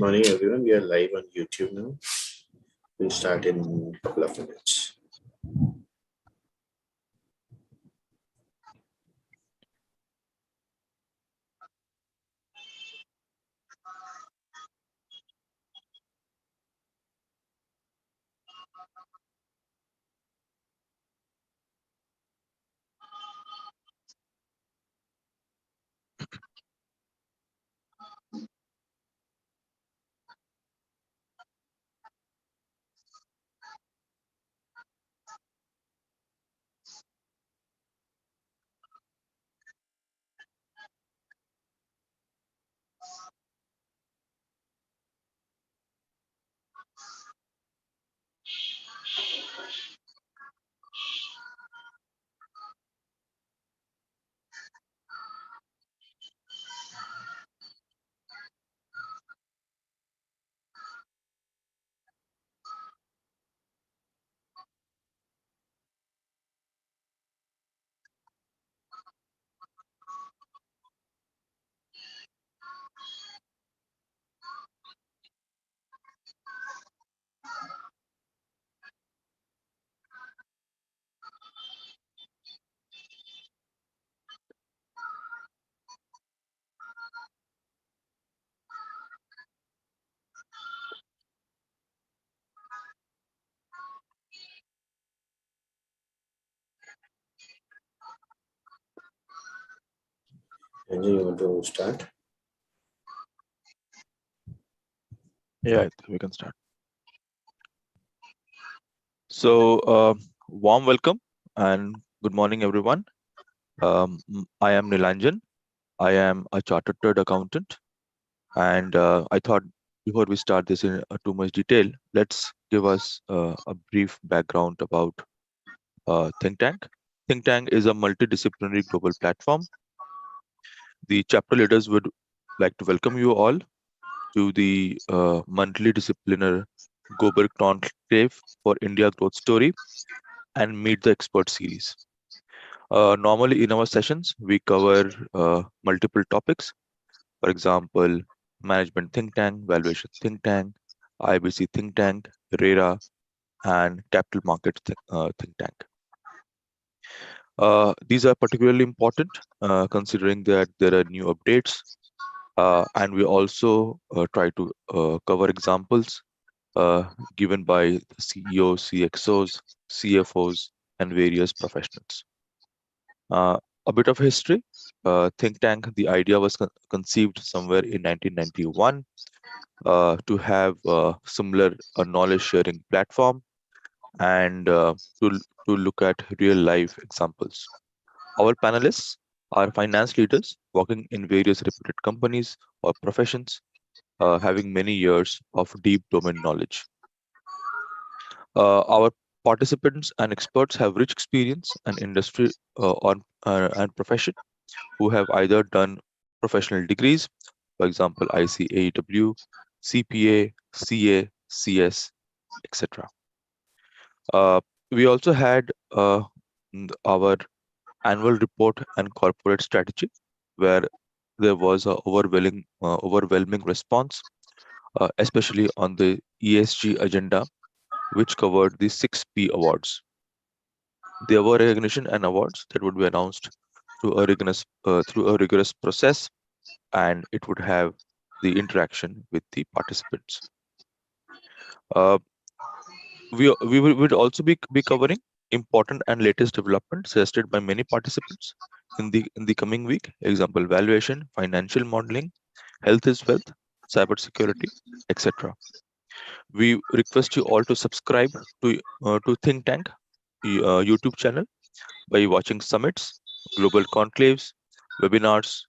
Morning, everyone. We are live on YouTube now. We'll start in a couple of minutes. And you want to start? Yeah, we can start. So, warm welcome and good morning, everyone. I am Nilanjan. I am a chartered accountant, and I thought before we start this in too much detail, let's give us a brief background about Think Tank. Think Tank is a multidisciplinary global platform. The chapter leaders would like to welcome you all to the monthly discipliner Global Conclave for India Growth Story and Meet the Expert series. Normally in our sessions, we cover multiple topics. For example, management think tank, valuation think tank, IBC think tank, RERA, and capital market think tank. These are particularly important considering that there are new updates, and we also try to cover examples given by the CEOs, CXOs, CFOs, and various professionals. A bit of history. Think Tank, the idea was conceived somewhere in 1991 to have a similar knowledge sharing platform and to look at real life examples. Our panelists are finance leaders working in various reputed companies or professions, having many years of deep domain knowledge. Our participants and experts have rich experience and industry and profession who have either done professional degrees, for example, ICAEW, CPA, CA, CS, etc. We also had our annual report and corporate strategy, where there was a overwhelming response, especially on the ESG agenda, which covered the 6P awards. There were recognition and awards that would be announced through a rigorous process, and it would have the interaction with the participants. We would also be covering important and latest developments suggested by many participants in the coming week. Example: valuation, financial modeling, health is wealth, cybersecurity, etc. We request you all to subscribe to Think Tank YouTube channel by watching summits, global conclaves, webinars.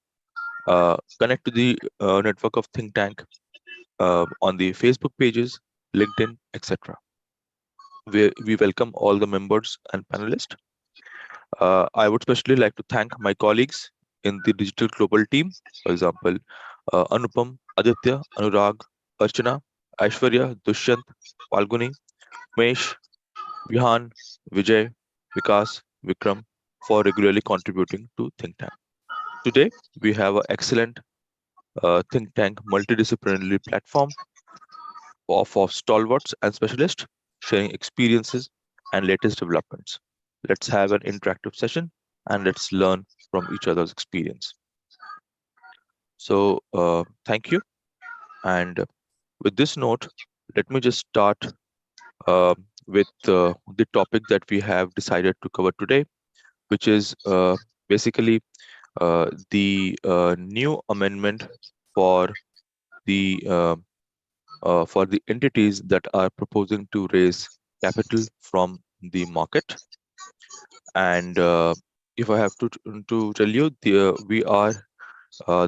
Connect to the network of Think Tank on the Facebook pages, LinkedIn, etc. We welcome all the members and panelists. I would especially like to thank my colleagues in the digital global team, for example, Anupam, Aditya, Anurag, Archana, Aishwarya, Dushyant, Falguni, Mesh, Vihan, Vijay, Vikas, Vikram for regularly contributing to Think Tank. Today, we have an excellent think tank multidisciplinary platform of stalwarts and specialists sharing experiences and latest developments. Let's have an interactive session and let's learn from each other's experience. So, thank you. And with this note, let me just start uh, with the topic that we have decided to cover today, which is basically the new amendment for the for the entities that are proposing to raise capital from the market. And if I have to tell you, we are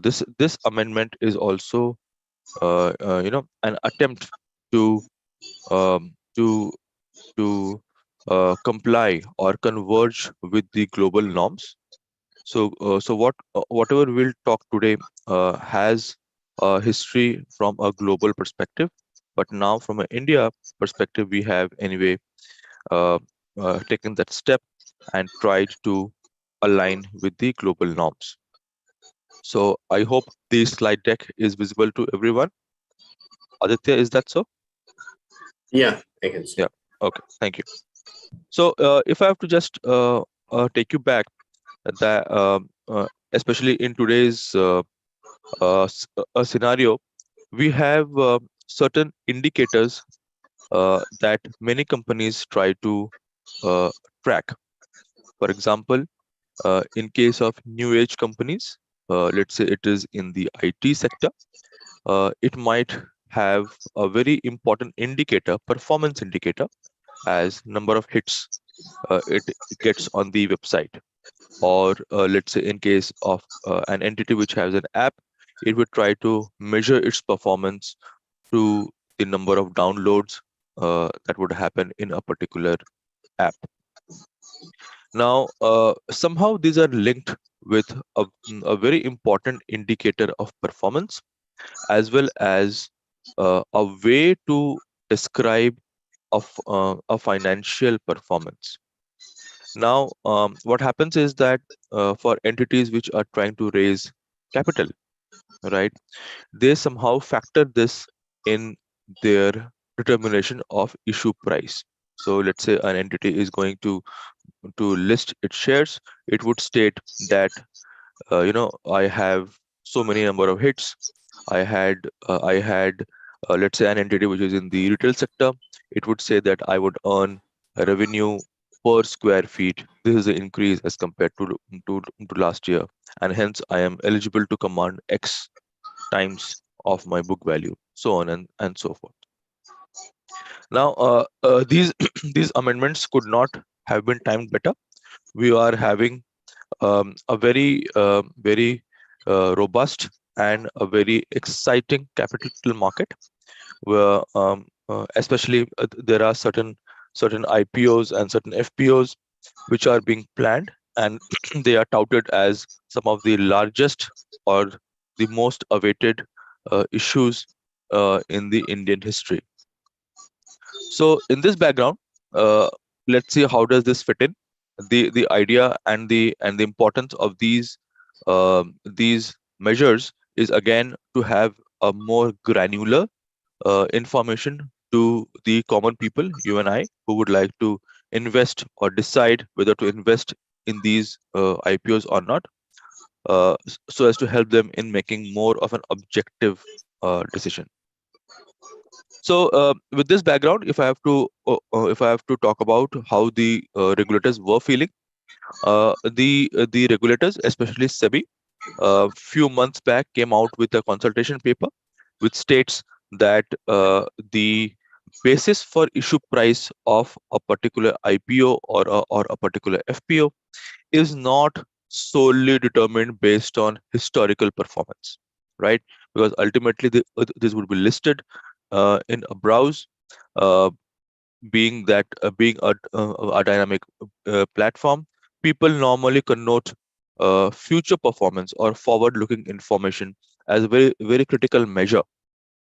this amendment is also an attempt to to comply or converge with the global norms. So whatever we'll talk today has a history from a global perspective, but now from an India perspective, we have anyway uh, taken that step and tried to align with the global norms. So I hope the slide deck is visible to everyone. Aditya, is that so? Yeah, I can see. Yeah. Okay. Thank you. So if I have to just take you back, that especially in today's scenario, we have certain indicators that many companies try to uh, track. For example, in case of new age companies, let's say it is in the IT sector, it might have a very important indicator, performance indicator, as number of hits it gets on the website. Or let's say in case of an entity which has an app, it would try to measure its performance to the number of downloads that would happen in a particular app. Now, somehow these are linked with a very important indicator of performance, as well as a way to describe a financial performance. Now, what happens is that for entities which are trying to raise capital, right, they somehow factor this in their determination of issue price. So let's say an entity is going to list its shares, it would state that I have so many number of hits. I had let's say an entity which is in the retail sector, it would say that I would earn a revenue per square feet. This is an increase as compared to last year, and hence I am eligible to command X times of my book value, so on and so forth. Now, these these amendments could not have been timed better. We are having a very robust and a very exciting capital market, where especially there are certain IPOs and certain FPOs which are being planned, and they are touted as some of the largest or the most awaited issues in the Indian history. So in this background, uh, let's see how does this fit in. The idea and the importance of these measures is again to have a more granular information to the common people, you and I, who would like to invest or decide whether to invest in these IPOs or not, so as to help them in making more of an objective decision. So, with this background, if I have to talk about how the regulators were feeling, the regulators, especially SEBI, a few months back came out with a consultation paper which states that the basis for issue price of a particular IPO or a particular FPO is not solely determined based on historical performance, right? Because ultimately this would be listed in a browse, uh, being a dynamic platform. People normally connote future performance or forward-looking information as a very critical measure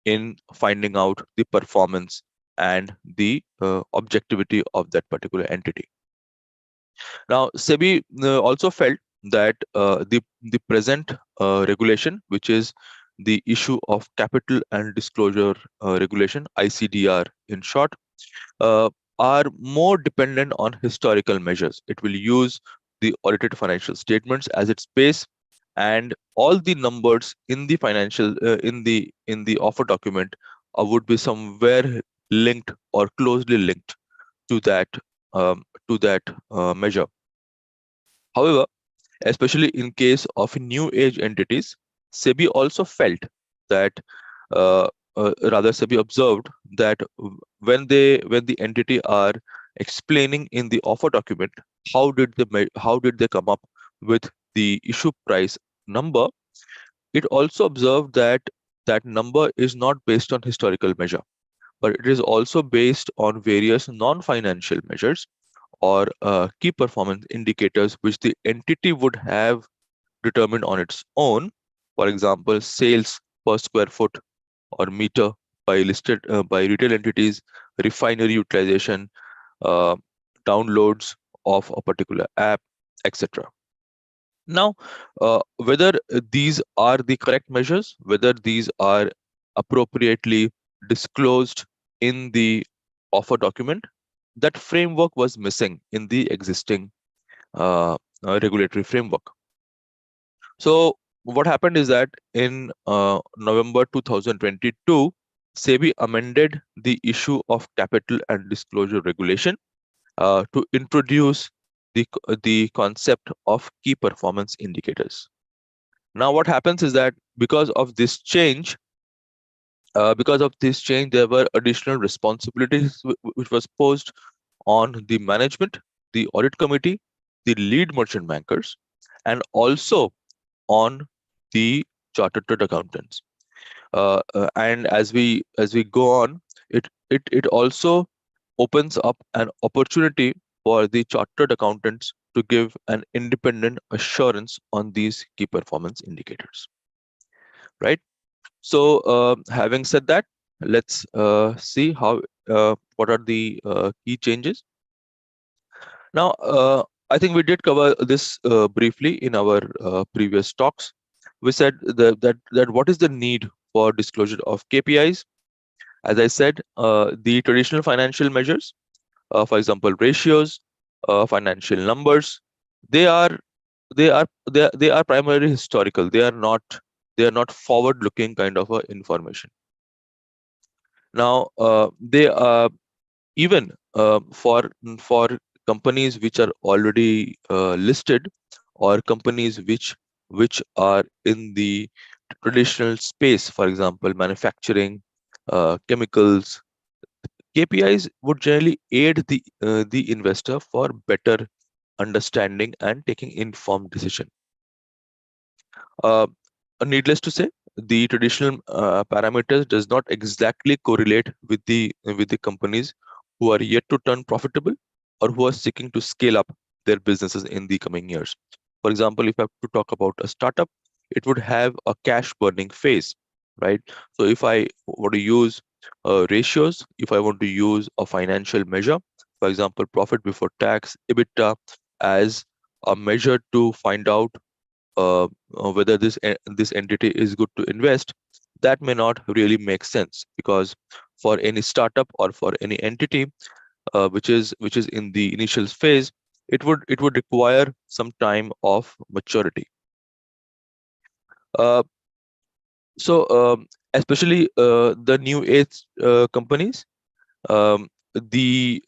in finding out the performance and the objectivity of that particular entity. Now, SEBI also felt that the present regulation, which is the issue of capital and disclosure regulation, ICDR in short, uh, are more dependent on historical measures. It will use the audited financial statements as its base, and all the numbers in the financial in the offer document would be somewhere linked or closely linked to that measure. However, especially in case of new age entities, SEBI also felt that uh, rather SEBI observed that when the entity are explaining in the offer document how did they come up with the issue price number, it also observed that that number is not based on historical measure, but it is also based on various non-financial measures or key performance indicators which the entity would have determined on its own. For example, sales per square foot or meter by retail entities, refinery utilization, uh, downloads of a particular app, etc. Now, whether these are the correct measures, whether these are appropriately disclosed in the offer document, that framework was missing in the existing regulatory framework. So what happened is that in November 2022, SEBI amended the issue of capital and disclosure regulation to introduce the concept of key performance indicators. Now, what happens is that because of this change, there were additional responsibilities which was posed on the management, the audit committee, the lead merchant bankers, and also on the chartered accountants. And as we go on, it also opens up an opportunity for the chartered accountants to give an independent assurance on these key performance indicators, right? So having said that, let's see how what are the key changes. Now, I think we did cover this briefly in our previous talks. We said that what is the need for disclosure of KPIs? As I said, the traditional financial measures, for example, ratios, financial numbers, they are they are primarily historical. They are not forward-looking kind of information. Now, they are even for companies which are already listed, or companies which are in the traditional space, for example, manufacturing, chemicals, KPIs would generally aid the investor for better understanding and taking informed decision. Uh, Needless to say, the traditional parameters does not exactly correlate with the companies who are yet to turn profitable or who are seeking to scale up their businesses in the coming years. For example, if I have to talk about a startup, it would have a cash burning phase, right? So if I want to use ratios, if I want to use a financial measure, for example, profit before tax, EBITDA, as a measure to find out whether this entity is good to invest, that may not really make sense, because for any startup or for any entity which is in the initial phase, it would require some time of maturity. Uh, so especially the new age companies, um, the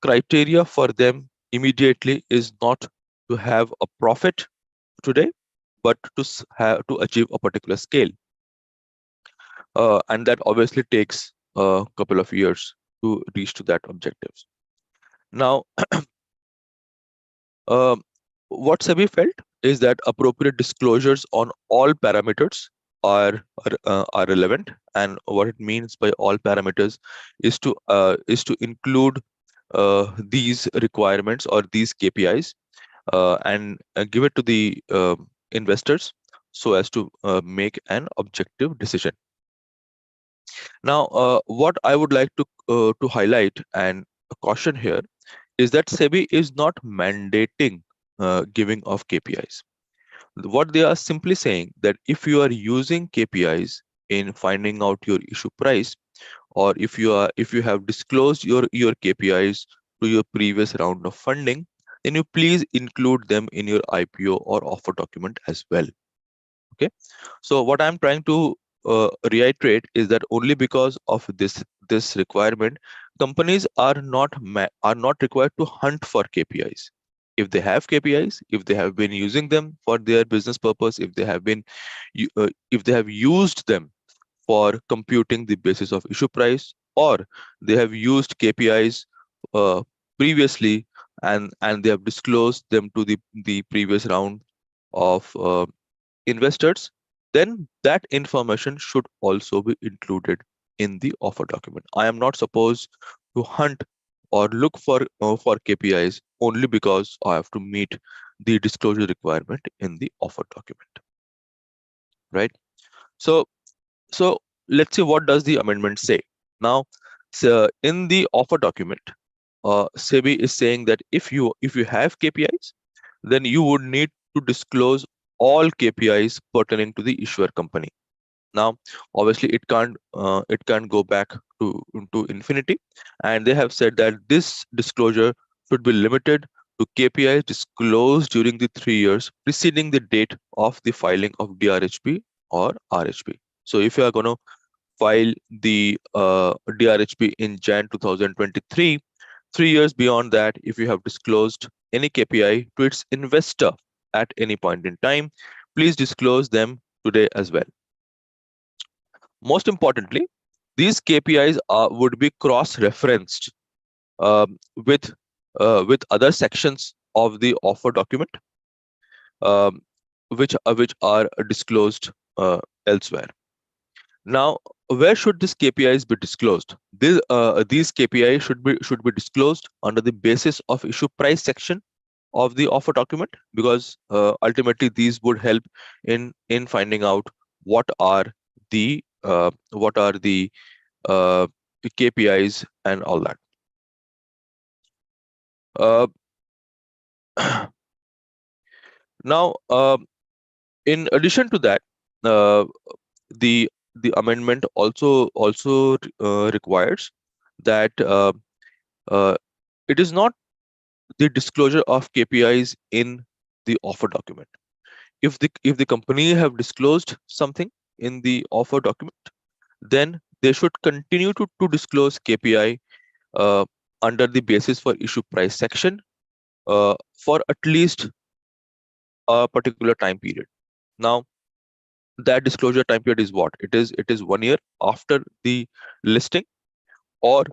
criteria for them immediately is not to have a profit today, but have to achieve a particular scale, and that obviously takes a couple of years to reach to that objectives. Now, what SEBI felt is that appropriate disclosures on all parameters are relevant, and what it means by all parameters is to include these requirements or these KPIs, and give it to the investors so as to make an objective decision. Now, what I would like to highlight and caution here is that SEBI is not mandating giving of KPIs. What they are simply saying that if you are using KPIs in finding out your issue price, or if you have disclosed your KPIs to your previous round of funding, then you please include them in your IPO or offer document as well. Okay, so what I'm trying to reiterate is that only because of this requirement, companies are not required to hunt for KPIs. If they have KPIs, if they have been using them for their business purpose, if they have used them for computing the basis of issue price, or they have used KPIs uh, previously, and they have disclosed them to the previous round of investors, then that information should also be included in the offer document. I am not supposed to hunt or look for KPIs only because I have to meet the disclosure requirement in the offer document, right? So so let's see, what does the amendment say now. So in the offer document, SEBI is saying that if you have KPIs, then you would need to disclose all KPIs pertaining to the issuer company. Now, obviously, it can't go back to infinity, and they have said that this disclosure should be limited to KPIs disclosed during the 3 years preceding the date of the filing of DRHP or RHP. So, if you are going to file the DRHP in Jan 2023, 3 years beyond that, if you have disclosed any KPI to its investor at any point in time, please disclose them today as well. Most importantly, these KPIs would be cross-referenced with other sections of the offer document, um, which are disclosed elsewhere. Now, where should these KPIs be disclosed? These KPIs should be disclosed under the basis of issue price section of the offer document, because ultimately these would help in finding out what are the KPIs and all that. Uh, now, in addition to that, uh, the amendment also requires that it is not the disclosure of KPIs in the offer document. If the company have disclosed something in the offer document, then they should continue to disclose KPI uh, under the basis for issue price section for at least a particular time period. Now, that disclosure time period is what? It is 1 year after the listing, or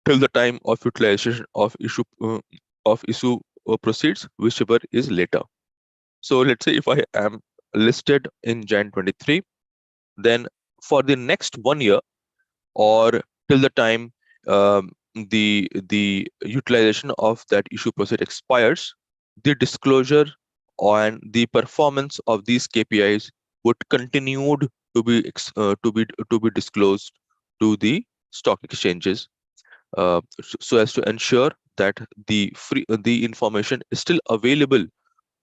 till the time of utilization of issue proceeds, whichever is later. So let's say if I am listed in Jan 23, then for the next 1 year, or till the time the utilization of that issue proceed expires, the disclosure and the performance of these KPIs would continued to be disclosed to the stock exchanges, so as to ensure that the information is still available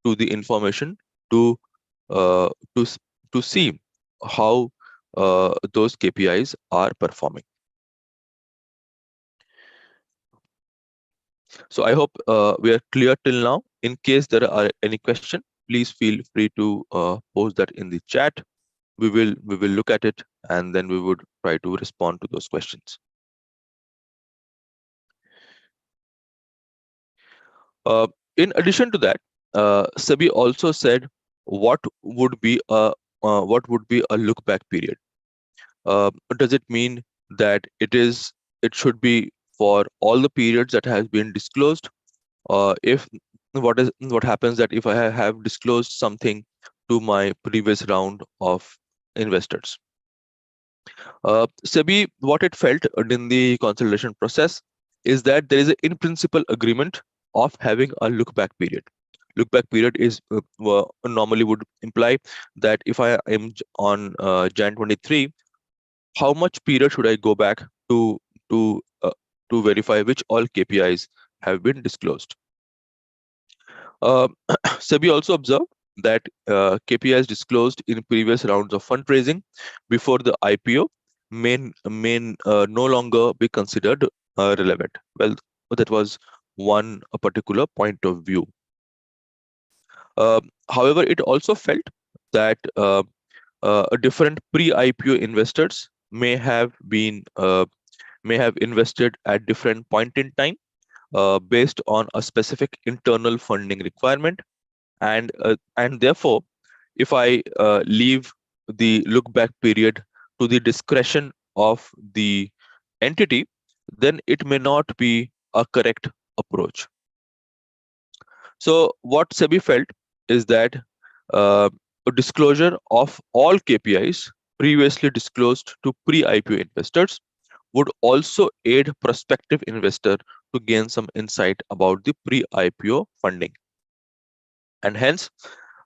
to the information to uh, to s- to see how those KPIs are performing. So I hope we are clear till now. In case there are any question, please feel free to post that in the chat. We will look at it, and then we would try to respond to those questions. In addition to that, SEBI also said what would be a look back period. Does it mean that it should be for all the periods that has been disclosed? If what happens that if I have disclosed something to my previous round of investors? SEBI, what it felt in the consultation process is that there is an in principle agreement of having a look back period. Look back period is normally would imply that if I am on Jan 23, how much period should I go back to to uh, to verify which all KPIs have been disclosed? SEBI also observed that KPIs disclosed in previous rounds of fundraising before the IPO may no longer be considered relevant. Well, that was one a particular point of view. However, it also felt that different pre-IPO investors may have invested at different point in time based on a specific internal funding requirement, and therefore, if I leave the look back period to the discretion of the entity, then it may not be a correct approach. So what SEBI felt is that a disclosure of all KPIs previously disclosed to pre-IPO investors would also aid prospective investor to gain some insight about the pre-IPO funding. And hence,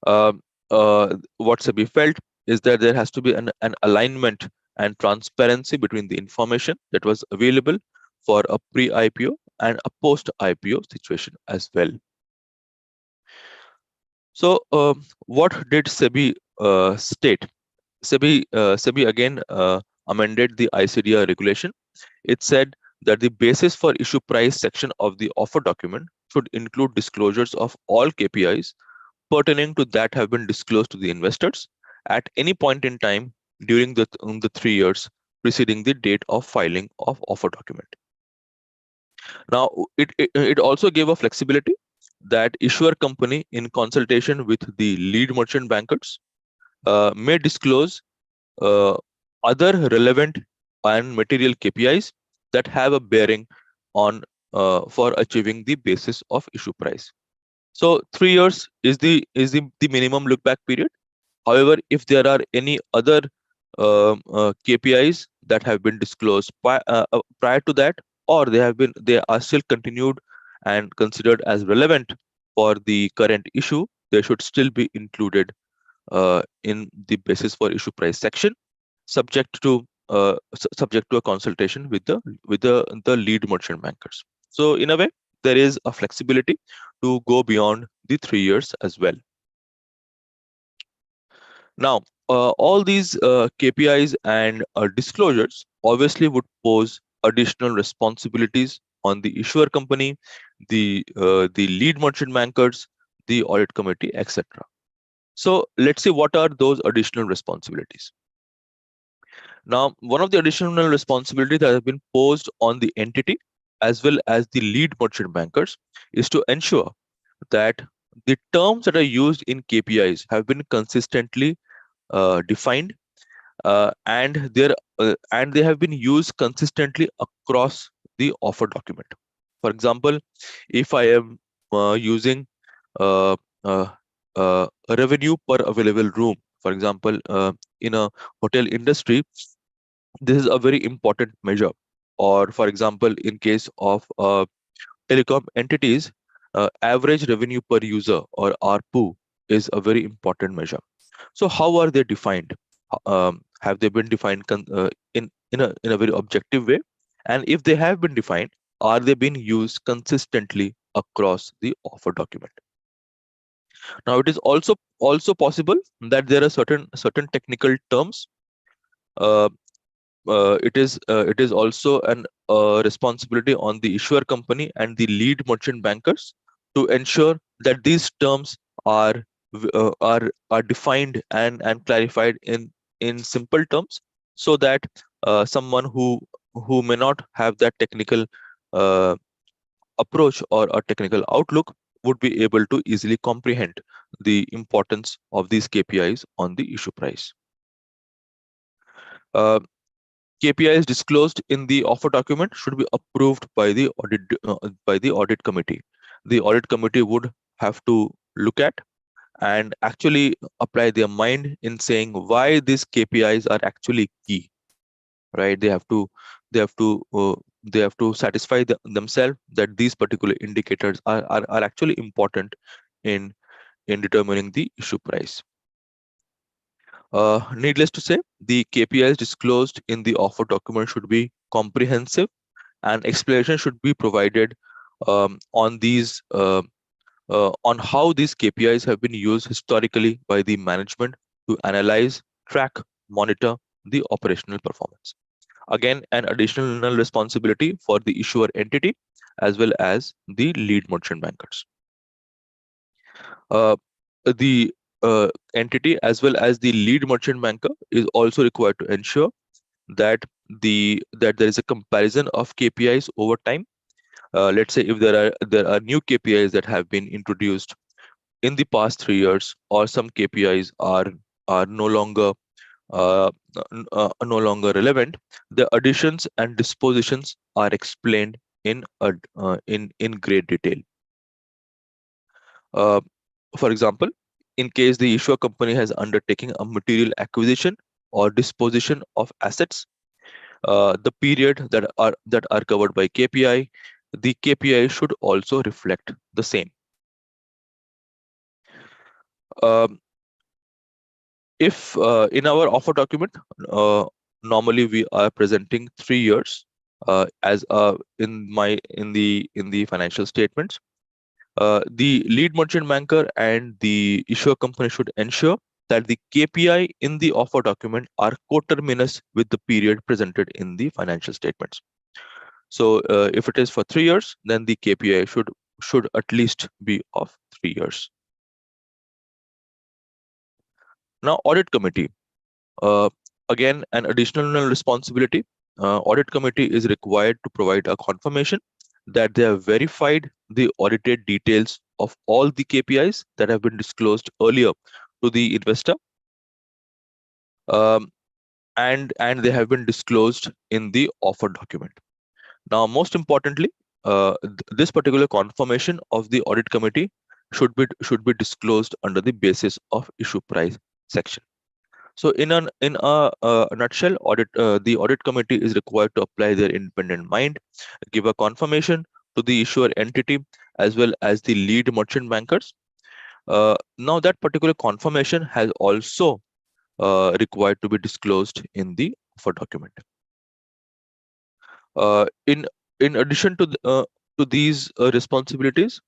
uh, what SEBI felt is that there has to be an alignment and transparency between the information that was available for a pre-IPO and a post-IPO situation as well. So, what did SEBI state? SEBI again amended the ICDR regulation. It said that the basis for issue price section of the offer document should include disclosures of all KPIs pertaining to that have been disclosed to the investors at any point in time during the 3 years preceding the date of filing of offer document. Now, it also gave a flexibility that issuer company in consultation with the lead merchant bankers may disclose uh, other relevant and material KPIs that have a bearing on for achieving the basis of issue price. So 3 years is the minimum look back period. However, if there are any other KPIs that have been disclosed prior to that, or they are still continued and considered as relevant for the current issue, they should still be included in the basis for issue price section, subject to a consultation with the lead merchant bankers. So in a way, there is a flexibility to go beyond the 3 years as well. Now, all these KPIs and disclosures obviously would pose additional responsibilities on the issuer company, the lead merchant bankers, the audit committee, etc. So let's see what are those additional responsibilities. Now, one of the additional responsibilities that have been posed on the entity as well as the lead merchant bankers is to ensure that the terms that are used in KPIs have been consistently defined and they have been used consistently across the offer document. For example, if I am using uh, uh, revenue per available room, for example, in a hotel industry, this is a very important measure. Or for example, in case of telecom entities, average revenue per user or ARPU is a very important measure. So how are they defined? Have they been defined in a very objective way? And if they have been defined, are they being used consistently across the offer document? Now, it is also possible that there are certain technical terms. Uh, it is also an responsibility on the issuer company and the lead merchant bankers to ensure that these terms are defined and clarified in simple terms, so that someone who may not have that technical uh, approach or a technical outlook would be able to easily comprehend the importance of these KPIs on the issue price. Uh, KPIs disclosed in the offer document should be approved by the audit committee. The audit committee would have to look at and actually apply their mind in saying why these KPIs are actually key, right? They have to they have to satisfy themselves that these particular indicators are actually important in determining the issue price. Needless to say, the KPIs disclosed in the offer document should be comprehensive, and explanation should be provided on these on how these KPIs have been used historically by the management to analyze, track, monitor the operational performance. Again, an additional responsibility for the issuer entity as well as the lead merchant bankers. The entity as well as the lead merchant banker is also required to ensure that there is a comparison of KPIs over time. Let's say if there are new KPIs that have been introduced in the past 3 years, or some KPIs are no longer relevant, the additions and dispositions are explained in great detail. Uh, for example, in case the issuer company has undertaken a material acquisition or disposition of assets, the period that are covered by KPI, the KPI should also reflect the same. Um, if in our offer document, normally we are presenting 3 years as in the financial statements. The lead merchant banker and the issuer company should ensure that the KPI in the offer document are coterminous with the period presented in the financial statements. So if it is for 3 years, then the KPI should at least be of 3 years. Now, audit committee. Again, an additional responsibility. Audit committee is required to provide a confirmation that they have verified the audited details of all the KPIs that have been disclosed earlier to the investor, and they have been disclosed in the offer document. Now, most importantly, this particular confirmation of the audit committee should be disclosed under the basis of issue price section. So in a nutshell, the audit committee is required to apply their independent mind, give a confirmation to the issuer entity as well as the lead merchant bankers. Now that particular confirmation has also required to be disclosed in the offer document. In addition to these responsibilities,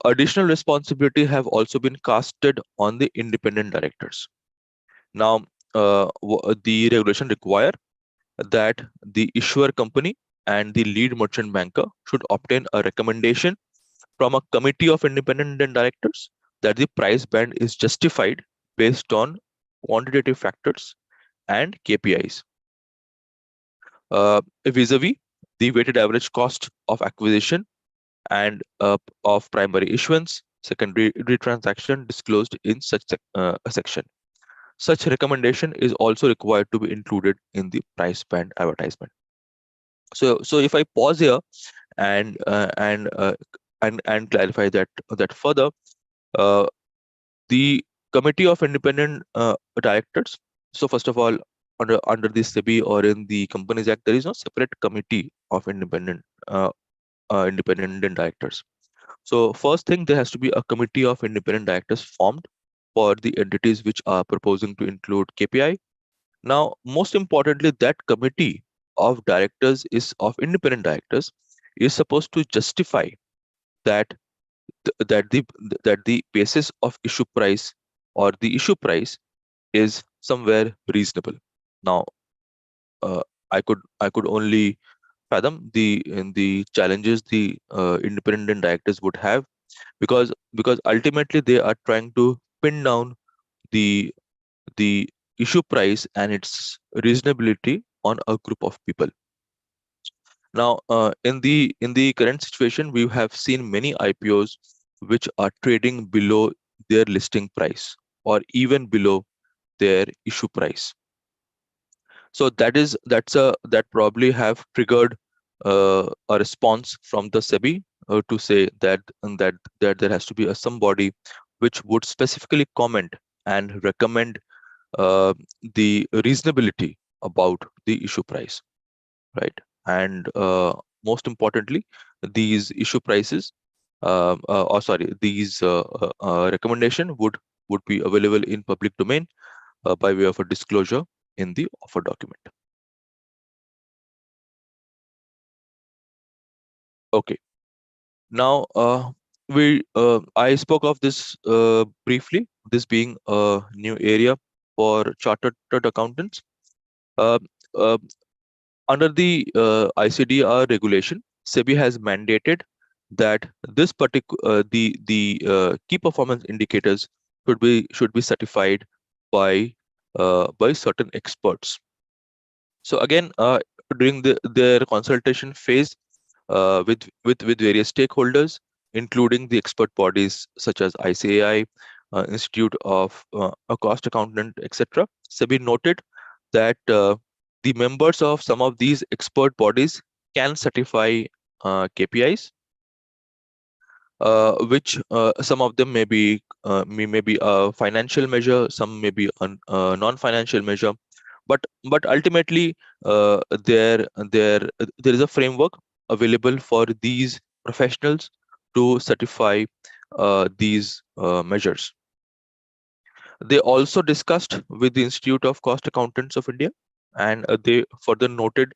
additional responsibility have also been casted on the independent directors. Now, the regulation require that the issuer company and the lead merchant banker should obtain a recommendation from a committee of independent directors that the price band is justified based on quantitative factors and KPIs. Vis-a-vis the weighted average cost of acquisition and of primary issuance, secondary transaction disclosed in such a section. Such recommendation is also required to be included in the price band advertisement. So if I pause here and clarify that further, the committee of independent directors. So first of all, under the SEBI or in the Companies Act, there is no separate committee of independent directors. So first thing, there has to be a committee of independent directors formed for the entities which are proposing to include KPI. Now, most importantly, that committee of directors independent directors is supposed to justify that the basis of issue price or the issue price is somewhere reasonable. Now, I could only fathom the challenges the independent directors would have, because ultimately they are trying to pin down the issue price and its reasonability on a group of people. Now, in the current situation, we have seen many IPOs which are trading below their listing price or even below their issue price. So that probably have triggered a response from the SEBI to say that there has to be somebody which would specifically comment and recommend the reasonability about the issue price, right? And most importantly, these issue prices, these recommendation would be available in public domain by way of a disclosure in the offer document. Okay. Now, I spoke of this briefly, this being a new area for chartered accountants. Uh, uh, Under the ICDR regulation, SEBI has mandated that this particular the key performance indicators should be certified by certain experts. So again, during their consultation phase with various stakeholders, including the expert bodies such as ICAI, Institute of a Cost Accountant, etc., SEBI noted that the members of some of these expert bodies can certify KPIs, which some of them may be a financial measure, some may be a non-financial measure, but ultimately there is a framework available for these professionals to certify these measures. They also discussed with the Institute of Cost Accountants of India, and they further noted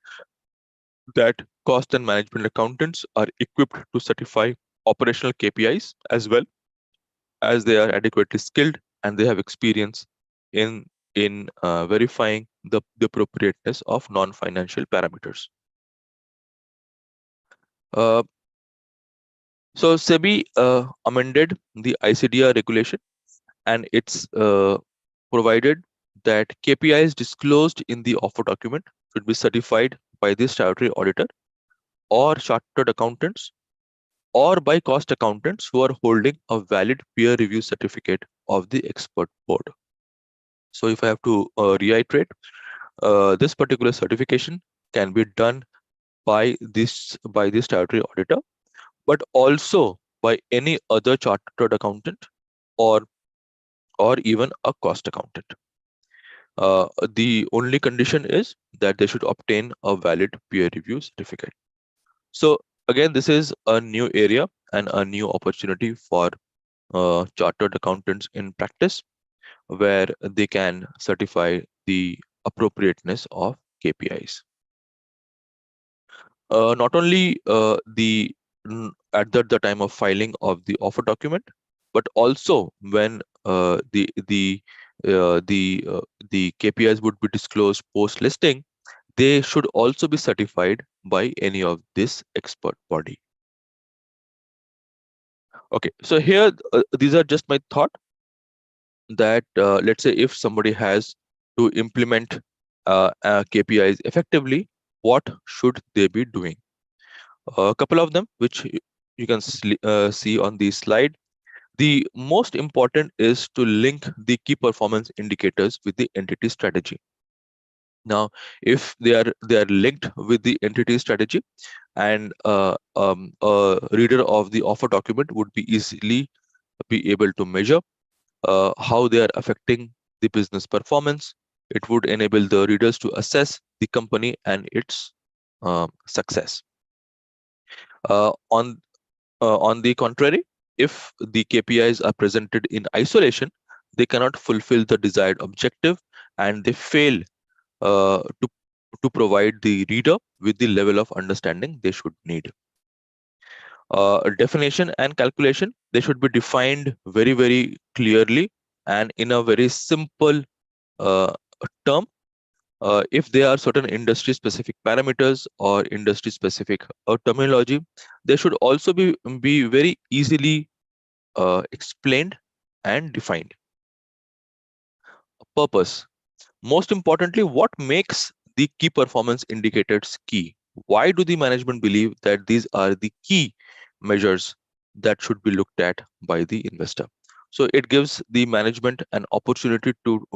that cost and management accountants are equipped to certify operational KPIs as well, as they are adequately skilled and they have experience in verifying the appropriateness of non-financial parameters. Uh, so SEBI amended the ICDR regulation, and it's provided that KPIs disclosed in the offer document should be certified by the statutory auditor or chartered accountants or by cost accountants who are holding a valid peer review certificate of the expert board. So if I have to reiterate, this particular certification can be done by the statutory auditor, but also by any other chartered accountant or or even a cost accountant. The only condition is that they should obtain a valid peer review certificate. So again, this is a new area and a new opportunity for chartered accountants in practice, where they can certify the appropriateness of KPIs. Not only at the time of filing of the offer document, but also when the KPIs would be disclosed post listing, they should also be certified by any of this expert body. Okay, so here these are just my thought that let's say if somebody has to implement KPIs effectively, what should they be doing? A couple of them, which you can see on the slide. The most important is to link the key performance indicators with the entity strategy. Now, if they are linked with the entity strategy, and a reader of the offer document would be easily be able to measure how they are affecting the business performance. It would enable the readers to assess the company and its success. On the contrary, if the KPIs are presented in isolation, they cannot fulfill the desired objective, and they fail to provide the reader with the level of understanding they should need. Definition and calculation, they should be defined very, very clearly and in a very simple uh, term. If there are certain industry specific parameters or industry specific terminology, they should also be very easily explained and defined. Purpose. Most importantly, what makes the key performance indicators key? Why do the management believe that these are the key measures that should be looked at by the investor? So it gives the management an opportunity to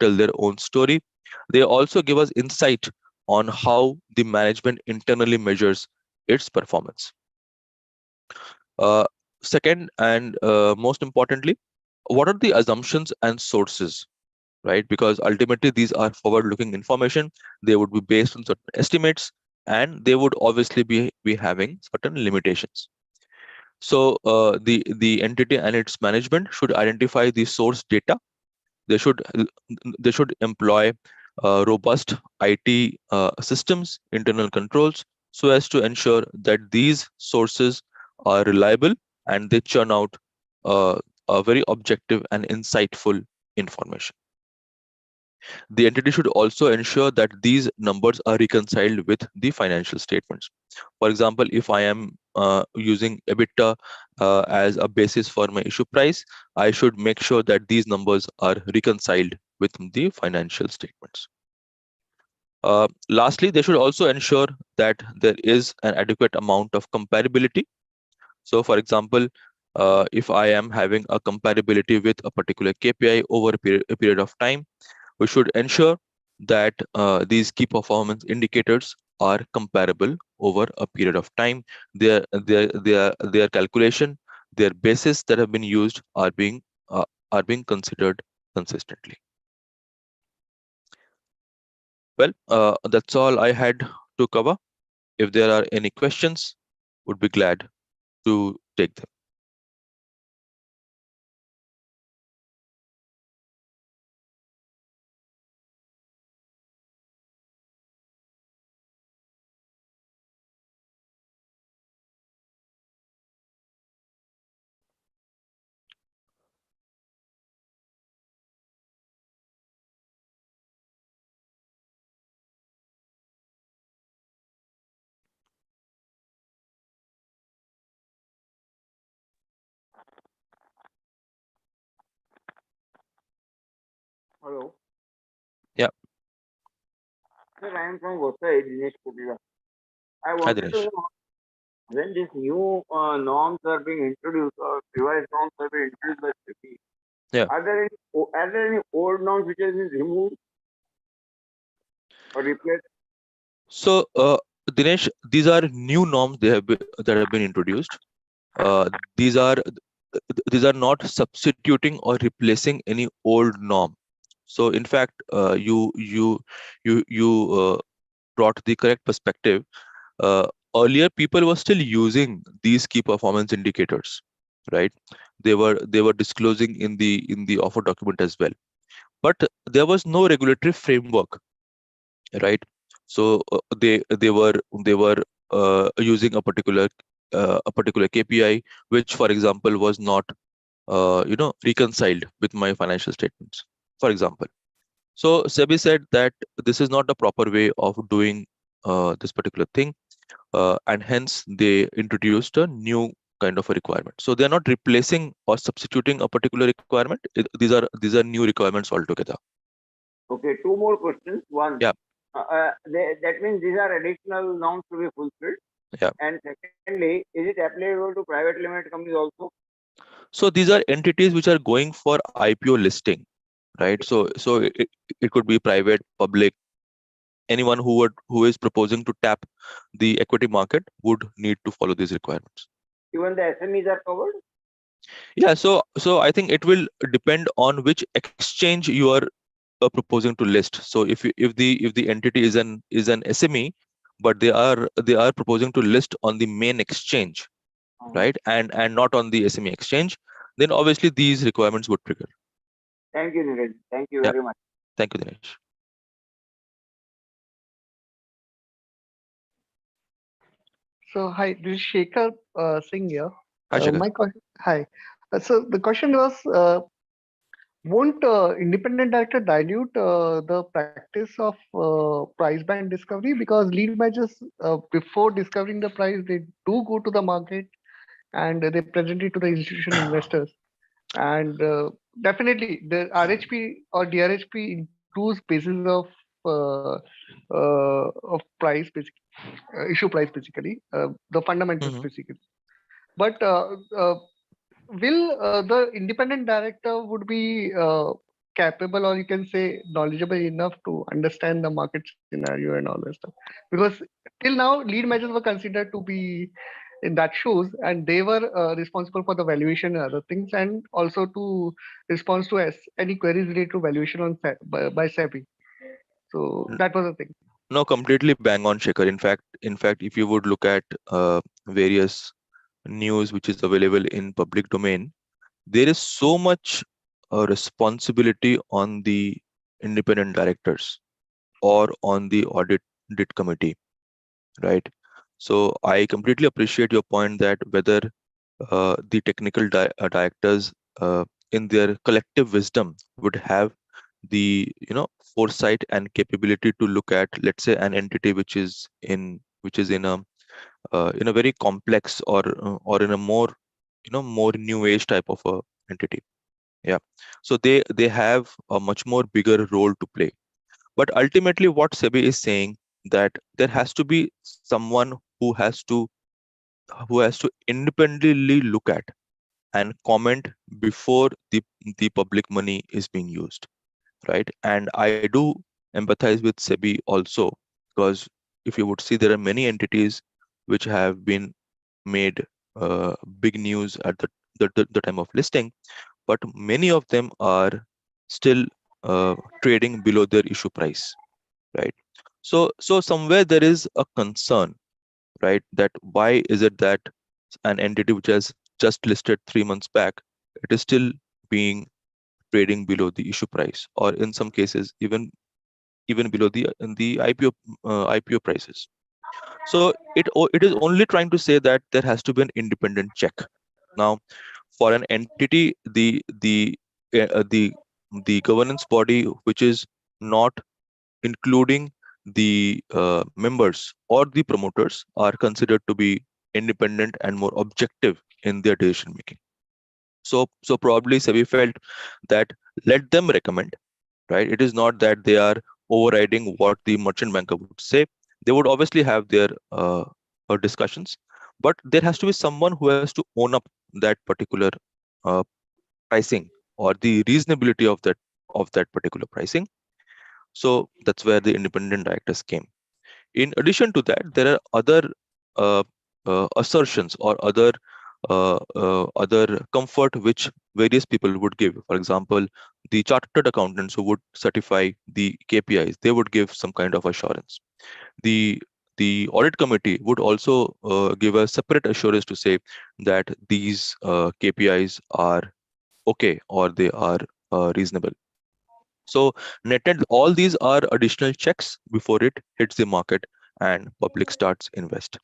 tell their own story. They also give us insight on how the management internally measures its performance. Second, and most importantly, what are the assumptions and sources, right? Because ultimately these are forward-looking information. They would be based on certain estimates, and they would obviously be having certain limitations. So the entity and its management should identify the source data. They should employ robust IT systems, internal controls, so as to ensure that these sources are reliable and they churn out a very objective and insightful information. The entity should also ensure that these numbers are reconciled with the financial statements. For example, if I am using EBITDA as a basis for my issue price, I should make sure that these numbers are reconciled with the financial statements. Lastly, they should also ensure that there is an adequate amount of comparability. So, for example, if I am having a comparability with a particular KPI over a period of time, we should ensure that these key performance indicators are comparable over a period of time. Their calculation, their basis that have been used are being considered consistently. Well, that's all I had to cover. If there are any questions, would be glad to take them. Hello. Yeah. Sir, I am from Vasai, Dinesh Kotecha. I Hi, wanted to Dinesh. know when these new norms are being introduced or revised norms are being introduced by SEBI. Yeah. Are there any old norms which have been removed or replaced? So, Dinesh, these are new norms that have been introduced. These are not substituting or replacing any old norm. So, in fact, you brought the correct perspective. Earlier, people were still using these key performance indicators, right? They were disclosing in the offer document as well, but there was no regulatory framework, right? So they were using a particular KPI, which, for example, was not reconciled with my financial statements, for example. So SEBI said that this is not a proper way of doing this particular thing, and hence they introduced a new kind of a requirement. So they are not replacing or substituting a particular requirement. These are new requirements altogether. Okay, two more questions. One, Yeah. that means these are additional norms to be fulfilled. Yeah. And secondly, is it applicable to private limited companies also? So these are entities which are going for IPO listing, right? So it could be private, public. Anyone who is proposing to tap the equity market would need to follow these requirements. Even the SMEs are covered? Yeah. So I think it will depend on which exchange you are proposing to list. So if the entity is an SME, but they are proposing to list on the main exchange, right, and not on the SME exchange, then obviously these requirements would trigger. Thank you, Nilanjan. Thank you Yeah. very much. Thank you, Dinesh. So hi, this is Shekhar Singh here. Hi, Shekhar. My question, hi. So the question was, won't independent director dilute the practice of price band discovery, because lead managers before discovering the price they do go to the market and they present it to the institutional investors, and definitely the RHP or DRHP includes basis of price basically, issue price basically, the fundamentals Mhm. basically. But will the independent director would be capable, or you can say knowledgeable enough to understand the market scenario and all that stuff? Because till now lead managers were considered to be in that shoes, and they were responsible for the valuation and other things, and also to respond to any queries related to valuation by SEBI. So that was the thing. No, completely bang on, Shekhar. In fact, if you would look at various news which is available in public domain, there is so much responsibility on the independent directors or on the audit committee, right? So I completely appreciate your point that whether the technical directors in their collective wisdom would have the foresight and capability to look at, let's say, an entity which is in a very complex or in a more more new age type of a entity. Yeah, so they have a much more bigger role to play. But ultimately what SEBI is saying, that there has to be someone who has to independently look at and comment before the public money is being used, right? And I do empathize with SEBI also, because if you would see, there are many entities which have been made big news at the time of listing, but many of them are still trading below their issue price, right? So somewhere there is a concern, right? That why is it that an entity which has just listed 3 months back, it is still being trading below the issue price, or in some cases even below the IPO prices. So it is only trying to say that there has to be an independent check. Now, for an entity, the governance body which is not including the members or the promoters are considered to be independent and more objective in their decision making. So probably SEBI felt that let them recommend, right? It is not that they are overriding what the merchant banker would say. They would obviously have their discussions, but there has to be someone who has to own up that particular uh, pricing or the reasonability of that particular pricing. So that's where the independent directors came. In addition to that, there are other uh, assertions or other comfort which various people would give. For example, the chartered accountants who would certify the KPIs, they would give some kind of assurance. The audit committee would also give a separate assurance to say that these KPIs are okay or they are reasonable. So net, all these are additional checks before it hits the market and public starts invest.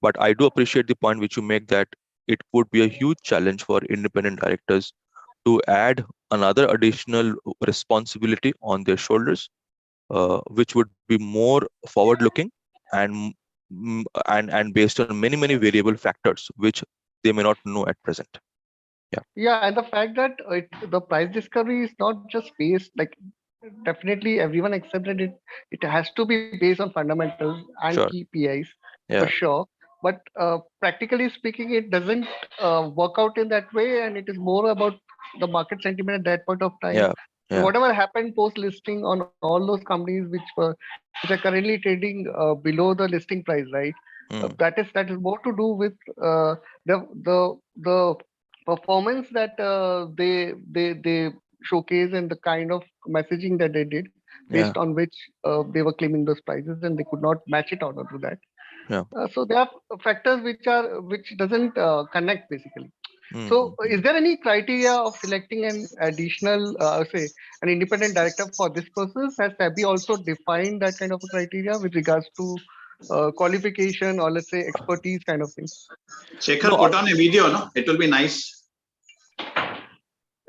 But I do appreciate the point which you make, that it would be a huge challenge for independent directors to add another additional responsibility on their shoulders, which would be more forward looking and and based on many variable factors which they may not know at present. Yeah, and the fact that the price discovery is not just based, like, definitely everyone accepted it. It has to be based on fundamentals and Sure. KPIs for Yeah. sure. But practically speaking, it doesn't work out in that way, and it is more about the market sentiment at that point of time. Yeah. So Yeah. whatever happened post listing on all those companies which are currently trading below the listing price, right? Mm. That is more to do with the performance that they showcase and the kind of messaging that they did, Yeah. based on which they were claiming those prices, and they could not match it out of that. Yeah. So there are factors which doesn't connect basically. So Mm. is there any criteria of selecting an additional, say, an independent director for this purpose? Has SEBI also defined that kind of a criteria with regards to qualification, or let's say expertise kind of thing? Shekhar, No, put on a video, no? It will be nice.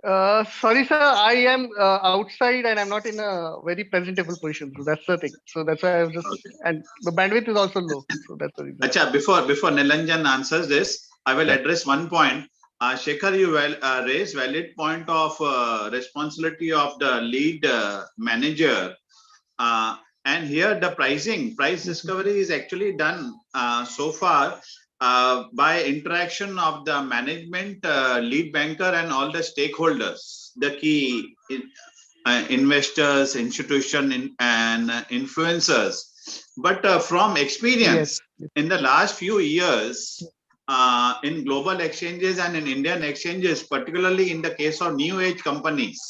Sorry, sir, I am outside and I'm not in a very presentable position. So that's the thing. So that's why I was just, and the bandwidth is also low. So that's the reason. Acha, before Nilanjan answers this, I will address one point. Shekhar, you raised valid point of responsibility of the lead manager. And here the price discovery is actually done so far by interaction of the management, lead banker, and all the stakeholders, the key investors, institution, and influencers. But from experience, in the last few years, in global exchanges and in Indian exchanges, particularly in the case of new age companies,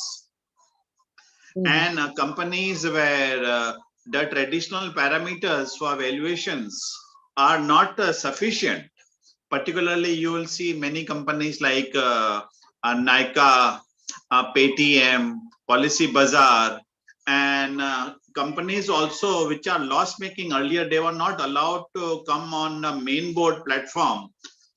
and companies where the traditional parameters for valuations are not sufficient. Particularly, you will see many companies like Nyka, Paytm, Policy Bazaar, and companies also which are loss making. Earlier, they were not allowed to come on the main board platform.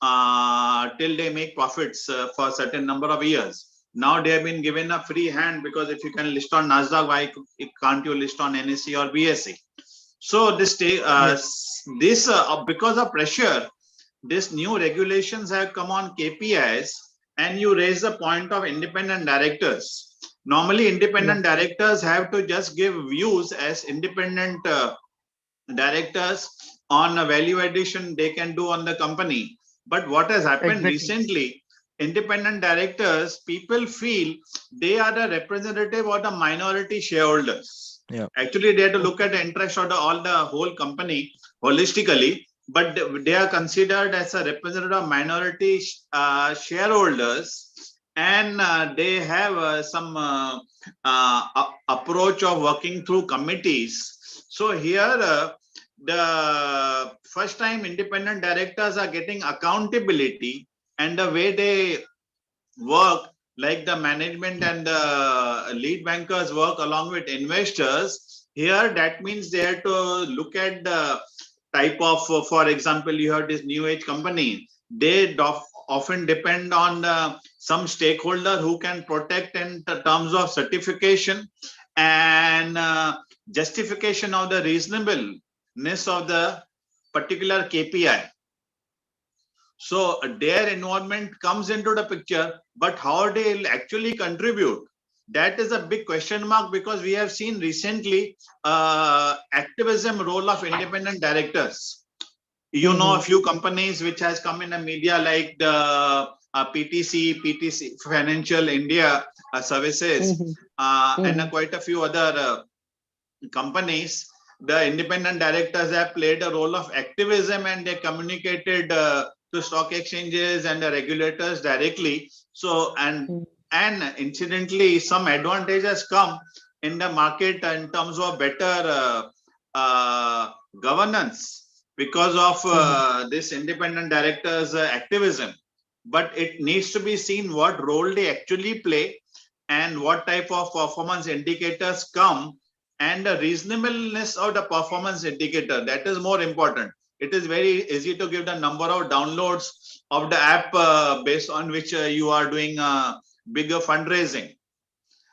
till they make profits for a certain number of years. Now they have been given a free hand, because if you can list on NASDAQ, why can't you list on NSE or BSE? So this because of pressure, this new regulations have come on KPIs, and you raise the point of independent directors. Normally, independent directors have to just give views as independent directors on a value addition they can do on the company. But what has happened recently, independent directors, people feel they are the representative of the minority shareholders. Actually, they have to look at the interest of the whole company holistically, but they are considered as a representative of minority shareholders, and they have some approach of working through committees. So here, the first time independent directors are getting accountability, and the way they work, like the management and the lead bankers work along with investors, here that means they have to look at the type of, for example, you have this new age company, they often depend on some stakeholder who can protect in terms of certification and justification of the reasonableness of the particular KPI. So their involvement comes into the picture, but how they will actually contribute, that is a big question mark, because we have seen recently activism role of independent directors. You know, a few companies which has come in the media, like the PTC, Financial India Services, and quite a few other companies. The independent directors have played a role of activism, and they communicated to stock exchanges and the regulators directly. So, and incidentally, some advantages come in the market in terms of better governance because of this independent directors activism. But it needs to be seen what role they actually play and what type of performance indicators come, and the reasonableness of the performance indicator, that is more important. It is very easy to give the number of downloads of the app based on which you are doing bigger fundraising.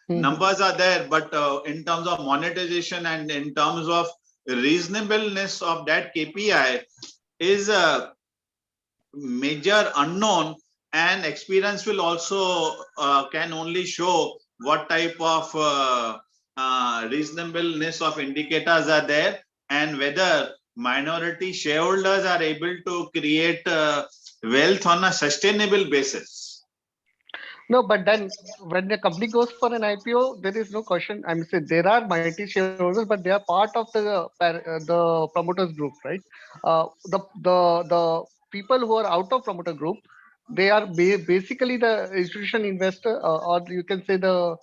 Numbers are there, but in terms of monetization and in terms of reasonableness of that KPI is a major unknown, and experience will also can only show what type of reasonableness of indicators are there, and whether minority shareholders are able to create wealth on a sustainable basis. No, but then when the company goes for an IPO, there is no question. I'm saying there are minority shareholders, but they are part of the promoters group, right? The people who are out of promoter group, they are basically the institutional investor, or you can say the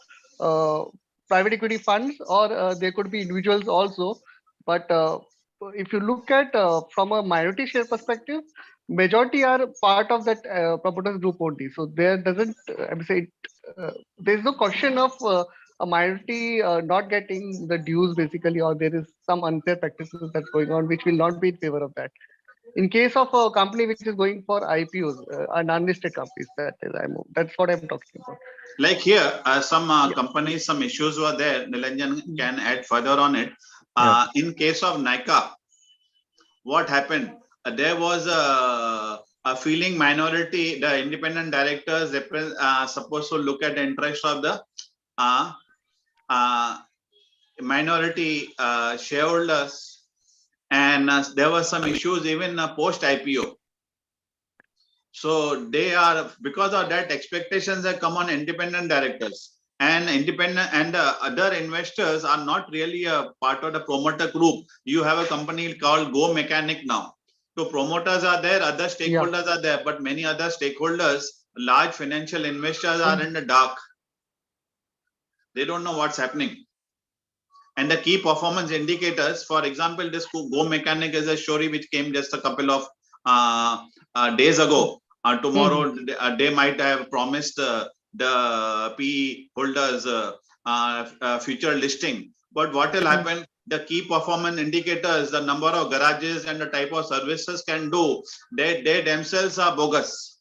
private equity funds, or they could be individuals also. But if you look at from a minority share perspective, majority are part of that promoters group only. So there doesn't, I would say, there's no question of a minority not getting the dues basically, or there is some unfair practices that's going on, which will not be in favor of that. In case of a company which is going for IPOs and unlisted companies, that's what I'm talking about. Like here, some companies, some issues were there. Nilanjan can add further on it. In case of Nyka, what happened? There was a feeling minority, the independent directors supposed to look at the interest of the minority shareholders, and there were some issues even post IPO. So they are, because of that, expectations have come on independent directors, and independent and other investors are not really a part of the promoter group. You have a company called Go Mechanic now. So promoters are there, other stakeholders are there, but many other stakeholders, large financial investors are in the dark. They don't know what's happening. And the key performance indicators, for example, this Go Mechanic is a story which came just a couple of days ago. Tomorrow they might have promised the PE holders future listing. But what will happen? the key performance indicators, the number of garages and the type of services can do, they themselves are bogus.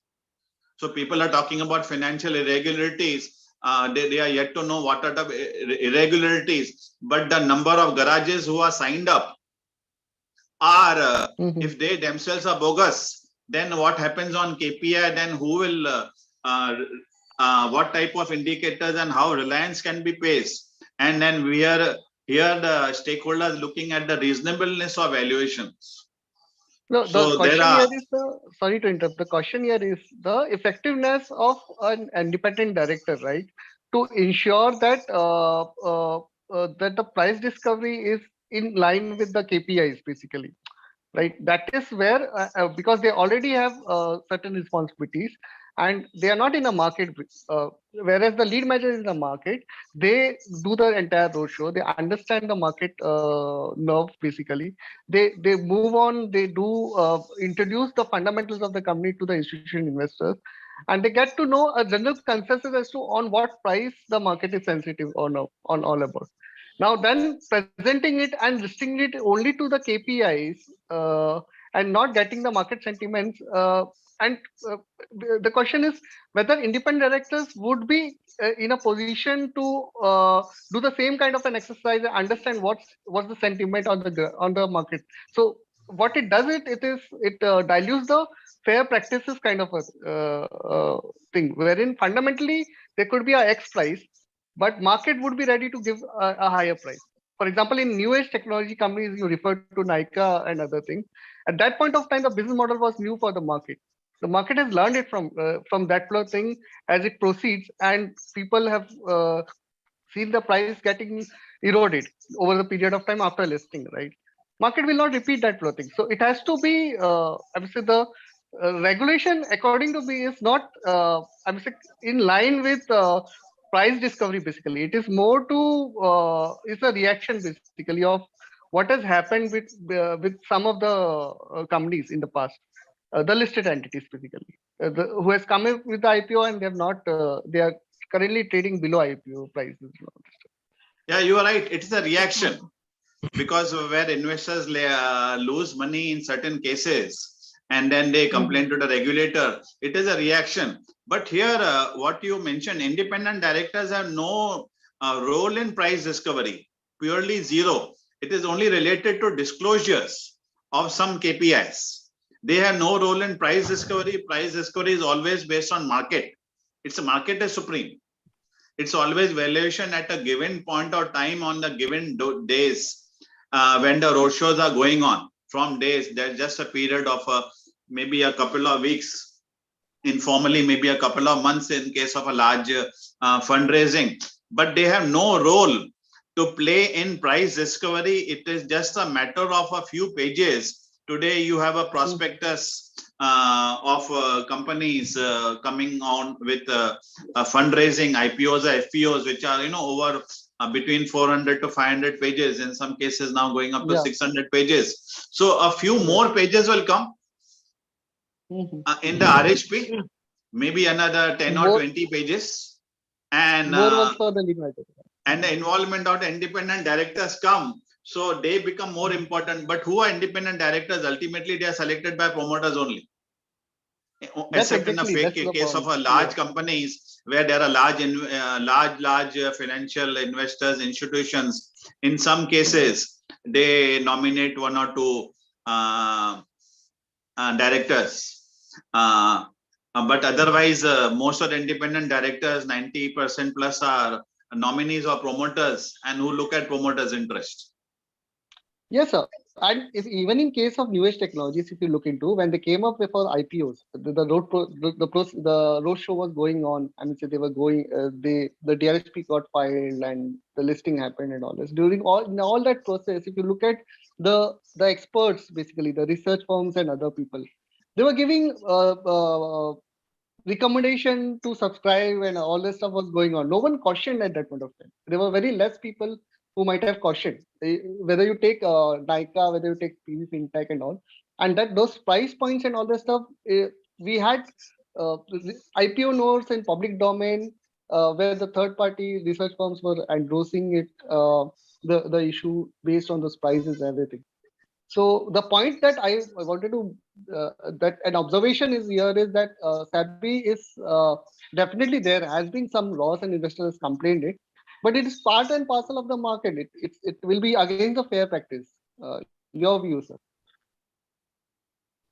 So people are talking about financial irregularities. They are yet to know what are the irregularities, but the number of garages who are signed up are, if they themselves are bogus, then what happens on KPI, then who will, what type of indicators and how Reliance can be paced. And then we are here, the stakeholders looking at the reasonableness of valuations. No, So the question there are, here is sorry to interrupt. The question here is the effectiveness of an independent director, right? To ensure that that the price discovery is in line with the KPIs, basically, right? That is where because they already have certain responsibilities and they are not in a market, whereas the lead manager is in the market. They do the entire roadshow. They understand the market nerve, basically. They move on. They do introduce the fundamentals of the company to the institutional investors, and they get to know a general consensus as to on what price the market is sensitive or no, on all about. Now, then presenting it and listing it only to the KPIs and not getting the market sentiments. And the question is whether independent directors would be in a position to do the same kind of an exercise and understand what's the sentiment on the market. So what it does, it dilutes the fair practices kind of a thing, wherein fundamentally there could be a X price, but market would be ready to give a higher price. For example, in new age technology companies, you referred to Nyka and other things. At that point of time, the business model was new for the market. The market has learned it from that thing as it proceeds, and people have seen the price getting eroded over the period of time after listing, right? Market will not repeat that flow thing. So it has to be, I would say, the regulation, according to me, is not, I would say, in line with price discovery. Basically, it is more to it's a reaction basically of what has happened with some of the companies in the past, the listed entities basically, who has come in with the IPO and they have not, they are currently trading below IPO prices. yeah, you are right. It's a reaction because where investors lose money in certain cases and then they complain to the regulator, it is a reaction. But here, what you mentioned, independent directors have no role in price discovery, purely zero. It is only related to disclosures of some KPIs. They have no role in price discovery. Price discovery is always based on market. It's a market is supreme. It's always valuation at a given point or time on the given days when the roadshows are going on. From days, there's just a period of maybe a couple of weeks, informally maybe a couple of months in case of a large fundraising, but they have no role to play in price discovery. It is just a matter of a few pages. Today you have a prospectus of companies coming on with fundraising, IPOs or FPOs, which are over between 400 to 500 pages, in some cases now going up to 600 pages. So a few more pages will come in the RHP, maybe another 10 or 20 pages, and and the involvement of the independent directors come, so they become more important. But who are independent directors? Ultimately, they are selected by promoters only. Except in the case of a large companies where there are large financial investors, institutions. In some cases, they nominate one or two directors. But otherwise, most of the independent directors, 90% plus, are nominees or promoters, and who look at promoters' interest. Yes, sir. And even in case of new age technologies, if you look into when they came up with IPOs, the road show was going on. I mean, so they were going. The DRHP got filed and the listing happened and all this. During all that process, if you look at the experts, basically the research firms and other people, they were giving recommendation to subscribe and all this stuff was going on. No one cautioned at that point of time. There were very less people who might have cautioned, whether you take Nyka, whether you take PV FinTech and all, and that those price points and all that stuff, we had IPO notes in public domain where the third party research firms were endorsing it. the issue based on those prices and everything. So the point that I wanted to that an observation is here is that SABI is definitely there has been some loss and investors complained it, but it is part and parcel of the market. It will be against the fair practice. Your view, sir?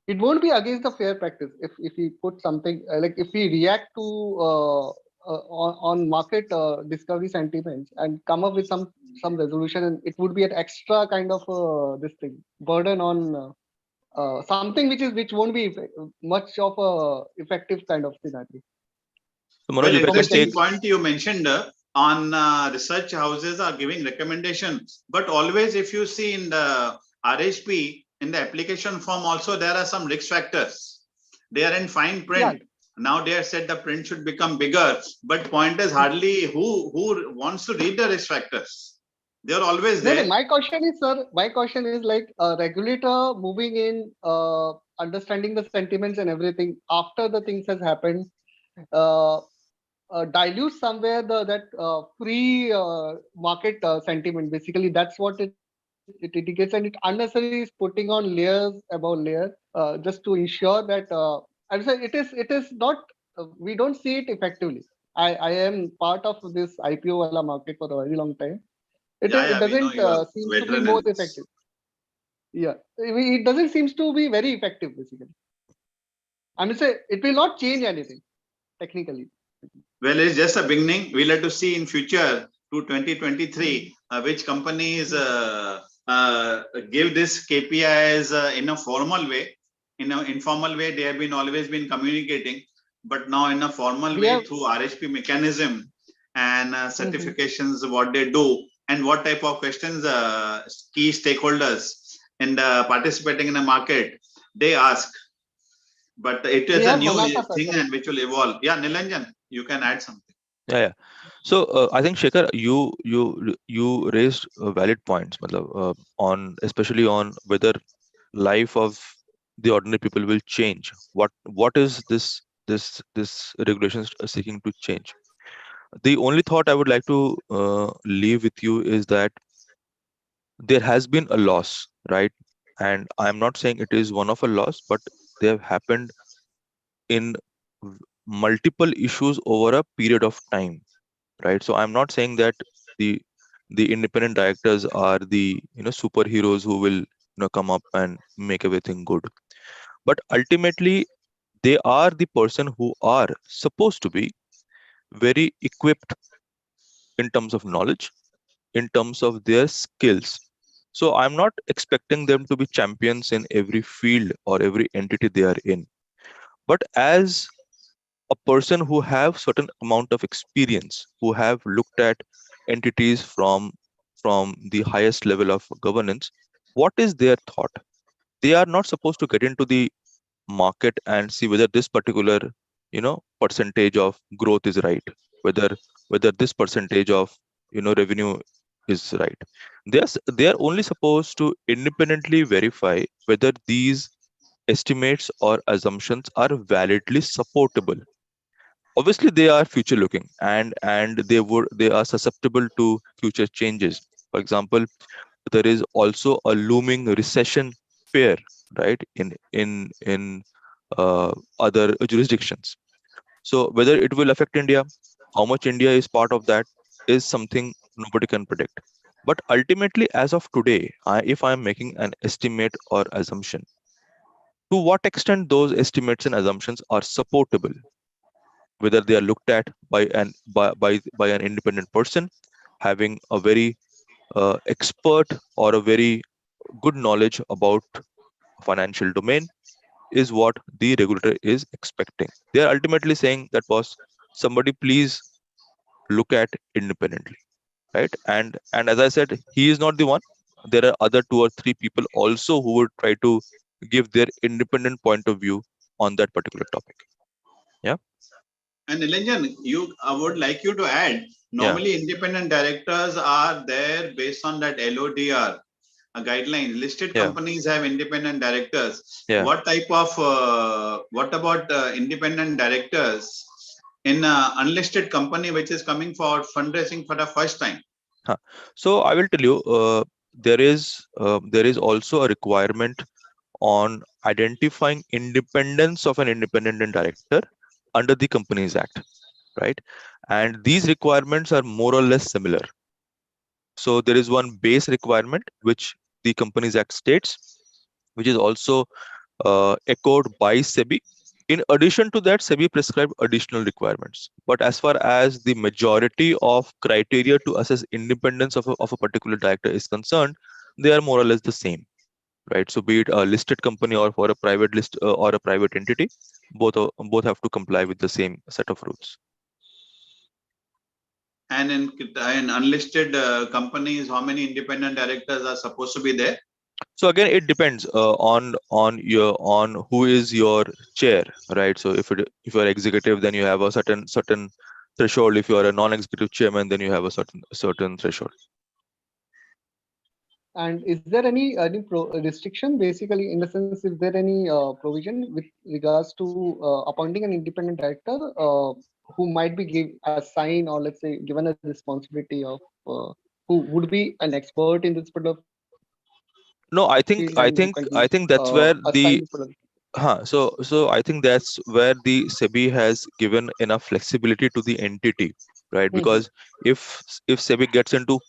It won't be against the fair practice if we put something like if we react to on market discovery sentiments and come up with some resolution, and it would be an extra kind of this thing burden on something which won't be much of a effective kind of scenario. So Well, Manoj, if I can interesting take, point you mentioned on research houses are giving recommendation, but always if you see in the RHP, in the application form also, there are some risk factors. They are in fine print. Yeah. Now they have said the print should become bigger, but point is hardly who wants to read the risk factors. They are always No, there. my question is, sir, my question is like a regulator moving in, understanding the sentiments and everything after the things has happened, dilute somewhere that free market sentiment. Basically, that's what it indicates, and it unnecessarily is putting on layers above layers just to ensure that. I'm saying it is not. We don't see it effectively. I am part of this IPO wala market for a very long time. It Yeah, we know doesn't you are seem to be veteran more in this. effective. Yeah, it doesn't seem to be very effective. Basically, I mean, say it will not change anything technically. Well, it's just a beginning. We'll have to see in future to 2023 which companies give this KPIs in a formal way. In an informal way, they have been always been communicating, but now in a formal way through RHP mechanism and certifications, what they do and what type of questions key stakeholders in the participating in the market they ask. But it is a new thing and which will evolve. Yeah, Nilanjan, you can add something. yeah. So I think Shekhar, you raised valid points, on especially on whether life of the ordinary people will change. What is this regulations seeking to change? The only thought I would like to leave with you is that there has been a loss, right? And I'm not saying it is one of a loss, but they have happened in multiple issues over a period of time, right? So I'm not saying that the independent directors are the superheroes who will come up and make everything good, but ultimately they are the person who are supposed to be very equipped in terms of knowledge, in terms of their skills. So I'm not expecting them to be champions in every field or every entity they are in, but as a person who have certain amount of experience, who have looked at entities from the highest level of governance, what is their thought? They are not supposed to get into the market and see whether this particular percentage of growth is right, whether this percentage of revenue is right. They are only supposed to independently verify whether these estimates or assumptions are validly supportable. Obviously they are future looking, and they are susceptible to future changes. For example, there is also a looming recession fear, right, in other jurisdictions. So whether it will affect India, how much India is part of that, is something nobody can predict. But ultimately, as of today, if I am making an estimate or assumption, to what extent those estimates and assumptions are supportable, whether they are looked at by an independent person having a very expert or a very good knowledge about financial domain, is what the regulator is expecting. They are ultimately saying that, boss, somebody please look at independently, right? And as I said, he is not the one. There are other 2 or 3 people also who would try to give their independent point of view on that particular topic. Yeah. And Nilanjan, I would like you to add, normally independent directors are there based on that LODR guideline. Listed companies have independent directors. What type of, what about independent directors in an unlisted company which is coming for fundraising for the first time? So I will tell you, there is also a requirement on identifying independence of an independent director under the Companies Act, right? And these requirements are more or less similar. So there is one base requirement which the Companies Act states, which is also echoed by SEBI. In addition to that, SEBI prescribed additional requirements. But as far as the majority of criteria to assess independence of a particular director is concerned, they are more or less the same, right? So be it a listed company or for a private list or a private entity, both have to comply with the same set of rules. And in unlisted companies, how many independent directors are supposed to be there? So again, it depends on who is your chair, right? So if you're executive, then you have a certain threshold. If you are a non-executive chairman, then you have a certain threshold. And is there any restriction, basically, in the sense, is there any provision with regards to appointing an independent director who might be assigned, or let's say given a responsibility of who would be an expert in this particular field and who can be No, I think that's where assigned the this particular. so I think that's where the SEBI has given enough flexibility to the entity, right? Because if SEBI gets into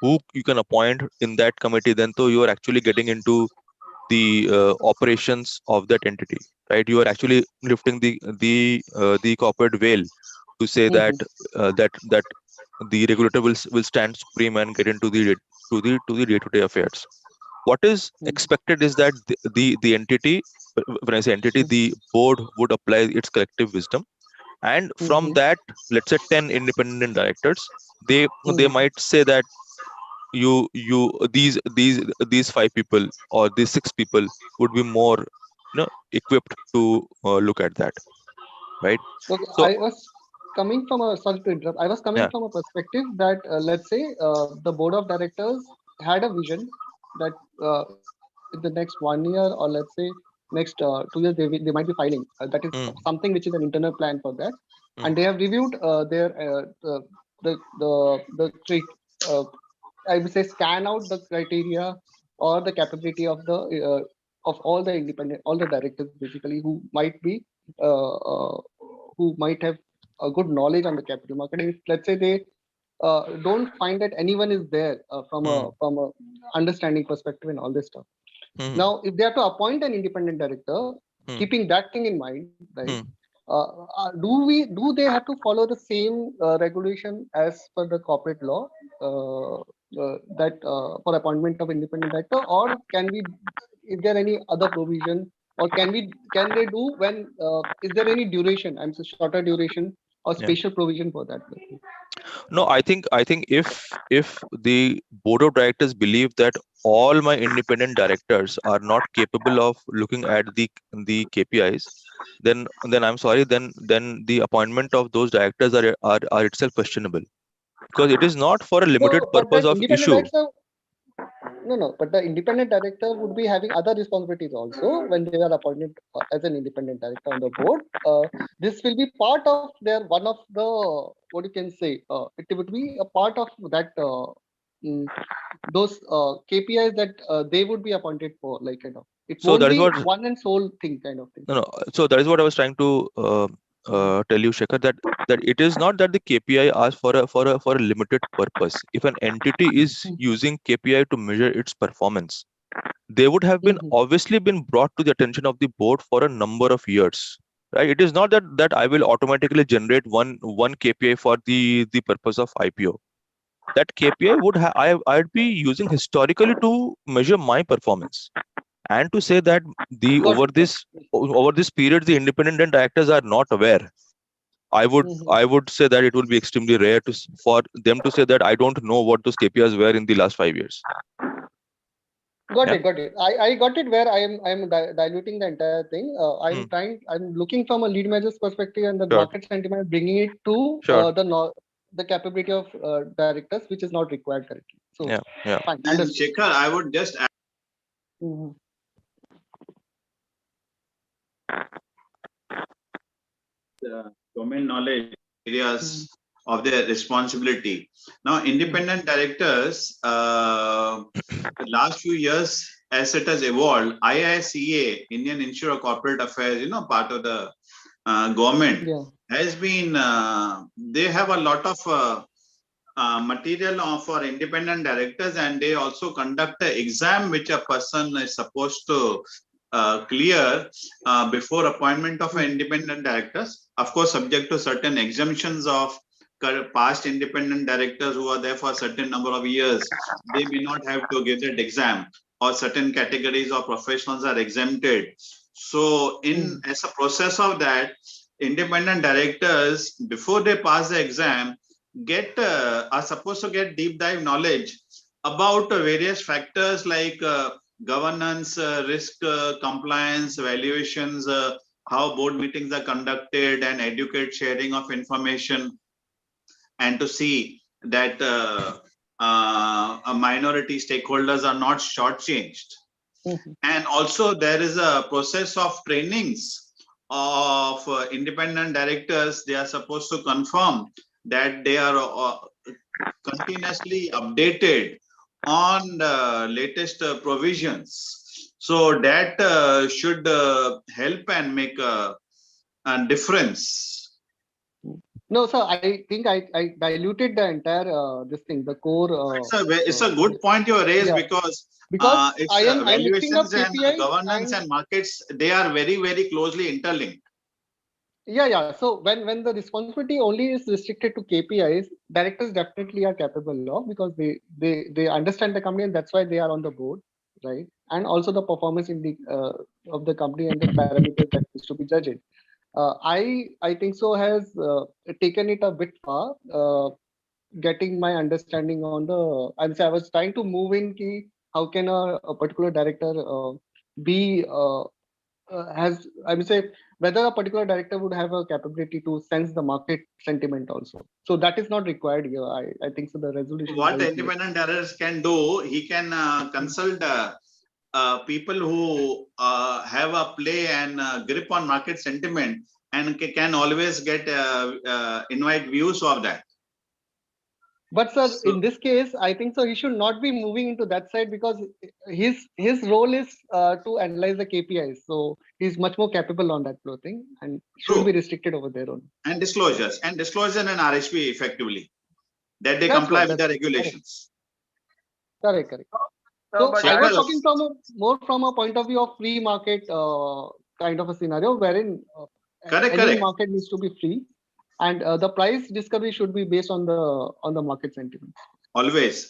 who you can appoint in that committee, then so you are actually getting into the operations of that entity, right? You are actually lifting the corporate veil to say that that the regulator will stand supreme and get into the day-to-day affairs. What is expected is that the entity, when I say entity, the board would apply its collective wisdom, and from that, let's say 10 independent directors, they might say that these 5 people or these 6 people would be more equipped to look at that, right? Okay, So I was coming from a sorry to interrupt. I was coming yeah. from a perspective that let's say the board of directors had a vision that in the next 1 year, or let's say next 2 years, they might be filing. That is something which is an internal plan for that, and they have reviewed their uh, I would say scan out the criteria or the capability of all the directors basically uh, uh, who might have a good knowledge on the capital market. If let's say they don't find that anyone is there from a understanding perspective and all this stuff. Now, if they have to appoint an independent director, keeping that thing in mind, right? Do they have to follow the same regulation as per the corporate law that for appointment of independent director, or is there any other provision, or can they do when is there any duration? I'm so shorter duration or Yeah. special provision for that? No, I think if the board of directors believe that all my independent directors are not capable of looking at the KPIs, then I'm sorry, then the appointment of those directors are itself questionable, because it is not for a limited No, but purpose that of independent issue. director. No, but the independent director would be having other responsibilities also when they are appointed as an independent director on the board. This will be part of their one of the what you can say. It would be a part of that mm, those KPIs that they would be appointed for. Like it So won't that is be what one and sole thing kind of thing. no. So that is what I was trying to tell you, Shekhar, that it is not that the KPI asks for a limited purpose. If an entity is using KPI to measure its performance, they would have been obviously been brought to the attention of the board for a number of years, right? It is not that I will automatically generate one KPI for the purpose of IPO. That KPI I'd be using historically to measure my performance, and to say that the Got it. over this period the independent directors are not aware, I would say that it will be extremely rare for them to say that I don't know what those KPIs were in the last 5 years. Got Yeah. it. Got it. I got it where I'm diluting the entire thing. I'm looking from a lead measures perspective and the Sure. market sentiment, bringing it to Sure. the capability of directors, which is not required currently. So Yeah. fine, And understood. Shekhar, I would just add Mhm. domain knowledge areas of their responsibility. Now, independent directors, the last few years, as it has evolved, IICA, Indian Institute of Corporate Affairs, part of the government, has been, they have a lot of material for independent directors, and they also conduct an exam which a person is supposed to clear before appointment of an independent directors. Of course, subject to certain exemptions of past independent directors who are there for a certain number of years, they may not have to give that exam, or certain categories of professionals are exempted. So as a process of that, independent directors, before they pass the exam, are supposed to get deep dive knowledge about various factors like governance, risk, compliance, valuations, how board meetings are conducted, and educate sharing of information, and to see that minority stakeholders are not shortchanged. And also there is a process of trainings of independent directors. They are supposed to confirm that they are continuously updated on the latest provisions. So that should help and make a difference. No, sir, I think I diluted the entire this thing, the core. It's a good point you raised, because it's I am mixing up valuations and KPIs governance and markets, they are very, very closely interlinked. Yeah. So when the responsibility only is restricted to KPIs, directors definitely are capable of, because they understand the company, and that's why they are on the board, right? And also the performance in the of the company and the parameters that is to be judged. I think so has taken it a bit far. Getting my understanding on the, I was trying to move in key, how can a particular director be has, I would say, whether a particular director would have a capability to sense the market sentiment also. So that is not required here. I think so the resolution. What the independent directors can do, he can consult people who have a play and grip on market sentiment, and can always get invite views of that. But sir, in this case, I think so he should not be moving into that side, because his role is to analyze the KPIs. So he's much more capable on that flow thing, and should be restricted over there only. And disclosures and RHP effectively, that they comply with the regulations. Correct. So I was talking more from a point of view of free market kind of a scenario, wherein any market needs to be free. And the price discovery should be based on the market sentiment. Always.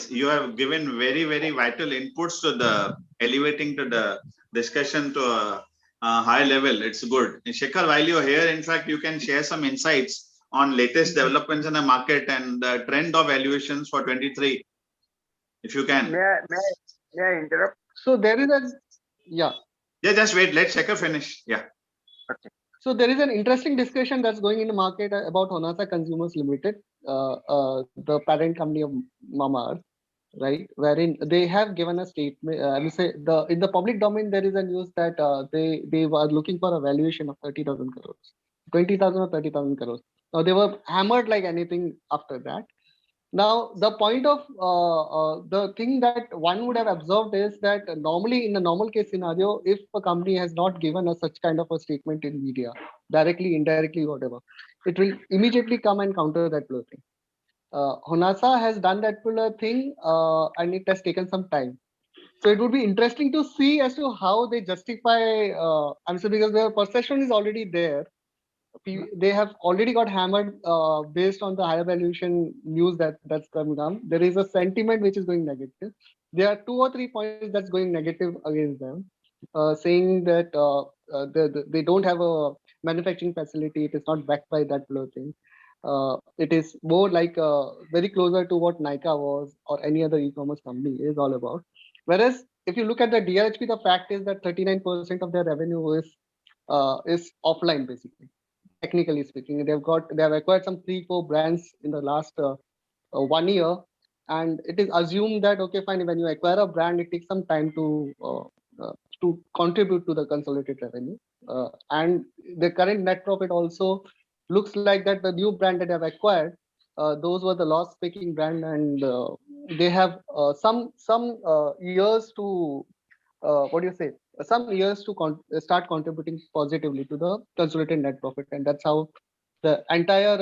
You have given very, very vital inputs to the elevating to the discussion to a high level. It's good. Shekhar, while you're here, in fact, you can share some insights on latest developments in the market and the trend of valuations for 23, if you can. May I interrupt? So there is a Just wait. Let Shekhar finish. Yeah. Okay. So there is an interesting discussion that's going in the market about Honasa Consumers Limited, the parent company of Mama, right? Wherein they have given a statement. I would say in the public domain there is a news that they were looking for a valuation of 30,000 crores, 20,000 or 30,000 crores. Now they were hammered like anything after that. Now, the point of the thing that one would have observed is that normally in a normal case scenario, if a company has not given us such kind of a statement in media, directly, indirectly, whatever, it will immediately come and counter that thing. Honasa has done that thing and it has taken some time. So it would be interesting to see as to how they justify, because their perception is already there. They have already got hammered based on the higher valuation news that's coming down. There is a sentiment which is going negative. There are 2 or 3 points that's going negative against them, saying that they don't have a manufacturing facility. It is not backed by that thing. It is more like very closer to what Nyka was or any other e-commerce company is all about. Whereas if you look at the DRHP, the fact is that 39% of their revenue is offline basically. Technically speaking, they have acquired some 3-4 brands in the last 1 year, and it is assumed that okay, fine, when you acquire a brand, it takes some time to contribute to the consolidated revenue, and the current net profit also looks like that the new brand that they have acquired, those were the loss-making brand, and they have some years to what do you say? Some years to start contributing positively to the consolidated net profit, and that's how the entire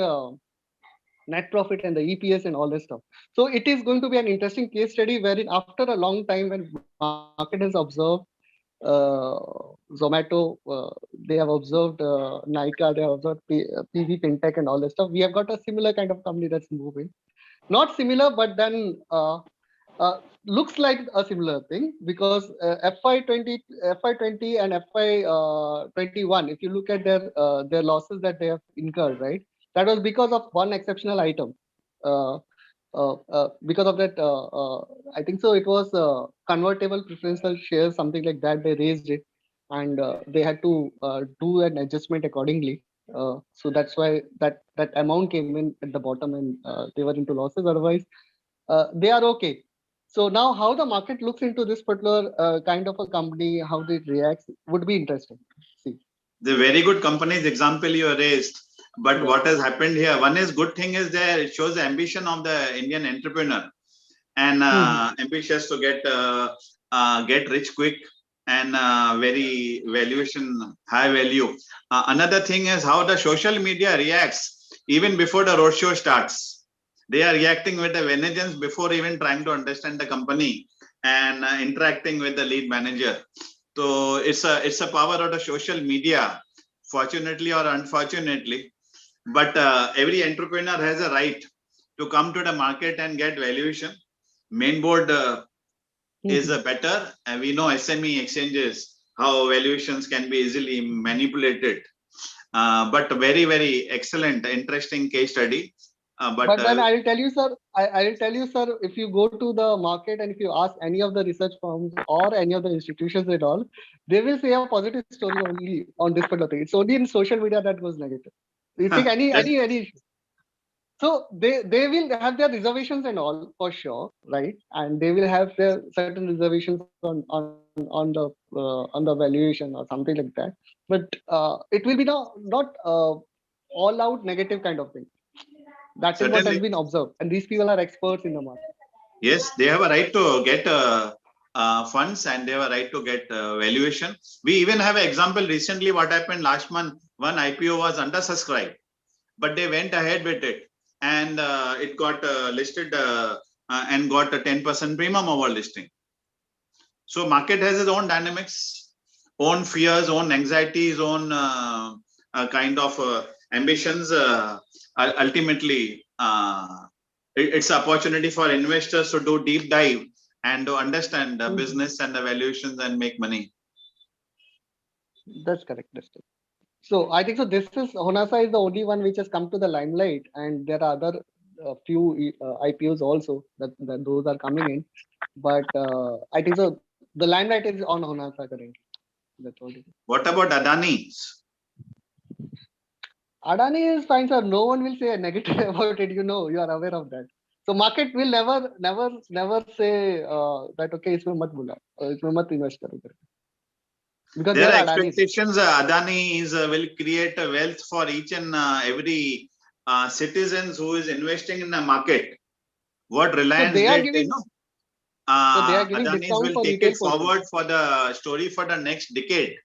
net profit and the EPS and all this stuff. So it is going to be an interesting case study wherein after a long time when market has observed Zomato, they have observed Nyka, they have observed PV FinTech and all this stuff. We have got a similar kind of company that's moving. Not similar, but then looks like a similar thing, because FY20 and FY21, if you look at their losses that they have incurred, right? That was because of one exceptional item. Because of that, I think so. It was convertible preferential shares, something like that. They raised it, and they had to do an adjustment accordingly. So that's why that amount came in at the bottom, and they were into losses. Otherwise, they are okay. So now, how the market looks into this particular kind of a company, how it reacts, would be interesting to see. The very good companies example you raised. But Yeah. what has happened here? One is good thing is there. It shows the ambition of the Indian entrepreneur, and ambitious to get rich quick and very valuation high value. Another thing is how the social media reacts even before the roadshow starts. They are reacting with a vengeance before even trying to understand the company and interacting with the lead manager. So it's a power of the social media, fortunately or unfortunately. But every entrepreneur has a right to come to the market and get valuation. Main board is better, and we know SME exchanges how valuations can be easily manipulated. But very, very excellent, interesting case study. But then I will tell you, sir. I will tell you, sir. If you go to the market and if you ask any of the research firms or any of the institutions at all, they will say a positive story only on this particular thing. It's only in social media that goes negative. You take any issue. So they will have their reservations and all for sure, right? And they will have their certain reservations on the valuation or something like that. But it will be not all out negative kind of thing. That is what has been observed, and these people are experts in the market. Yes, they have a right to get funds, and they have a right to get valuation. We even have an example recently. What happened last month? One IPO was undersubscribed, but they went ahead with it, and it got listed and got a 10% premium over listing. So market has its own dynamics, own fears, own anxieties, own kind of ambitions. Ultimately, it's an opportunity for investors to do deep dive and to understand the business and the valuations and make money. That's correct. That's correct. So I think so. This is Honasa is the only one which has come to the limelight, and there are other few IPOs also that those are coming in. But I think so. The limelight is on Honasa currently. That's all. What about Adani? Adani is fine, sir. No one will say a negative about it. You know, you are aware of that. So market will never say that okay, इसमें मत बुला, इसमें मत invest करो. Because there are Adani. expectations. Adani will create a wealth for each and every citizens who is investing in the market. What Reliance did, you know. So they are giving Adani discount will for take retail it forward for the story for the next decade.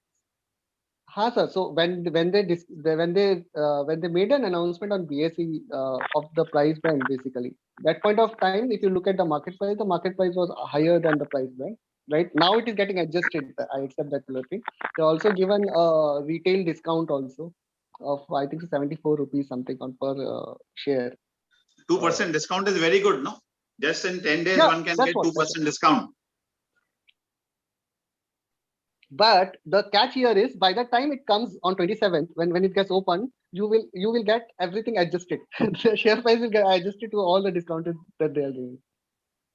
Ha, sir. So when they made an announcement on BSE of the price band, basically that point of time, if you look at the market price was higher than the price band. Right now, it is getting adjusted. I accept that thing. They also given a retail discount also of I think 74 rupees something on per share. 2% discount is very good, no? Just in 10 days, one can get 2% discount. But the catch here is by the time it comes on 27th, when it gets open, you will get everything adjusted. The share price will get adjusted to all the discounted that they are doing.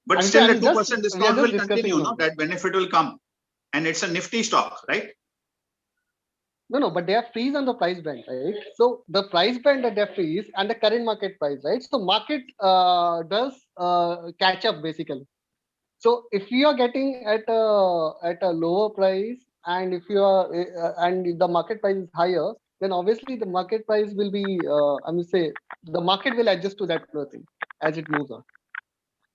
But still, the 2% discount will continue, no? That benefit will come, and it's a nifty stock, right? No, but they are freeze on the price band, right? So the price band that they freeze and the current market price, right? So market does catch up basically. So if you are getting at a lower price, and if you are and the market price is higher, then obviously the market price will be, I would say, the market will adjust to that thing as it moves on.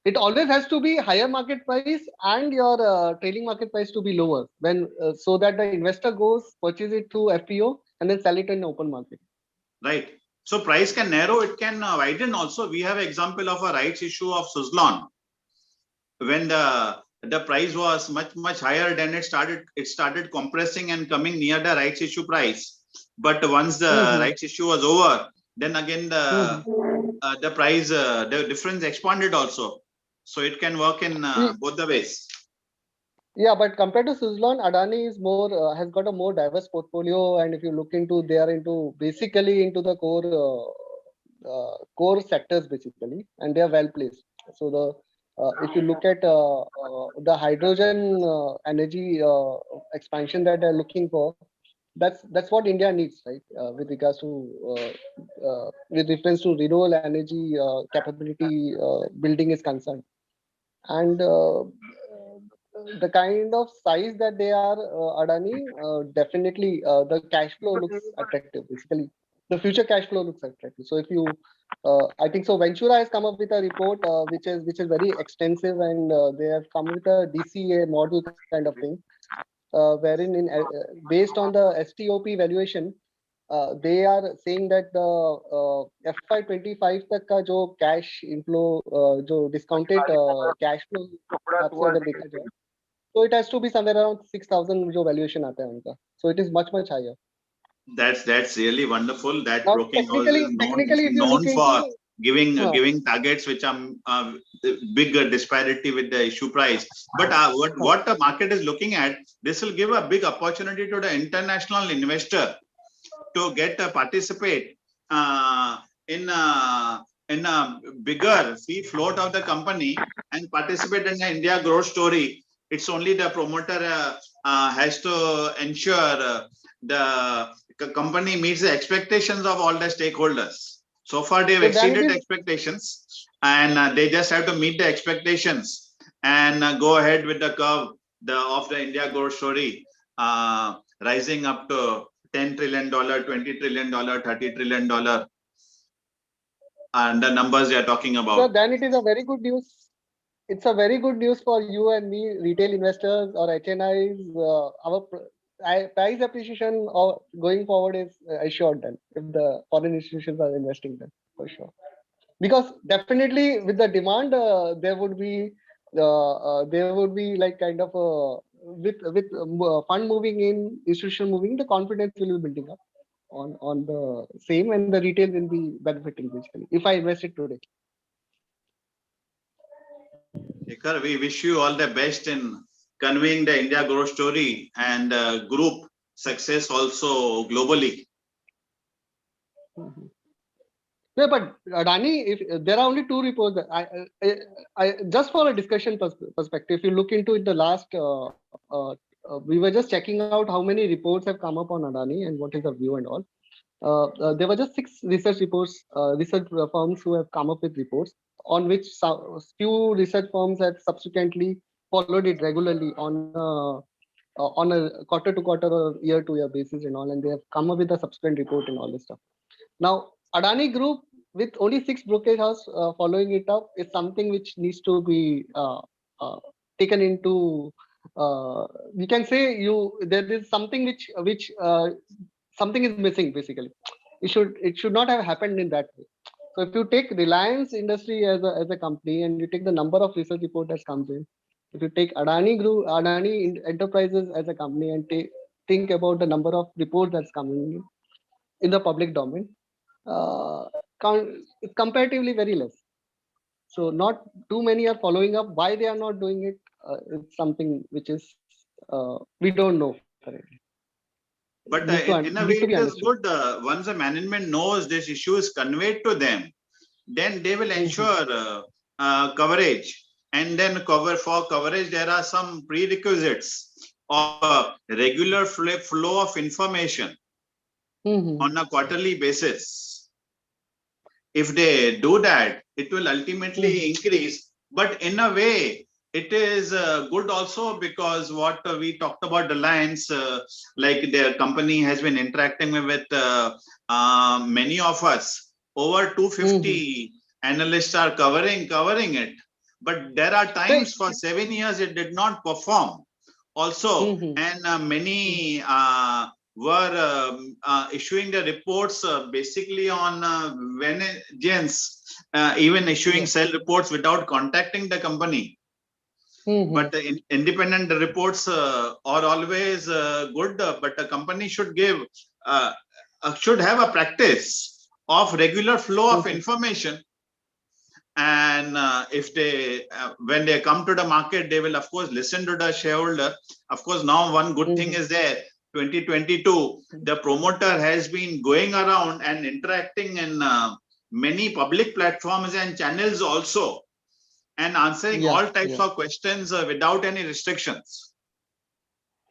It always has to be higher market price and your trailing market price to be lower when so that the investor goes purchase it through FPO and then sell it in the open market. Right. So price can narrow, it can widen also. We have example of a rights issue of Suzlon. When the price was much higher, then it started compressing and coming near the rights issue price. But once the rights issue was over, then again the price, the difference expanded also. So it can work in both the ways. Yeah, but compared to Suzlon, Adani is more has got a more diverse portfolio, and if you look into, they are into basically into the core sectors basically, and they are well placed. So the if you look at the hydrogen energy expansion that they're looking for, that's what India needs, right? With regards to with reference to renewable energy capability building is concerned, and the kind of size that they are, Adani, definitely the cash flow looks attractive. Basically, the future cash flow looks attractive. So if you, I think so, Ventura has come up with a report which is very extensive, and they have come with a DCA model kind of thing, wherein based on the STOP valuation, they are saying that the FY25 तक का जो cash inflow, जो discounted cash flow आपसे अगर देखा जाए, so it has to be somewhere around 6,000 जो valuation आता है उनका. So it is much higher. That's really wonderful. That Now, broking house technically, is if you known look for into, giving targets which are big disparity with the issue price. But what the market is looking at, this will give a big opportunity to the international investor to participate in a bigger free float of the company and participate in the India growth story. It's only the promoter has to ensure the company meets the expectations of all the stakeholders. So far, they've exceeded expectations, and they just have to meet the expectations and go ahead with the curve of the India growth story, rising up to $10 trillion, $20 trillion, $30 trillion, and the numbers they are talking about. So then it is a very good news. It's a very good news for you and me, retail investors or HNIs. Our price appreciation going forward is assured then if the foreign institutions are investing then for sure. Because definitely with the demand, there would be like kind of with fund moving in, institution moving, the confidence will be building up on the same, and the retail will be benefiting basically if I invest it today. Shekhar, we wish you all the best in conveying the India growth story and group success also globally. Yeah, but Adani, if there are only 2 reports, I just for a discussion perspective, if you look into it, the last, we were just checking out how many reports have come up on Adani and what is the view and all. There were just 6 research reports, research firms who have come up with reports on which few research firms have subsequently followed it regularly on a quarter to quarter or year to year basis and all, and they have come up with a subsequent report and all this stuff. Now, Adani Group with only 6 brokerage house following it up is something which needs to be taken into. We can say there is something which something is missing basically. It should not have happened in that way. So if you take Reliance Industry as a company and you take the number of research report that comes in, if you take Adani Group, Adani Enterprises as a company and think about the number of reports that's coming in the public domain, it's comparatively very less. So not too many are following up. Why they are not doing it? It's something which is we don't know currently. But in a way, it is good. Once the management knows this issue is conveyed to them, then they will ensure coverage. And then for coverage, there are some prerequisites of regular flow of information on a quarterly basis. If they do that, it will ultimately increase. But in a way, it is good also because what we talked about Reliance, like their company has been interacting with many of us. Over 250 analysts are covering it. But there are times for 7 years it did not perform also. And many were issuing the reports basically on vengeance, even issuing sell reports without contacting the company. But the independent reports are always good, but the company should give should have a practice of regular flow of information. And if they when they come to the market, they will of course listen to the shareholder. Of course, now one good thing is there. 2022, the promoter has been going around and interacting in many public platforms and channels also, and answering all types of questions without any restrictions.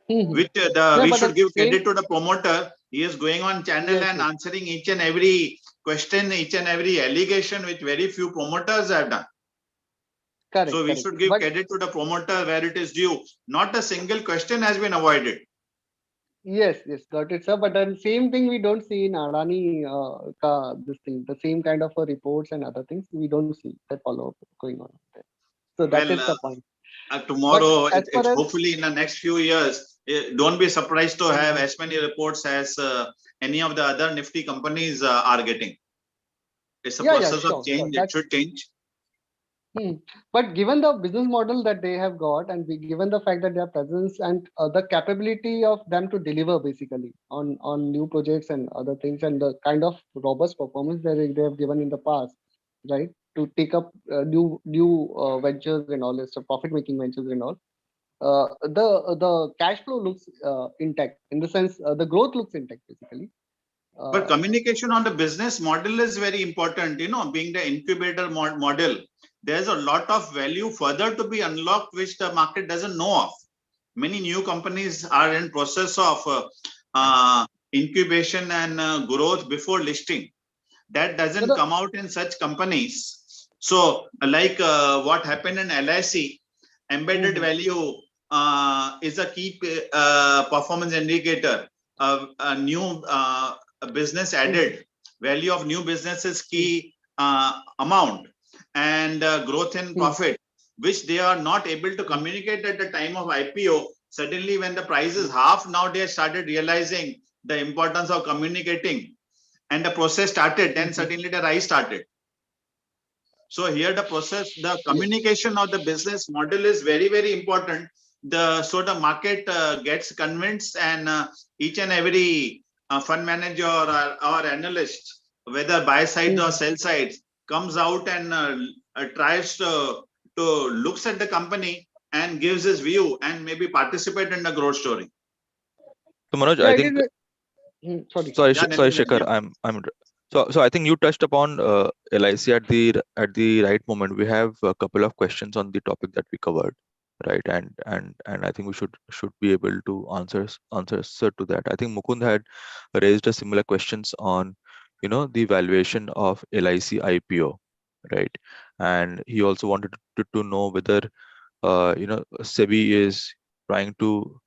Which we should give credit to the promoter. He is going on channel and answering each and every question, each and every allegation, which very few promoters have done. Correct, so we should give credit to the promoter where it is due. Not a single question has been avoided. Yes, got it, sir. But then same thing we don't see in Adani, this thing, the same kind of reports and other things we don't see that follow up going on there. So that is the point. Tomorrow, it's hopefully in the next few years, don't be surprised to have as many reports as any of the other nifty companies are getting. It's a process of change. It should change. But given the business model that they have got, and given the fact that their presence and the capability of them to deliver basically on new projects and other things, and the kind of robust performance that they have given in the past, right, to take up new ventures and all this, profit making ventures and all, the cash flow looks intact, in the sense the growth looks intact basically. But communication on the business model is very important. Being the incubator model, there's a lot of value further to be unlocked which the market doesn't know of. Many new companies are in process of incubation and growth before listing. That doesn't come out in such companies. So like what happened in LIC, embedded value is a key performance indicator. A new business added, value of new business is key amount, and growth in profit, which they are not able to communicate at the time of IPO. Suddenly when the price is half, now they started realizing the importance of communicating, and the process started. Then suddenly the rise started. So here the process, the communication of the business model is very, very important. So the market gets convinced, and each and every fund manager or analyst, whether buy side or sell side, comes out and tries to looks at the company and gives his view and maybe participate in the growth story. So Manoj, I think sorry, Shekhar, so I think you touched upon LIC at the right moment. We have a couple of questions on the topic that we covered, right? And I think we should be able to answer to that. I think Mukund had raised a similar questions on the valuation of LIC IPO, right? And he also wanted to know whether SEBI is trying to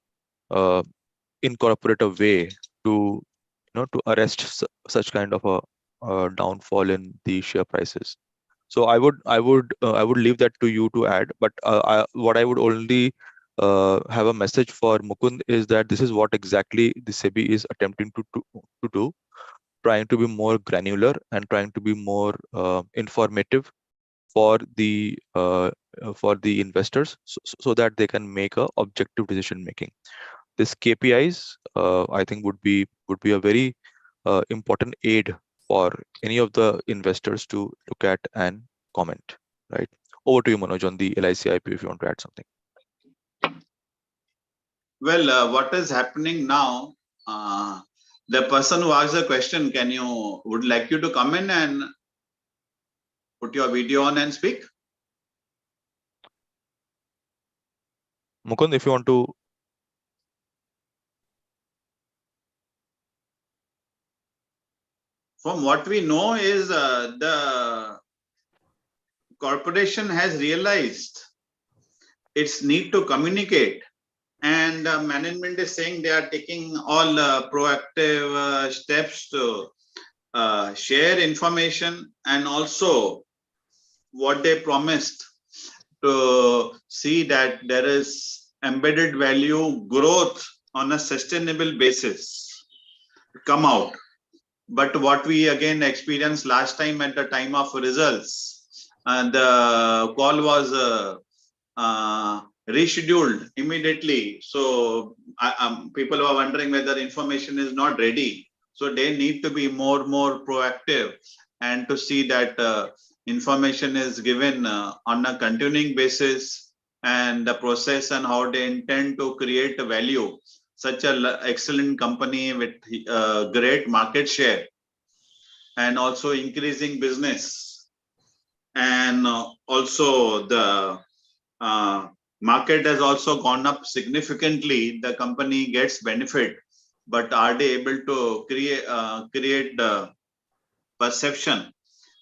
incorporate a way to to arrest such kind of a downfall in the share prices. So I would leave that to you to add. But what I would only have a message for Mukund is that this is what exactly the SEBI is attempting to do, trying to be more granular and trying to be more informative for the investors, so that they can make a objective decision making. This KPIs, I think would be a very important aid for any of the investors to look at and comment. Right. Over to you, Manoj, on the LIC IPO, if you want to add something. Well, what is happening now? The person who asked the question, would like you to come in and put your video on and speak? Mukund, if you want to. From what we know is the corporation has realized it's need to communicate. And management is saying they are taking all proactive steps to share information, and also what they promised to see that there is embedded value growth on a sustainable basis come out. But what we again experienced last time at the time of results, the call was rescheduled immediately. So people were wondering whether information is not ready. So they need to be more proactive and to see that information is given on a continuing basis, and the process and how they intend to create value. Such an excellent company with great market share and also increasing business, and also the market has also gone up significantly. The company gets benefit, but are they able to create the perception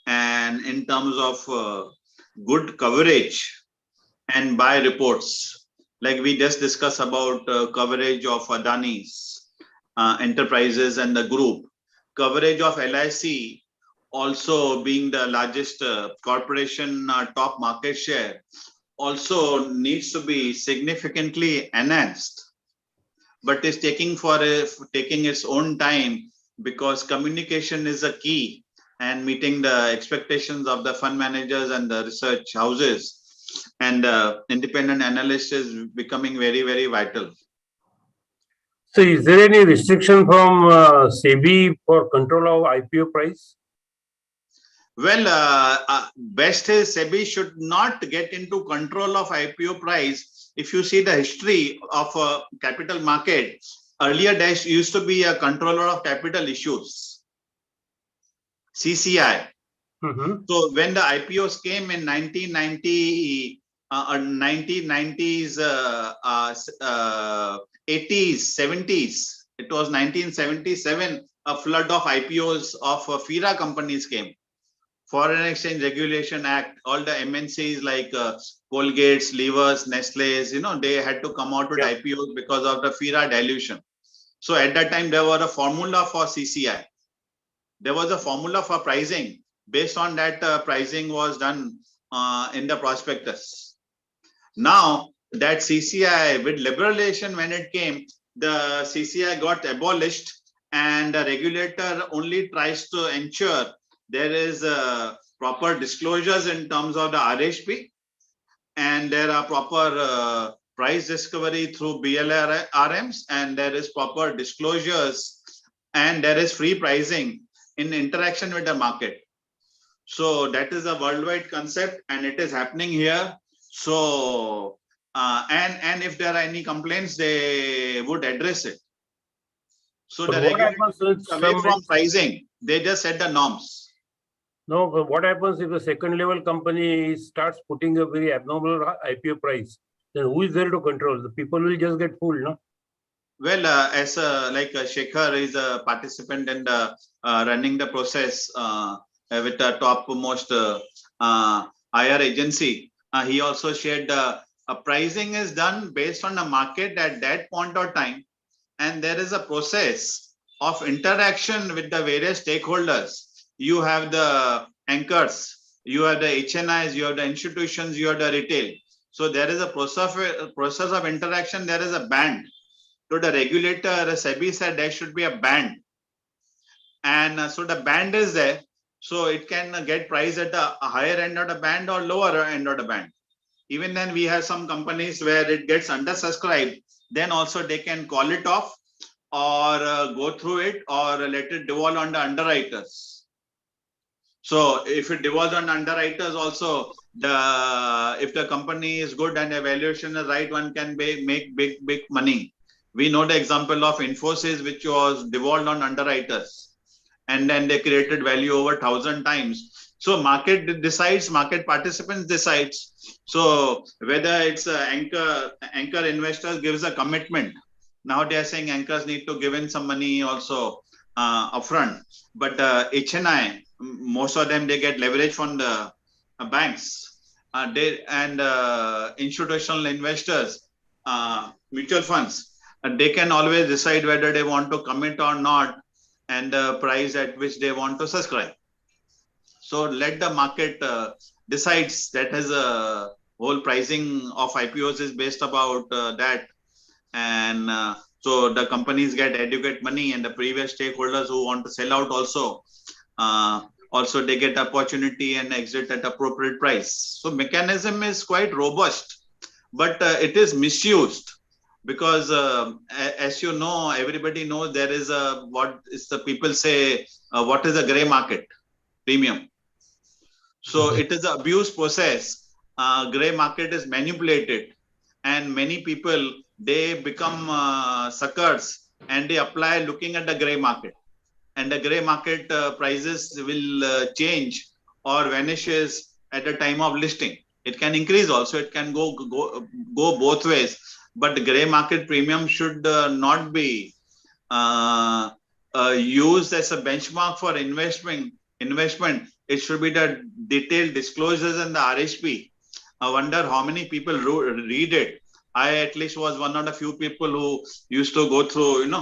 and in terms of good coverage and buy reports? Like we just discussed about coverage of Adani's enterprises and the group, coverage of LIC also being the largest corporation, top market share, also needs to be significantly enhanced, but is taking its own time, because communication is a key, and meeting the expectations of the fund managers and the research houses and independent analysts is becoming very vital. So is there any restriction from SEBI for control of IPO price? Well, best is SEBI should not get into control of IPO price. If you see the history of capital market, earlier there used to be a controller of capital issues, CCI. Mm-hmm. So when the IPOs came in 1990, 1990s, 80s, 70s, it was 1977, a flood of IPOs of FIRA companies came. Foreign Exchange Regulation Act, all the MNCs like Colgate's, Levers, Nestle's, they had to come out with IPOs because of the FIRA dilution. So at that time, there was a formula for CCI. There was a formula for pricing. Based on that, pricing was done in the prospectus. Now that CCI, with liberalization when it came, the CCI got abolished, and the regulator only tries to ensure there is proper disclosures in terms of the RHP, and there are proper price discovery through BLRMs, and there is proper disclosures, and there is free pricing in interaction with the market. So that is a worldwide concept, and it is happening here. So and if there are any complaints, they would address it. So the regulators away from pricing, they just set the norms. No, but what happens if a second level company starts putting a very abnormal IPO price? Then who is there to control? The people will just get fooled, no? Well, as like Shekhar is a participant in the running the process with the topmost IR agency, he also shared pricing is done based on the market at that point of time, and there is a process of interaction with the various stakeholders. You have the anchors, you have the HNIs, you have the institutions, you have the retail. So there is a process of interaction. There is a band. To the regulator, SEBI said there should be a band, and so the band is there. So it can get priced at a higher end of the band or lower end of the band. Even then, we have some companies where it gets undersubscribed. Then also they can call it off, or go through it, or let it devolve on the underwriters. So if it devolves on underwriters also, if the company is good and evaluation is right, one can make big money. We know the example of Infosys, which was devolved on underwriters, and then they created value over 1,000 times. So market decides, market participants decides. So whether it's anchor investors gives a commitment. Now they are saying anchors need to give in some money also upfront. But HNI, most of them, they get leverage from the banks. institutional investors, mutual funds, they can always decide whether they want to commit or not and the price at which they want to subscribe. So let the market decides. That is a whole pricing of IPOs is based about that. And so the companies get adequate money, and the previous stakeholders who want to sell out also they get opportunity and exit at appropriate price. So mechanism is quite robust, but it is misused because as you know, everybody knows there is a, what is the people say, what is a gray market premium. So it is an abuse process. Gray market is manipulated, and many people, they become suckers and they apply looking at the gray market. And the gray market prices will change or vanishes at the time of listing. It can increase also, it can go both ways. But the gray market premium should not be used as a benchmark for investment. It should be the detailed disclosures in the RHP. I wonder how many people read it. I at least was one of the few people who used to go through,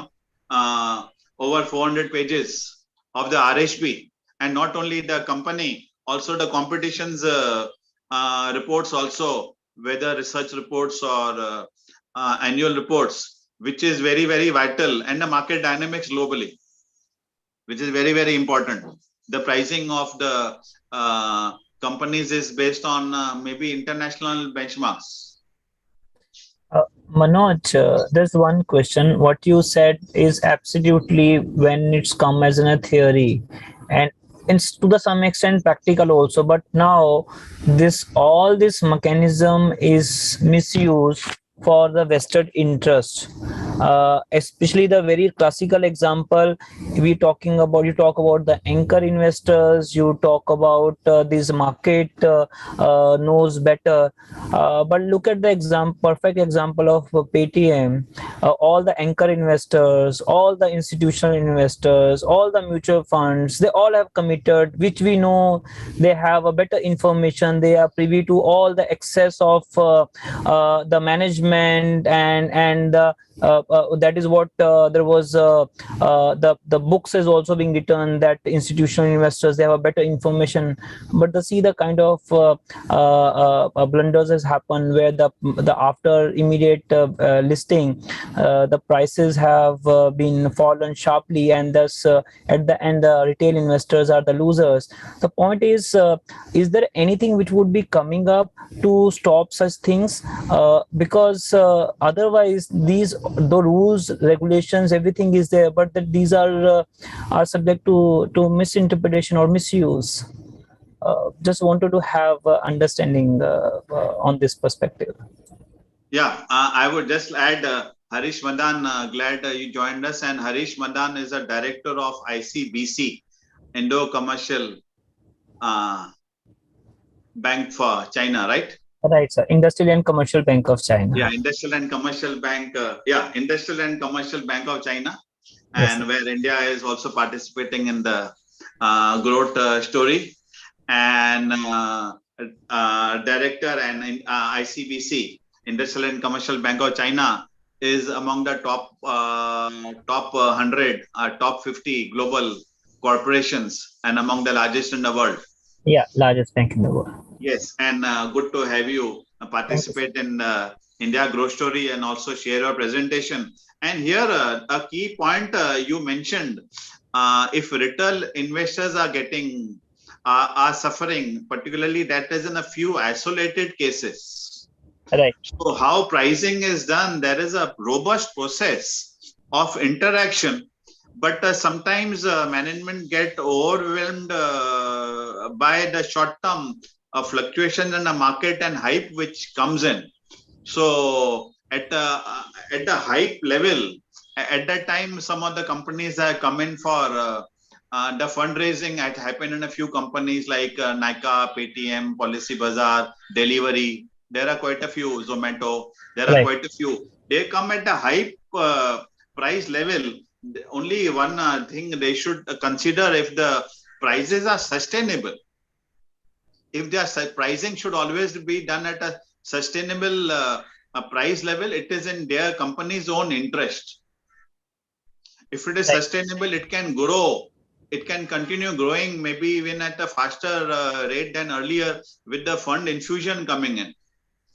over 400 pages of the RHP. And not only the company, also the competition's reports also, whether research reports or annual reports, which is very, very vital, and the market dynamics globally, which is very, very important. The pricing of the companies is based on maybe international benchmarks. Manoj, there's one question. What you said is absolutely when it's come as in a theory, and it's to the some extent practical also. But now all this mechanism is misused for the vested interest. Especially the very classical example you talk about the anchor investors, you talk about this market knows better, but look at the perfect example of Paytm. All the anchor investors, all the institutional investors, all the mutual funds, they all have committed, which we know they have a better information, they are privy to all the excess of the management and that is what there was the books is also being written that institutional investors, they have a better information. But the kind of blunders has happened where the after immediate listing the prices have been fallen sharply, and thus at the end the retail investors are the losers. The point is there anything which would be coming up to stop such things? Because otherwise the rules, regulations, everything is there, but that these are subject to misinterpretation or misuse. Just wanted to have understanding on this perspective. Yeah, I would just add Harish Madaan, glad you joined us. And Harish Madaan is a director of ICBC, Indo-Commercial Bank for China, right? Right, sir. Industrial and Commercial Bank of China. Yeah, Industrial and Commercial Bank. Industrial and Commercial Bank of China, Yes, and where India is also participating in the growth story. And director and ICBC, Industrial and Commercial Bank of China, is among the top 100, top 50 global corporations, and among the largest in the world. Yeah, largest bank in the world. Yes, and good to have you participate in India Growth Story and also share your presentation. And here a key point you mentioned, if retail investors are suffering, particularly that is in a few isolated cases. Right. So how pricing is done, there is a robust process of interaction, but sometimes management get overwhelmed by the short-term fluctuation in the market and hype which comes in. So at the hype level, at that time, some of the companies have come in for the fundraising. Had happened in a few companies like Nyka, Paytm, Policy Bazaar, Delivery. There are quite a few, Zomato. There are quite a few. They come at the hype price level. Only one thing they should consider, if the prices are sustainable. if their pricing should always be done at a sustainable price level, it is in their company's own interest. If it is sustainable, it can grow. It can continue growing, maybe even at a faster rate than earlier with the fund infusion coming in.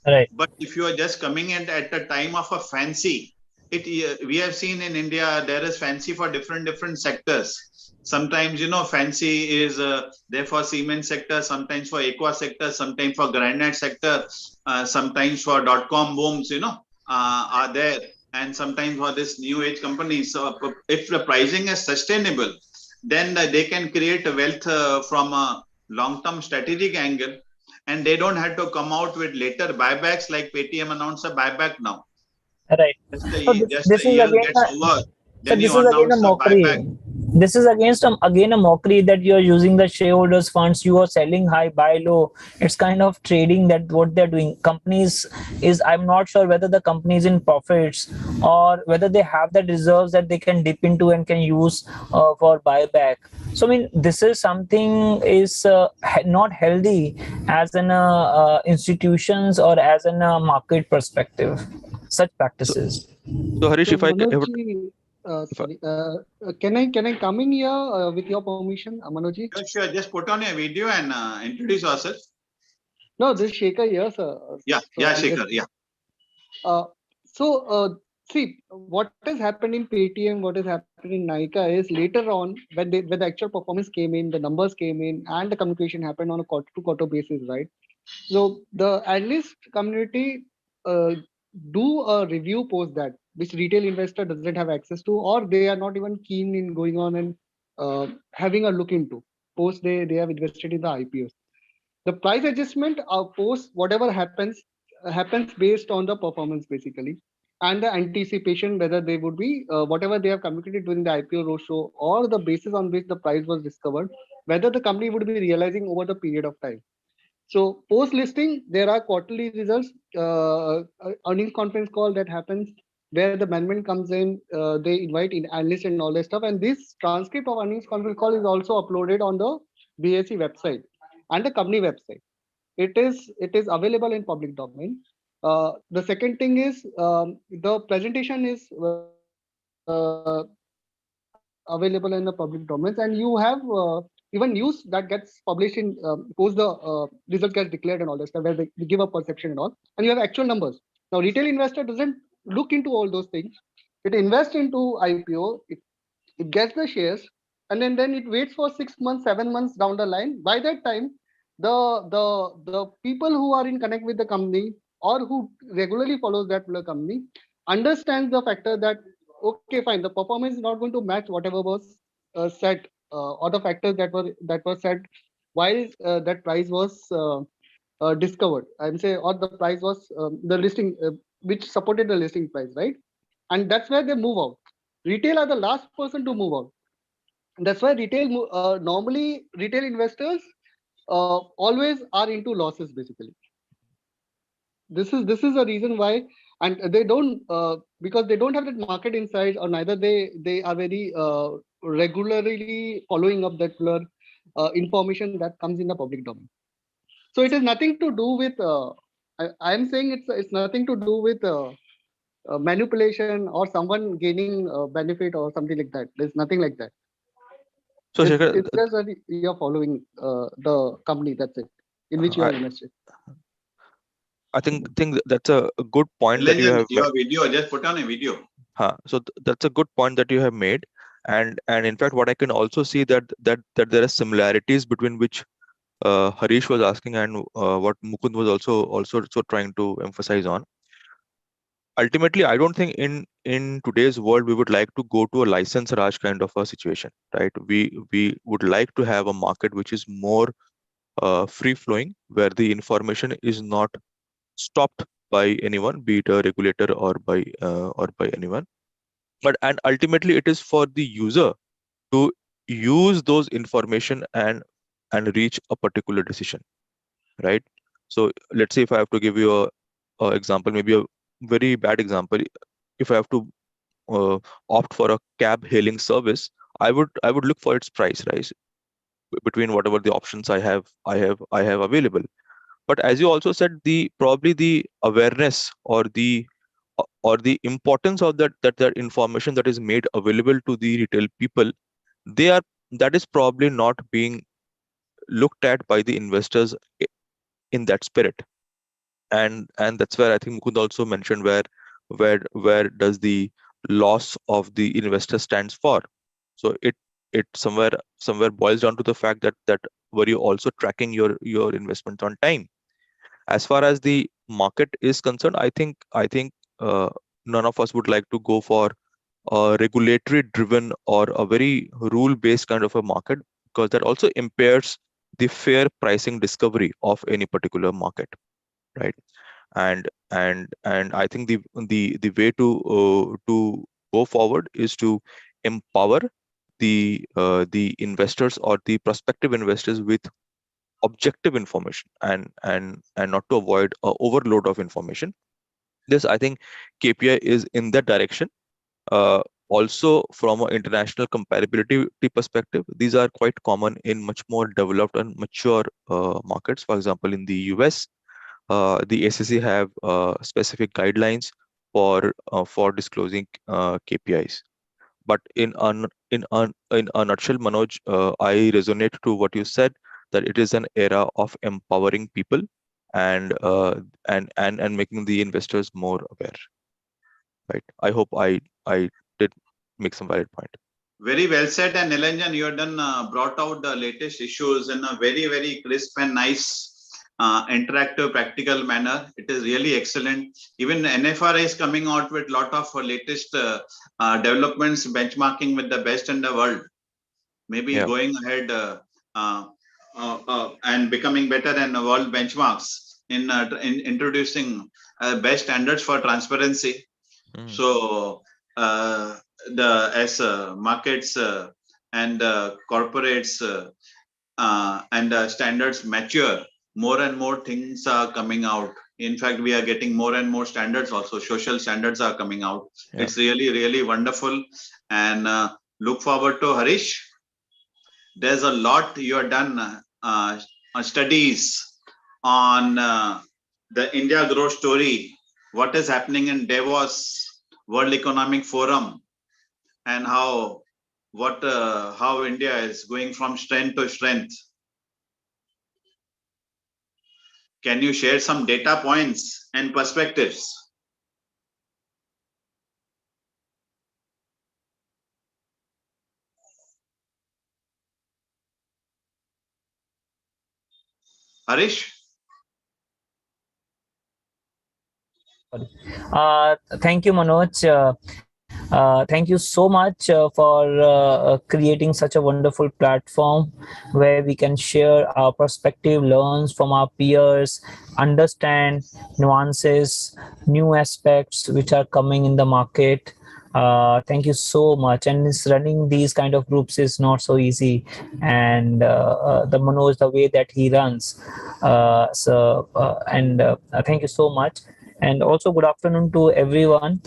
Right. But if you are just coming in at the time of a fancy, we have seen in India, there is fancy for different sectors. Sometimes, fancy is there for cement sector, sometimes for aqua sector, sometimes for granite sector, sometimes for dot-com booms, are there. And sometimes for this new age companies. So if the pricing is sustainable, then they can create a wealth from a long-term strategic angle. And they don't have to come out with later buybacks like Paytm announced a buyback now. Right. Just So the this is year again gets over. so Then this you is again a announce a buyback. mockery. This is again a mockery that you are using the shareholders' funds. You are selling high, buy low. It's kind of trading that what they're doing. Companies I'm not sure whether the company is in profits or whether they have the reserves that they can dip into and can use for buyback. So I mean, this is something is not healthy as an institutions or as an market perspective. Such practices. So Harish, So if I Manojji, sorry, can I come in here with your permission, Manojji? Sure. Just put on your video and introduce yourself. No, this is Shekhar here, sir. Yeah, So yeah, I'm Shekhar, just- yeah. See, what has happened in Paytm, what has happened in Nyka is later on when the actual performance came in, the numbers came in, and the communication happened on a quarter-to-quarter basis, right? So the analyst community do a review post that, which retail investor doesn't have access to, or they are not even keen in going on and having a look into post they have invested in the IPOs. The price adjustment post whatever happens based on the performance basically, and the anticipation whether they would be whatever they have communicated during the IPO roadshow or the basis on which the price was discovered, whether the company would be realizing over the period of time. So post listing, there are quarterly results, earnings conference call that happens where the management comes in, they invite in analysts and all that stuff. And this transcript of earnings conference call is also uploaded on the BSE website and the company website. It is available in public domain. The second thing is the presentation is available in the public domains, and you have even news that gets published in post the result gets declared and all that stuff where they give a perception and all, and you have actual numbers. Now retail investor doesn't look into all those things. It invests into IPO, it gets the shares, and then it waits for 6 months, 7 months down the line. By that time, the people who are in connect with the company or who regularly follows that company understands the factor that okay, fine, the performance is not going to match whatever was set or the factors that were set while that price was discovered. I'm saying, or the price was the listing which supported the listing price, right? And that's where they move out. Retail are the last person to move out. That's why normally retail investors always are into losses basically. This is a reason why, and they don't because they don't have that market insight, or neither they are very regularly following up that information that comes in the public domain. So it has nothing to do with I am saying it's nothing to do with manipulation or someone gaining benefit or something like that. There's nothing like that. So It's Shekhar, just that you're following the company, that's it, in which you are invested. I think that's a good point that you Nilanjan, have made. your video, just put on a video. So that's a good point that you have made, and in fact, what I can also see that there are similarities between which Harish was asking and what Mukund was also trying to emphasize on. Ultimately, I don't think in today's world we would like to go to a license Raj kind of a situation, right? We would like to have a market which is more free flowing, where the information is not stopped by anyone, be it a regulator or by anyone. And ultimately, it is for the user to use those information and reach a particular decision, right? So let's say if I have to give you a example, maybe a very bad example. If I have to opt for a cab hailing service, I would look for its price, right? between whatever the options I have available. But as you also said, probably the awareness or the importance of that information that is made available to the retail people, that is probably not being looked at by the investors in that spirit. And that's where I think Mukund also mentioned where does the loss of the investor stands for. So it somewhere boils down to the fact that were you also tracking your investment on time. As far as the market is concerned, I think none of us would like to go for a regulatory driven or a very rule based kind of a market, because that also impairs the fair pricing discovery of any particular market, right? And I think the way to go forward is to empower the investors or the prospective investors with objective information and not to avoid overload of information. This, I think, KPI is in that direction. Also, from an international comparability perspective, these are quite common in much more developed and mature markets. For example, in the US, the SEC have specific guidelines for disclosing KPIs. But in a nutshell, Manoj, I resonate to what you said, that it is an era of empowering people and making the investors more aware. Right. I hope I did make some valid point. Very well said. And Nilanjan, you have done brought out the latest issues in a very, very crisp and nice, interactive, practical manner. It is really excellent. Even NFRA is coming out with a lot of latest developments, benchmarking with the best in the world. Maybe going ahead and becoming better than the world benchmarks in introducing best standards for transparency. So as markets and corporates and standards mature, more and more things are coming out. In fact, we are getting more and more standards also. Social standards are coming out. It's really, really wonderful. And look forward to Harish. There's a lot you have done studies on the India growth story, what is happening in Davos, World Economic Forum, and how India is going from strength to strength. Can you share some data points and perspectives? Harish? Thank you, Manoj. Thank you so much for creating such a wonderful platform where we can share our perspective, learn from our peers, understand nuances, new aspects which are coming in the market. Thank you so much. And running these kind of groups is not so easy. And the Manoj, the way that he runs. Thank you so much. And also good afternoon to everyone.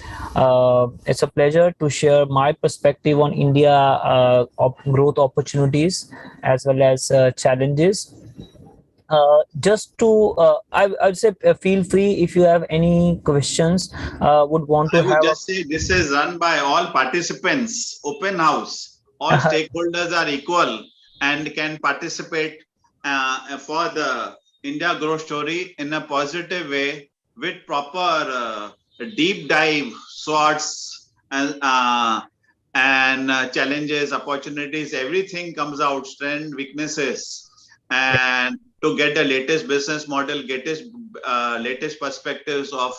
It's a pleasure to share my perspective on India growth opportunities as well as challenges. Just to, I would say, feel free if you have any questions. Would want to I would have. just say this is run by all participants, open house. All stakeholders are equal and can participate for the India growth story in a positive way, with proper deep dive sorts and challenges, opportunities, everything comes out, strength, weaknesses, and to get the latest business model, latest perspectives of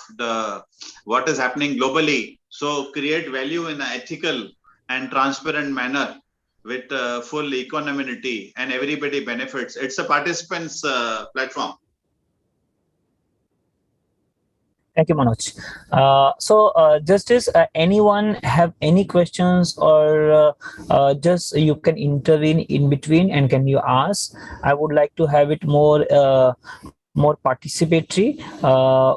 what is happening globally. So create value in an ethical and transparent manner with full equanimity, and everybody benefits. It's a participants platform. Thank you, Manoj. Justice, anyone have any questions, or just you can intervene in between and can you ask? I would like to have it more more participatory.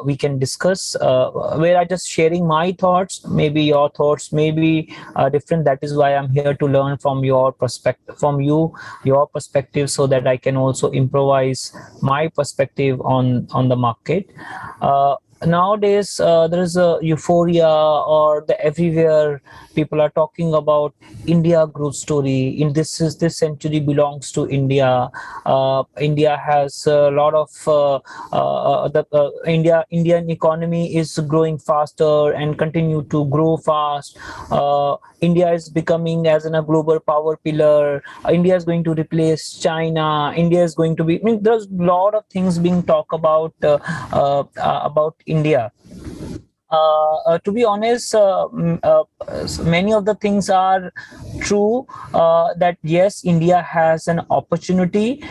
We can discuss where I just sharing my thoughts. Maybe your thoughts may be different. That is why I'm here to learn from your perspective, from you, your perspective, so that I can also improvise my perspective on the market. Nowadays there is a euphoria, or the everywhere people are talking about India growth story. In this century belongs to India. India has a lot of Indian economy is growing faster and continue to grow fast. India is becoming as a global power pillar. India is going to replace China. India is going to be, I mean, there's a lot of things being talked about India. To be honest, many of the things are true, that yes, India has an opportunity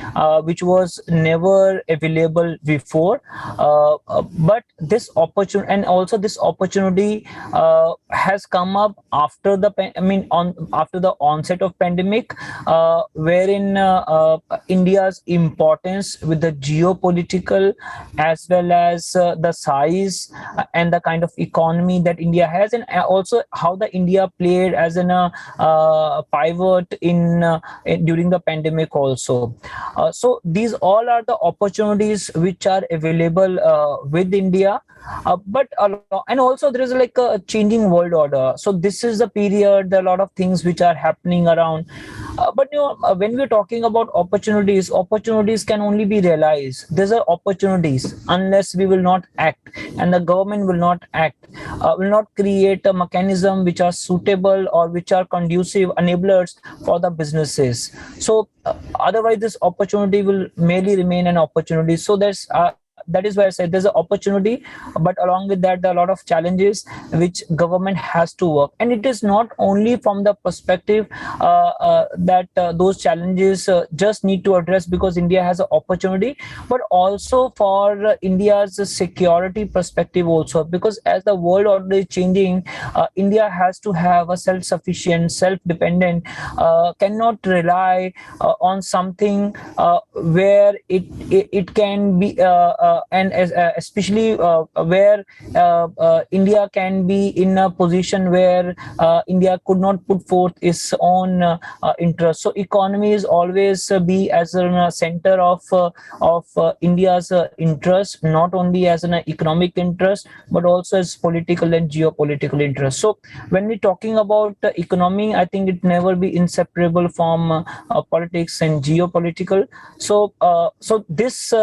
which was never available before, but this opportunity, and also this opportunity has come up after the after the onset of pandemic, wherein India's importance with the geopolitical as well as the size and the kind of economy that India has, and also how the India played as an pivot in during the pandemic also. So these all are the opportunities which are available with India. And also there is like a changing world order. So this is the period, there are a lot of things which are happening around. But you know, when we're talking about opportunities can only be realized. These are opportunities unless we will not act, and the government will not act, will not create a mechanism which are suitable or which are conducive enablers for the businesses. So otherwise this opportunity will merely remain an opportunity. So that is why I said there's an opportunity, but along with that, there are a lot of challenges which government has to work. And it is not only from the perspective that those challenges just need to address because India has an opportunity, but also for India's security perspective also. Because as the world order is changing, India has to have a self-sufficient, self-dependent, cannot rely on something where it can be and especially where India can be in a position where India could not put forth its own interest. So economy is always be as a center of India's interest, not only as an economic interest, but also as political and geopolitical interest. So when we're talking about economy, I think it never be inseparable from politics and geopolitical. So this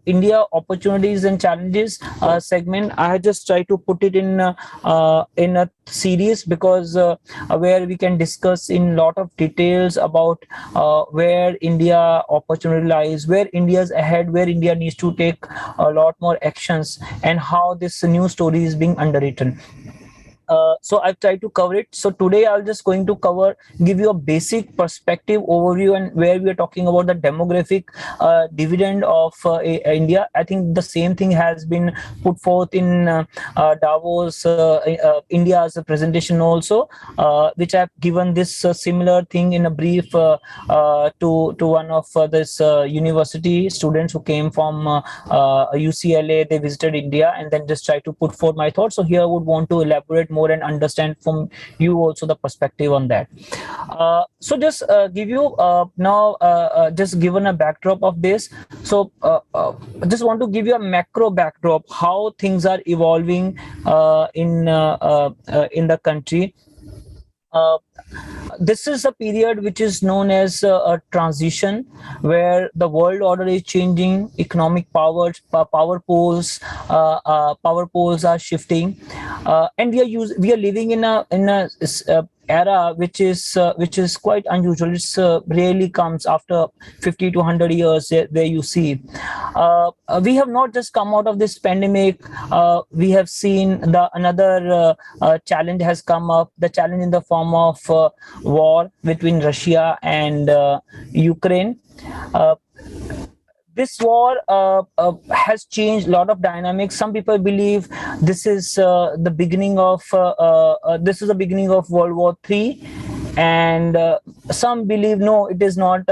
India opportunities and challenges segment, I have just tried to put it in a series because where we can discuss in lot of details about where India opportunity lies, where India's ahead, where India needs to take a lot more actions, and how this new story is being underwritten. So I've tried to cover it. So today I'm just going to give you a basic perspective overview, and where we are talking about the demographic dividend of India. I think the same thing has been put forth in Davos, India's presentation also, which I've given this similar thing in a brief to one of this university students who came from UCLA. They visited India and then just try to put forth my thoughts. So here I would want to elaborate more and understand from you also the perspective on that. So just give you now just given a backdrop of this. So just want to give you a macro backdrop how things are evolving in the country. This is a period which is known as a transition, where the world order is changing, economic power poles are shifting, and we are living in a era which is quite unusual. It's rarely comes after 50 to 100 years where you see. We have not just come out of this pandemic. We have seen another challenge has come up, the challenge in the form of war between Russia and Ukraine. This war has changed a lot of dynamics. Some people believe this is the beginning of World War III, and some believe no, it is not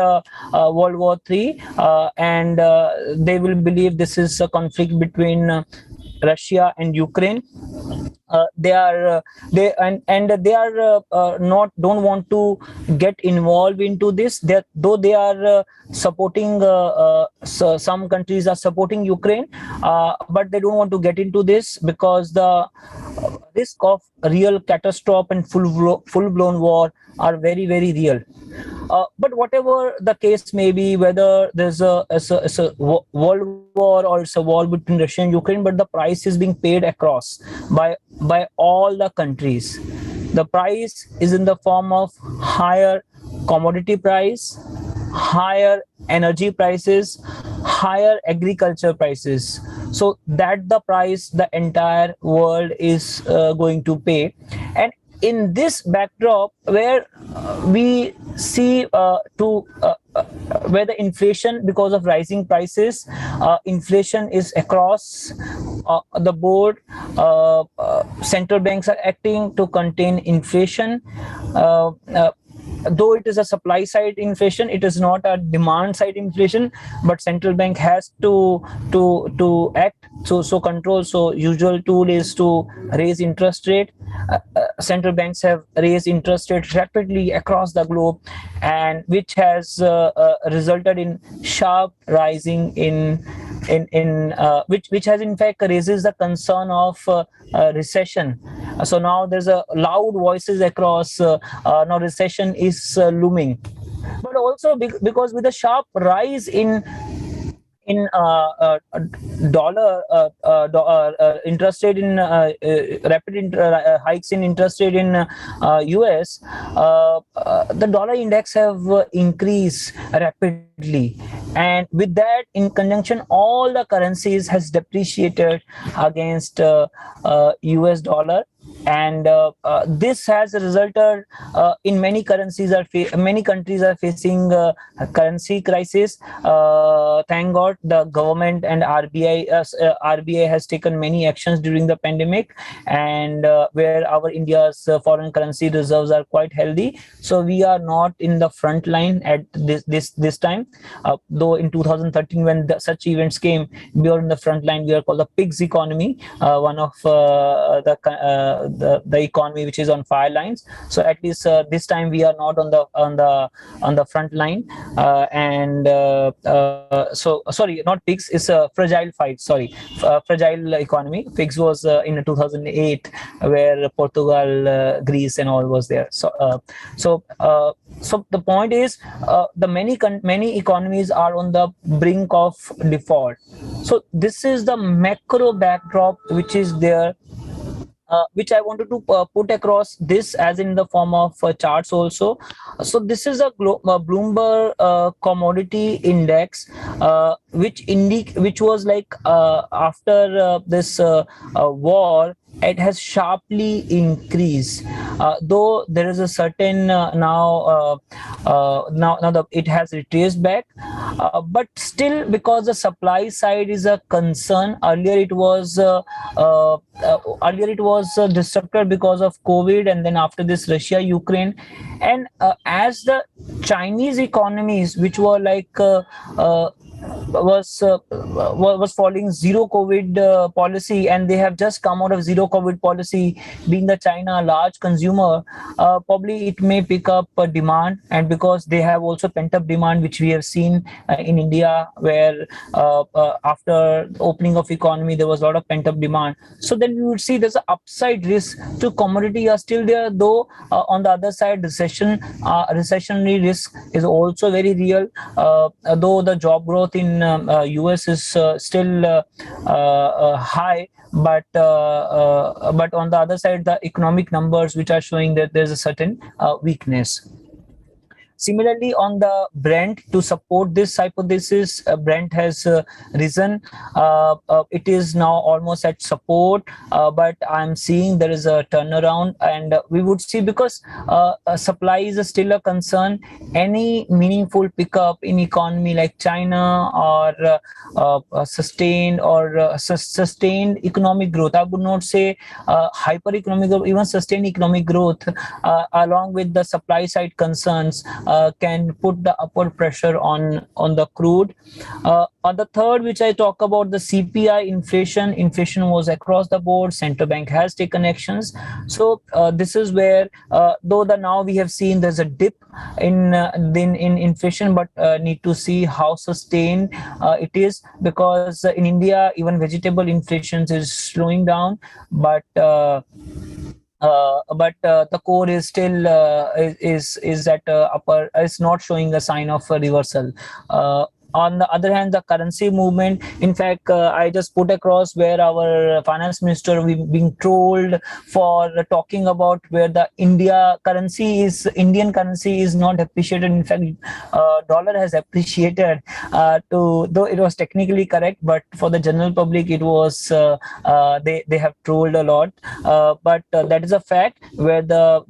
World War III, and they will believe this is a conflict between Russia and Ukraine. They are and they are not don't want to get involved into this. Though they are supporting so some countries are supporting Ukraine, but they don't want to get into this because the risk of real catastrophe and full-blown war are very, very real. But whatever the case may be, whether there's a world war or it's a war between Russia and Ukraine, but the price is being paid across by all the countries. The price is in the form of higher commodity price, higher energy prices, higher agriculture prices. So that the price the entire world is going to pay. And in this backdrop, where we see where the inflation, because of rising prices, inflation is across the board. Central banks are acting to contain inflation. Though it is a supply side inflation, it is not a demand side inflation, but central bank has to act, so control. So usual tool is to raise interest rate. Central banks have raised interest rate rapidly across the globe, and which has resulted in sharp rising in which has in fact raises the concern of recession. So now there's a loud voices across now recession is looming. But also because with a sharp rise in dollar interest rate, in rapid hikes in interest rate in US, the dollar index have increased rapidly, and with that, in conjunction, all the currencies has depreciated against US dollar. And this has resulted in many countries are facing currency crisis. Thank God the government and RBI has taken many actions during the pandemic, and where our India's foreign currency reserves are quite healthy. So we are not in the front line at this time. Though in 2013, when such events came, we were in the front line. We are called the pigs economy, one of the economy which is on fire lines. So at least this time we are not on the front line. So sorry, not pigs, it's a fragile fight. Sorry, fragile economy. Pigs was in 2008, where Portugal, Greece, and all was there. So the point is, the many economies are on the brink of default. So this is the macro backdrop which is there, which I wanted to put across this as in the form of charts also. So this is a Bloomberg commodity index, which was like after this war, it has sharply increased. Though there is a certain now it has retraced back, but still, because the supply side is a concern. Earlier it was disrupted because of COVID, and then after this Russia Ukraine, and as the Chinese economies, which were like was following zero COVID policy, and they have just come out of zero COVID policy. Being the China a large consumer, probably it may pick up demand, and because they have also pent up demand, which we have seen in India, where after opening of economy there was a lot of pent up demand. So then we would see there's an upside risk to commodity are still there, though on the other side recessionary risk is also very real. Though the job growth in US is still high, but on the other side, the economic numbers which are showing that there's a certain weakness. Similarly, on the Brent, to support this hypothesis, Brent has risen. It is now almost at support, but I'm seeing there is a turnaround, and we would see, because supply is still a concern. Any meaningful pickup in economy like China, or sustained economic growth, I would not say hyper economic growth, even sustained economic growth, along with the supply side concerns, can put the upward pressure on the crude. On the third, which I talk about, the CPI inflation was across the board. Central bank has taken actions. So this is where, though now we have seen there's a dip in inflation, but need to see how sustained it is, because in India even vegetable inflation is slowing down, but the core is still is at upper, is not showing a sign of a reversal. On the other hand, the currency movement, in fact, I just put across where our finance minister, we being trolled for talking about where the Indian currency is not appreciated. In fact, dollar has appreciated, though it was technically correct, but for the general public, it was they have trolled a lot. But that is a fact, where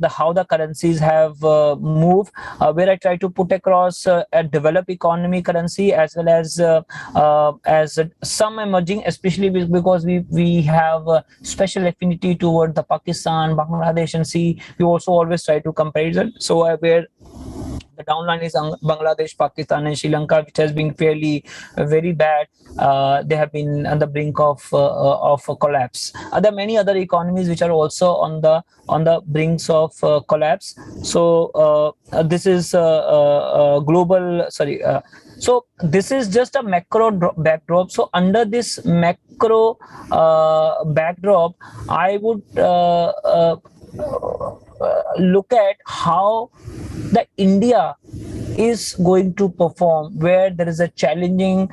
how the currencies have moved. Where I try to put across a developed economy currency, as well as some emerging, especially because we have a special affinity toward the Pakistan, Bangladesh, and see, we also always try to compare it. So where the downline is Bangladesh, Pakistan, and Sri Lanka, which has been very bad. They have been on the brink of a collapse. There are many other economies which are also on the brinks of collapse. So this is global. So this is just a macro backdrop. So under this macro backdrop, I would look at how the India is going to perform, where there is a challenging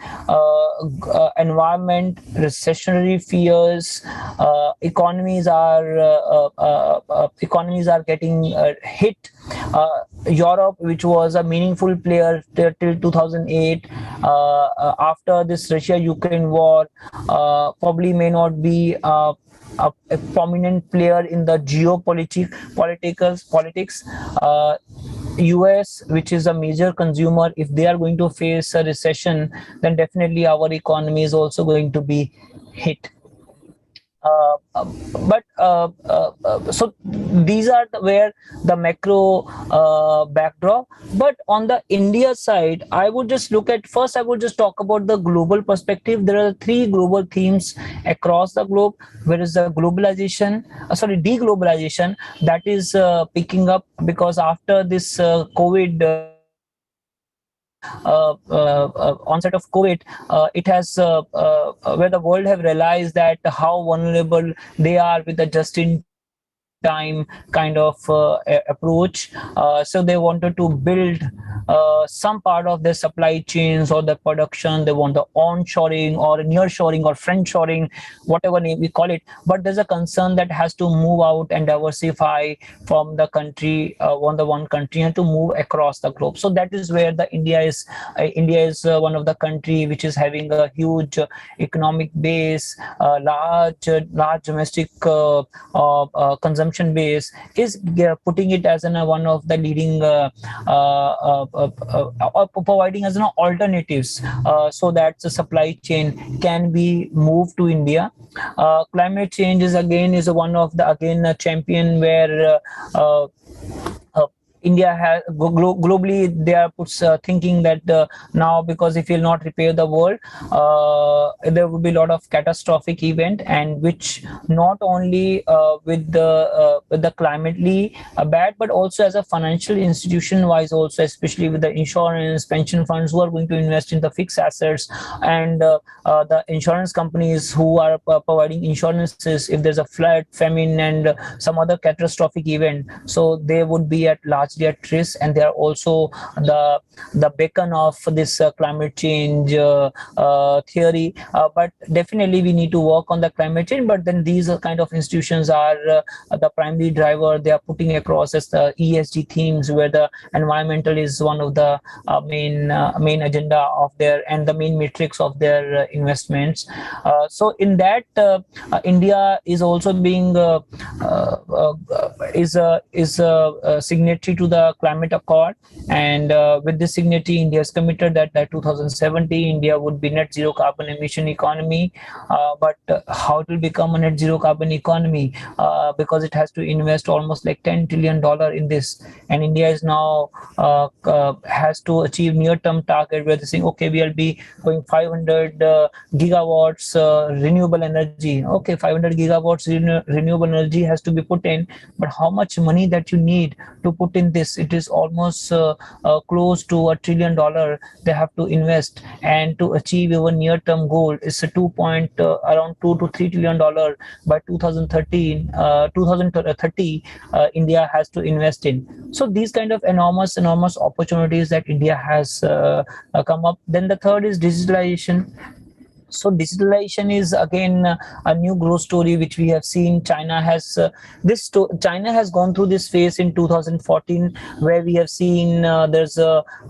environment, recessionary fears, economies are getting hit. Europe, which was a meaningful player till 2008, after this Russia-Ukraine war, probably may not be a prominent player in the geopolitics. US, which is a major consumer, if they are going to face a recession, then definitely our economy is also going to be hit. So these are where the macro backdrop. But on the India side, I would just look at, first I would just talk about the global perspective. There are three global themes across the globe. Where is the deglobalization that is picking up, because after this COVID onset of COVID, it has where the world have realized that how vulnerable they are with the just-in-time kind of approach. So they wanted to build some part of their supply chains or the production. They want the onshoring or nearshoring or friendshoring, whatever name we call it. But there's a concern that has to move out and diversify from the country, one country, and to move across the globe. So that is where the India is one of the country which is having a huge economic base, large domestic consumption base, is putting it as one of the leading providing as alternatives, so that the supply chain can be moved to India. Climate change is one of the a champion, where India has globally, they are thinking that now, because if you'll not repair the world, there will be a lot of catastrophic event, and which not only with the climately bad, but also as a financial institution wise also, especially with the insurance, pension funds who are going to invest in the fixed assets, and the insurance companies who are providing insurances if there's a flood, famine, and some other catastrophic event. So they would be at large largely at risk, and they are also the beacon of this climate change theory. But definitely we need to work on the climate change. But then these kind of institutions are the primary driver. They are putting across as the ESG themes, where the environmental is one of the main agenda of their and the main matrix of their investments. So in that, India is also being is a signatory to the climate accord, and with this signatory, India is committed that by 2070 India would be net zero carbon emission economy. But how it will become a net zero carbon economy? Because it has to invest almost like $10 trillion in this, and India is now has to achieve near-term target where they're saying, okay, we'll be going 500 gigawatts renewable energy. Okay, 500 gigawatts renewable energy has to be put in, but how much money that you need to put in this? It is almost close to $1 trillion they have to invest, and to achieve your near-term goal is a around $2 to $3 trillion by 2030. India has to invest in. So these kind of enormous opportunities that India has come up. Then the third is digitalization. So digitalization is again a new growth story which we have seen. China has China has gone through this phase in 2014, where we have seen there's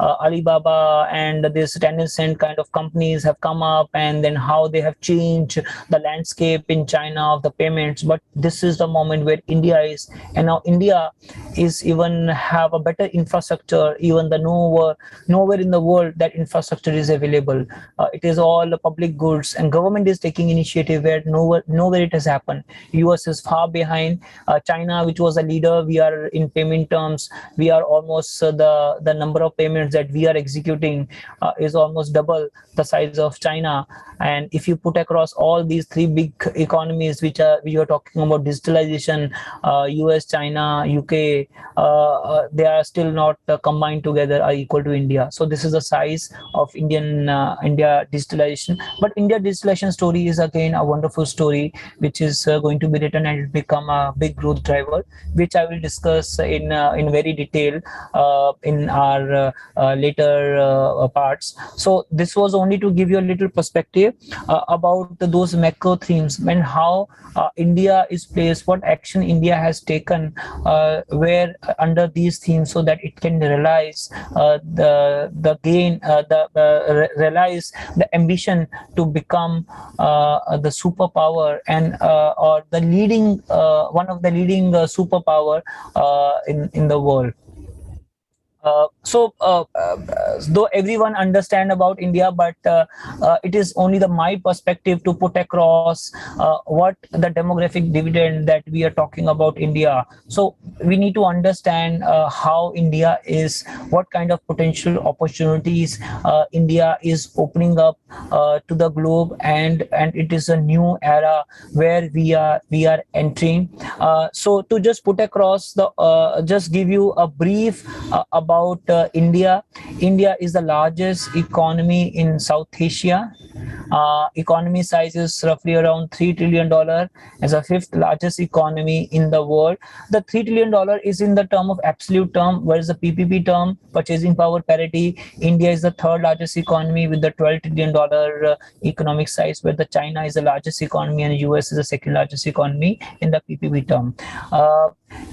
Alibaba and this Tencent kind of companies have come up, and then how they have changed the landscape in China of the payments. But this is the moment where India is, and now India is even have a better infrastructure. Even the nowhere in the world that infrastructure is available. It is all public goods, and government is taking initiative where nowhere it has happened. US is far behind. China, which was a leader, we are in payment terms, we are almost the number of payments that we are executing is almost double the size of China. And if you put across all these three big economies which we are talking about digitalization, US, China, UK, they are still not combined together are equal to India. So this is the size of India digitalization. But India digitalization story is again a wonderful story which is going to be written and become a big growth driver, which I will discuss in very detail in our later parts. So this was only to give you a little perspective about those macro themes and how India is placed, what action India has taken where under these themes, so that it can realize the gain, realize the ambition to become the superpower and or the leading one of the leading superpower in the world. Though everyone understand about India, but it is only my perspective to put across what the demographic dividend that we are talking about India. So we need to understand how India is, what kind of potential opportunities India is opening up to the globe, and it is a new era where we are entering. So to just put across just give you a brief about India. India is the largest economy in South Asia. Economy size is roughly around $3 trillion, as a fifth largest economy in the world. The $3 trillion is in the term of absolute term, whereas the PPP term, purchasing power parity, India is the third largest economy with the $12 trillion economic size, where the China is the largest economy and US is the second largest economy in the PPP term.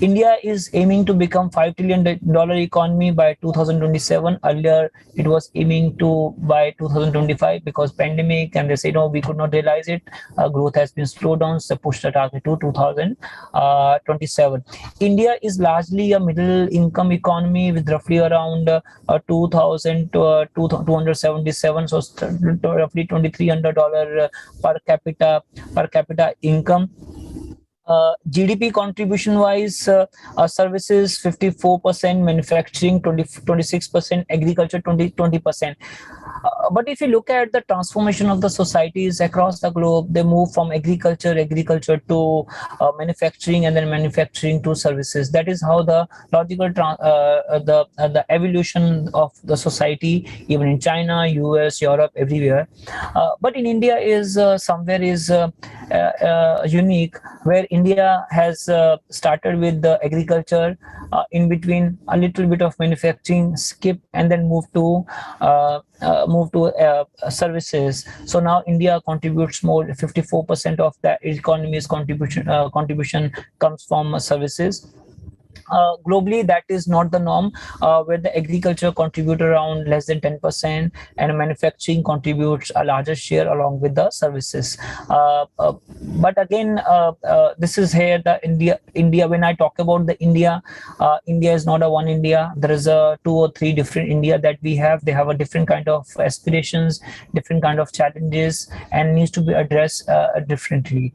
India is aiming to become $5 trillion economy by 2027. Earlier, it was aiming to by 2025 because pandemic, and they say no, we could not realize it. Growth has been slowed down, so push the target to 2027. India is largely a middle income economy with roughly around 2,000 to 277, so roughly $2,300 per capita income. GDP contribution wise, services 54%, manufacturing 26%, agriculture 20%. But if you look at the transformation of the societies across the globe, they move from agriculture to manufacturing, and then manufacturing to services. That is how the logical the evolution of the society, even in China, US, Europe, everywhere. But in India is somewhere is unique, where India has started with the agriculture, in between a little bit of manufacturing, skip, and then move to services. So now India contributes more. 54% of the economy's contribution comes from services. Globally, that is not the norm, where the agriculture contribute around less than 10%, and manufacturing contributes a larger share along with the services. But again, this is here the India. When I talk about the India is not a one India. There is a 2 or 3 different India that we have. They have a different kind of aspirations, different kind of challenges, and needs to be addressed differently.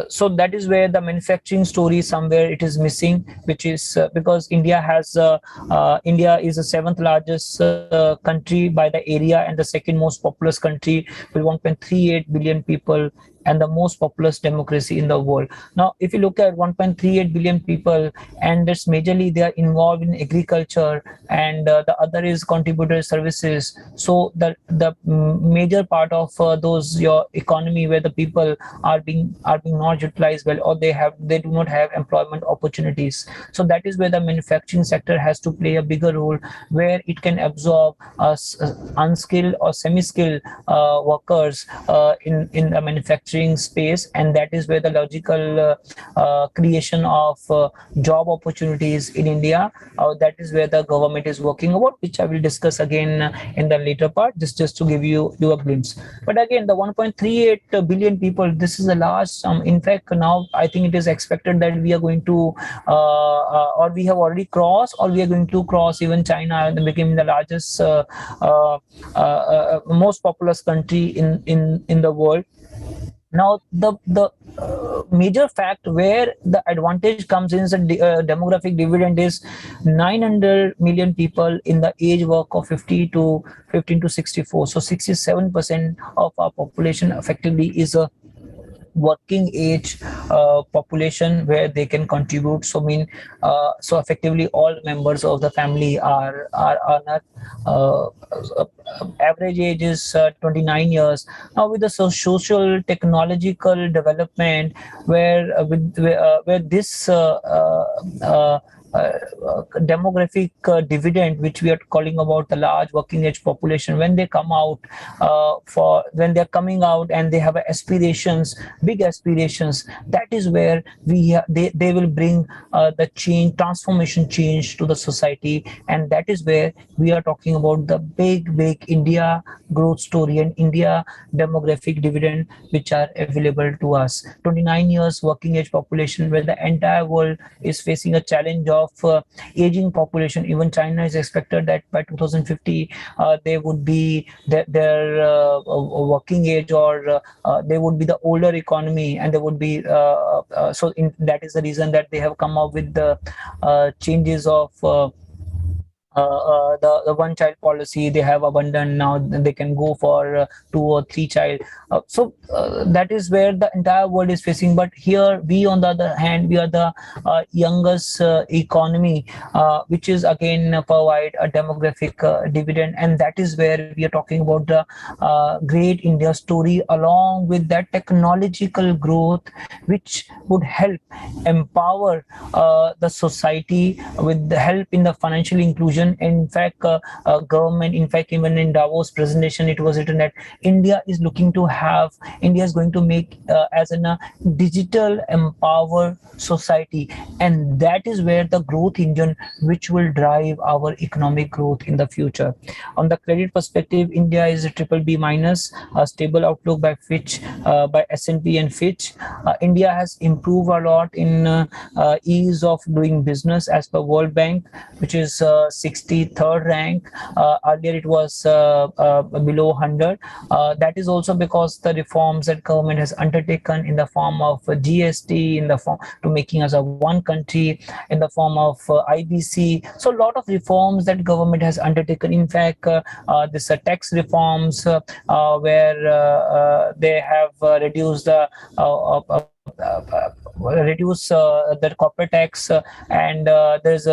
So that is where the manufacturing story somewhere it is missing, which is because India is the 7th largest country by the area, and the second most populous country with 1.38 billion people, and the most populous democracy in the world. Now, if you look at 1.38 billion people, and that's majorly they are involved in agriculture, and the other is contributor services. So the major part of your economy where the people are being not utilized well, or they do not have employment opportunities. So that is where the manufacturing sector has to play a bigger role, where it can absorb unskilled or semi-skilled workers in the manufacturing space, and that is where the logical creation of job opportunities in India, that is where the government is working about, which I will discuss again in the later part, just to give you a glimpse. But again, the 1.38 billion people, this is a large sum. In fact, now I think it is expected that we are going to or we have already crossed, or we are going to cross even China and become the largest most populous country in the world. Now, the major fact where the advantage comes in is the demographic dividend is 900 million people in the age work of 15 to 64. So 67% of our population effectively is a working age population where they can contribute. So so effectively all members of the family are average age is 29 years. Now with the social technological development, where this demographic dividend, which we are calling about the large working age population, when they come out when they're coming out and they have aspirations, big aspirations, that is where they will bring the transformation change to the society. And that is where we are talking about the big India growth story and India demographic dividend, which are available to us. 29 years working age population, where the entire world is facing a challenge of aging population. Even China is expected that by 2050 they would be their working age, or they would be the older economy, and they would be that is the reason that they have come up with the changes of the one child policy. They have abandoned. Now they can go for 2 or 3 child. So that is where the entire world is facing. But here we, on the other hand, we are the youngest economy, which is again provide a demographic dividend, and that is where we are talking about the great India story, along with that technological growth, which would help empower the society with the help in the financial inclusion. In fact, government, in fact, even in Davos presentation, it was written that India is going to make as a digital empowered society, and that is where the growth engine which will drive our economic growth in the future. On the credit perspective, India is a BBB minus, a stable outlook by Fitch, by S&P and Fitch. India has improved a lot in ease of doing business as per World Bank, which is 63rd rank. Earlier it was below 100. That is also because the reforms that government has undertaken in the form of GST, in the form to making us a one country, in the form of IBC. So a lot of reforms that government has undertaken. In fact, this tax reforms where they have reduced the corporate tax, and there's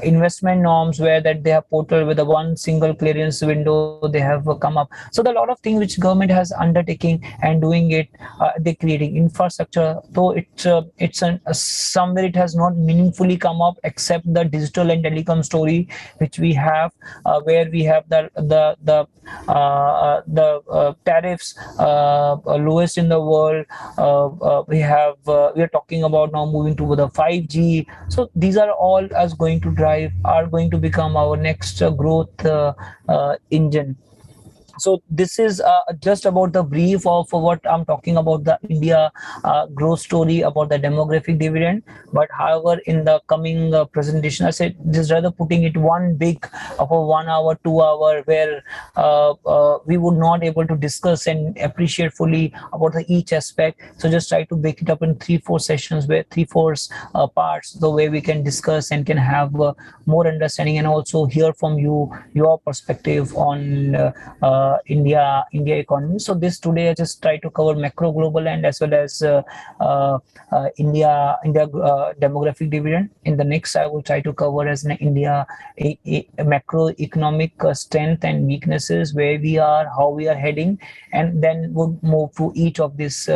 investment norms where that they have portal with a one single clearance window they have come up. So there are a lot of things which government has undertaking and doing it. They're creating infrastructure, though somewhere it has not meaningfully come up except the digital and telecom story which we have, where we have the tariffs lowest in the world. We are talking about now moving to the 5G. So these are all are going to become our next growth engine. So this is just about the brief of what I'm talking about, the India growth story, about the demographic dividend. But however, in the coming presentation, I said just rather putting it one big of a 1 hour, 2 hour, where we would not able to discuss and appreciate fully about each aspect. So just try to break it up in 3-4 sessions, where 3-4 parts, the way we can discuss and can have more understanding, and also hear from you your perspective on India economy. So this today I just try to cover macro, global, and as well as India demographic dividend. In the next, I will try to cover as an India macroeconomic strength and weaknesses, where we are, how we are heading, and then we'll move to each of this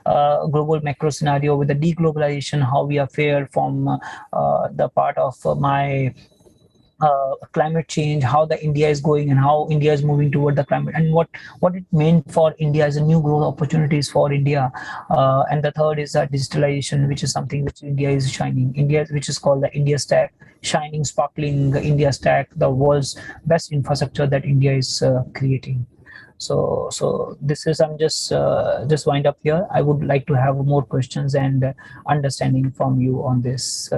global macro scenario with the deglobalization, how we are fared from the part of my climate change, how the India is going and how India is moving toward the climate, and what it meant for India as a new growth opportunities for India. And the third is digitalization, which is something which India is shining. Which is called the India Stack, shining, sparkling India Stack, the world's best infrastructure that India is creating. So this is, I'm just wind up here. I would like to have more questions and understanding from you on this.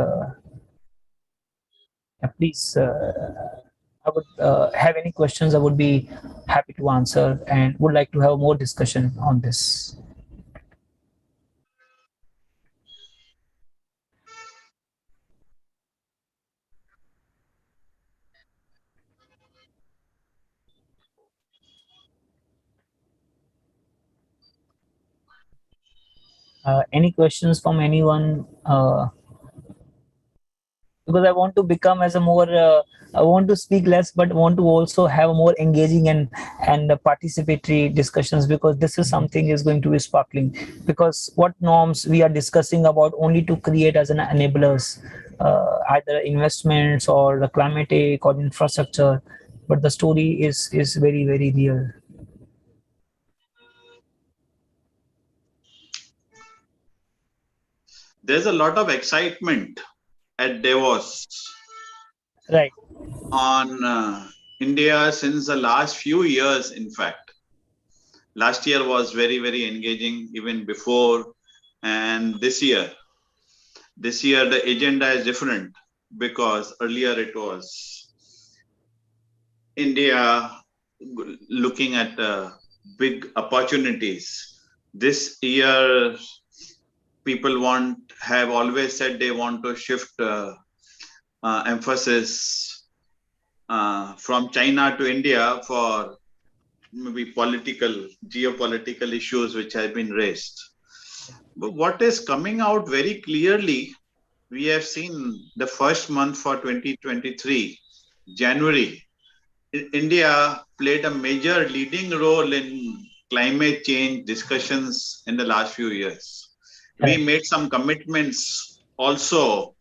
Please, I would have any questions. I would be happy to answer, and would like to have more discussion on this. Any questions from anyone? Because I want to become as a more, I want to speak less, but want to also have more engaging and participatory discussions, because this is something is going to be sparkling. Because what norms we are discussing about only to create as an enablers, either investments or the climatic or infrastructure, but the story is very, very real. There's a lot of excitement at Davos, right, on India since the last few years. In fact, last year was very, very engaging, even before, and this year the agenda is different, because earlier it was India looking at big opportunities. This year, people have always said they want to shift emphasis from China to India for maybe geopolitical issues which have been raised. But what is coming out very clearly, we have seen the first month for 2023, January, India played a major leading role in climate change discussions in the last few years. We made some commitments also,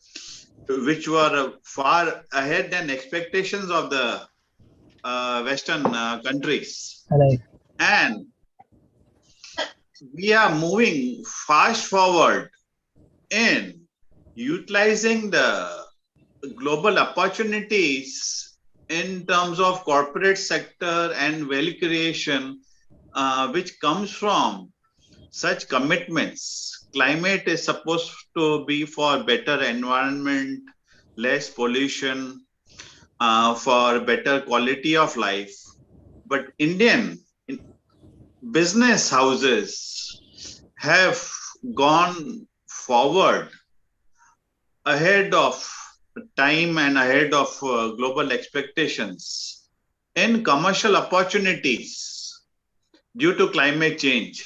which were far ahead than expectations of the Western countries. right, And we are moving fast forward in utilizing the global opportunities in terms of corporate sector and value creation, which comes from such commitments. Climate is supposed to be for better environment, less pollution, for better quality of life. But Indian business houses have gone forward ahead of time and ahead of global expectations in commercial opportunities due to climate change.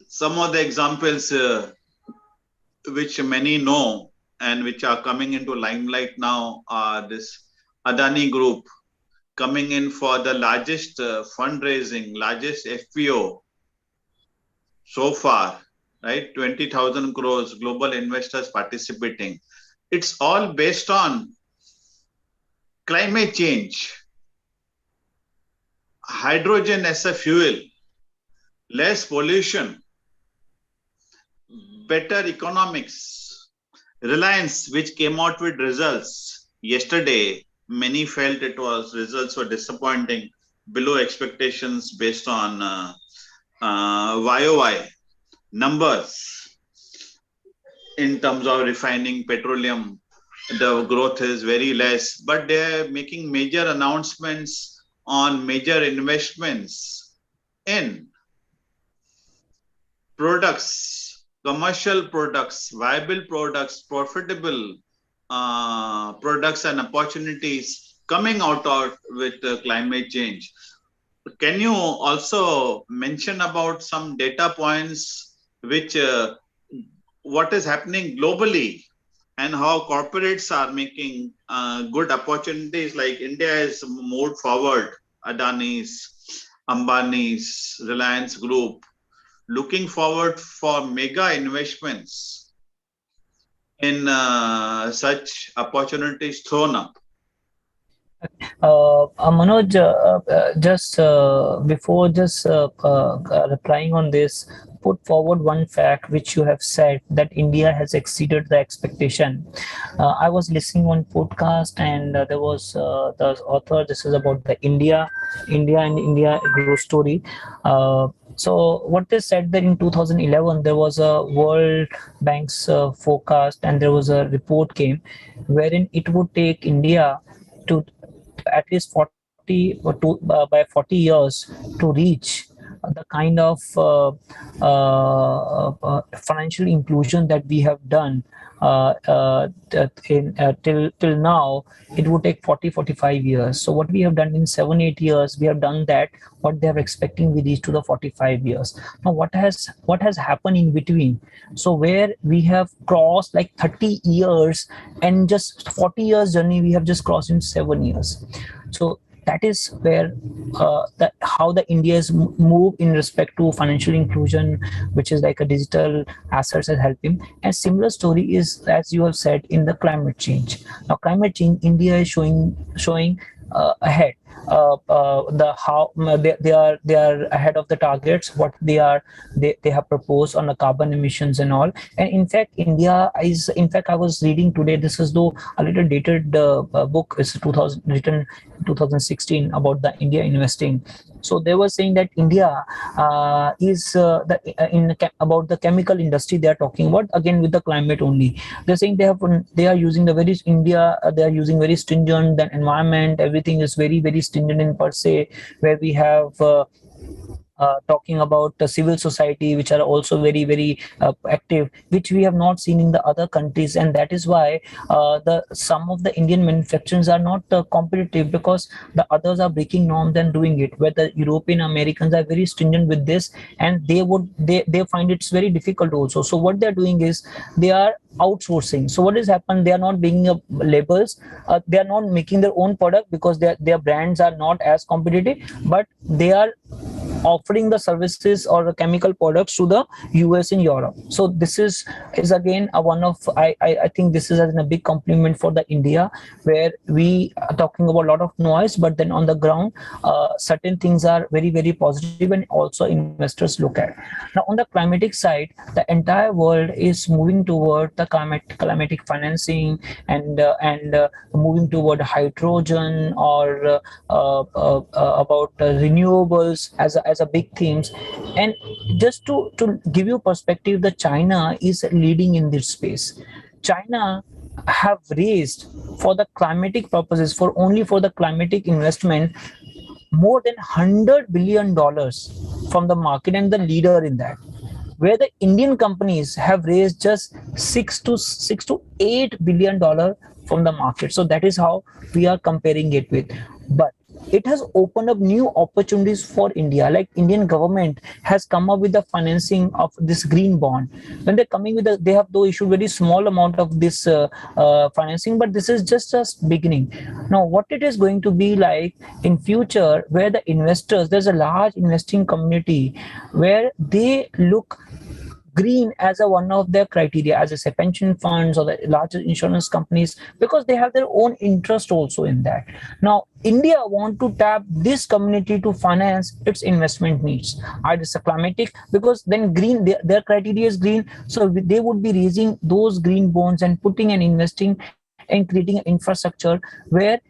Some of the examples which many know and which are coming into limelight now are this Adani Group coming in for the largest fundraising, largest FPO so far, right? 20,000 crores, global investors participating. It's all based on climate change, hydrogen as a fuel, less pollution, better economics. Reliance, which came out with results yesterday, many felt results were disappointing, below expectations based on YOY numbers. In terms of refining petroleum, the growth is very less, but they're making major announcements on major investments in products, commercial products, viable products, profitable products and opportunities coming out with climate change. Can you also mention about some data points which what is happening globally and how corporates are making good opportunities, like India has moved forward, Adani's, Ambani's, Reliance Group, looking forward for mega investments in such opportunities thrown up? Manoj, just before replying on this, put forward one fact which you have said, that India has exceeded the expectation. I was listening on podcast, and there was the author. This is about the India growth story. So what they said that in 2011 there was a World Bank's forecast, and there was a report came wherein it would take India to at least 40 or by 40 years to reach the kind of financial inclusion that we have done till now. It would take 40-45 years. So what we have done in 7-8 years, we have done that. What they are expecting, we reach to the 45 years. Now what has happened in between? So where we have crossed like 30 years, and just 40 years journey we have just crossed in 7 years. So that is where how the India is move in respect to financial inclusion, which is like a digital assets has helped him. And similar story is, as you have said, in the climate change. Now climate change, India is showing ahead. They are ahead of the targets what they have proposed on the carbon emissions and all. And in fact India is, in fact I was reading today, this is though a little dated book, is written 2016 about the India investing. So they were saying that India is about the chemical industry they are talking about, again with the climate only. They're saying they are using the very India, they are using very stringent, the environment, everything is very, very stringent in per se, where we have talking about the civil society, which are also very, very active, which we have not seen in the other countries. And that is why some of the Indian manufacturers are not competitive, because the others are breaking norms and doing it, where the European Americans are very stringent with this, and they find it's very difficult also. So what they're doing is they are outsourcing. So what has happened, they are not bringing up labels, they are not making their own product, because their brands are not as competitive, but they are offering the services or the chemical products to the US and Europe. So this is again one of, I think this is a big compliment for the India, where we are talking about a lot of noise, but then on the ground certain things are very, very positive, and also investors look at. Now on the climatic side, the entire world is moving toward the climatic financing, and moving toward hydrogen, or about renewables as a big themes. And just to give you perspective, the China is leading in this space. China have raised for the climatic purposes, for only for the climatic investment, more than $100 billion from the market, and the leader in that, where the Indian companies have raised just six to $8 billion from the market. So that is how we are comparing it with. But it has opened up new opportunities for India. Like Indian government has come up with the financing of this green bond. When they're coming with they have though issued very small amount of this financing, but this is just a beginning. Now, what it is going to be like in future, where the investors, there's a large investing community where they look green as a one of their criteria, as I say, pension funds or the larger insurance companies, because they have their own interest also in that. Now, India want to tap this community to finance its investment needs. Either it's a climatic, because then green, their criteria is green, so they would be raising those green bonds and putting and investing and creating an infrastructure where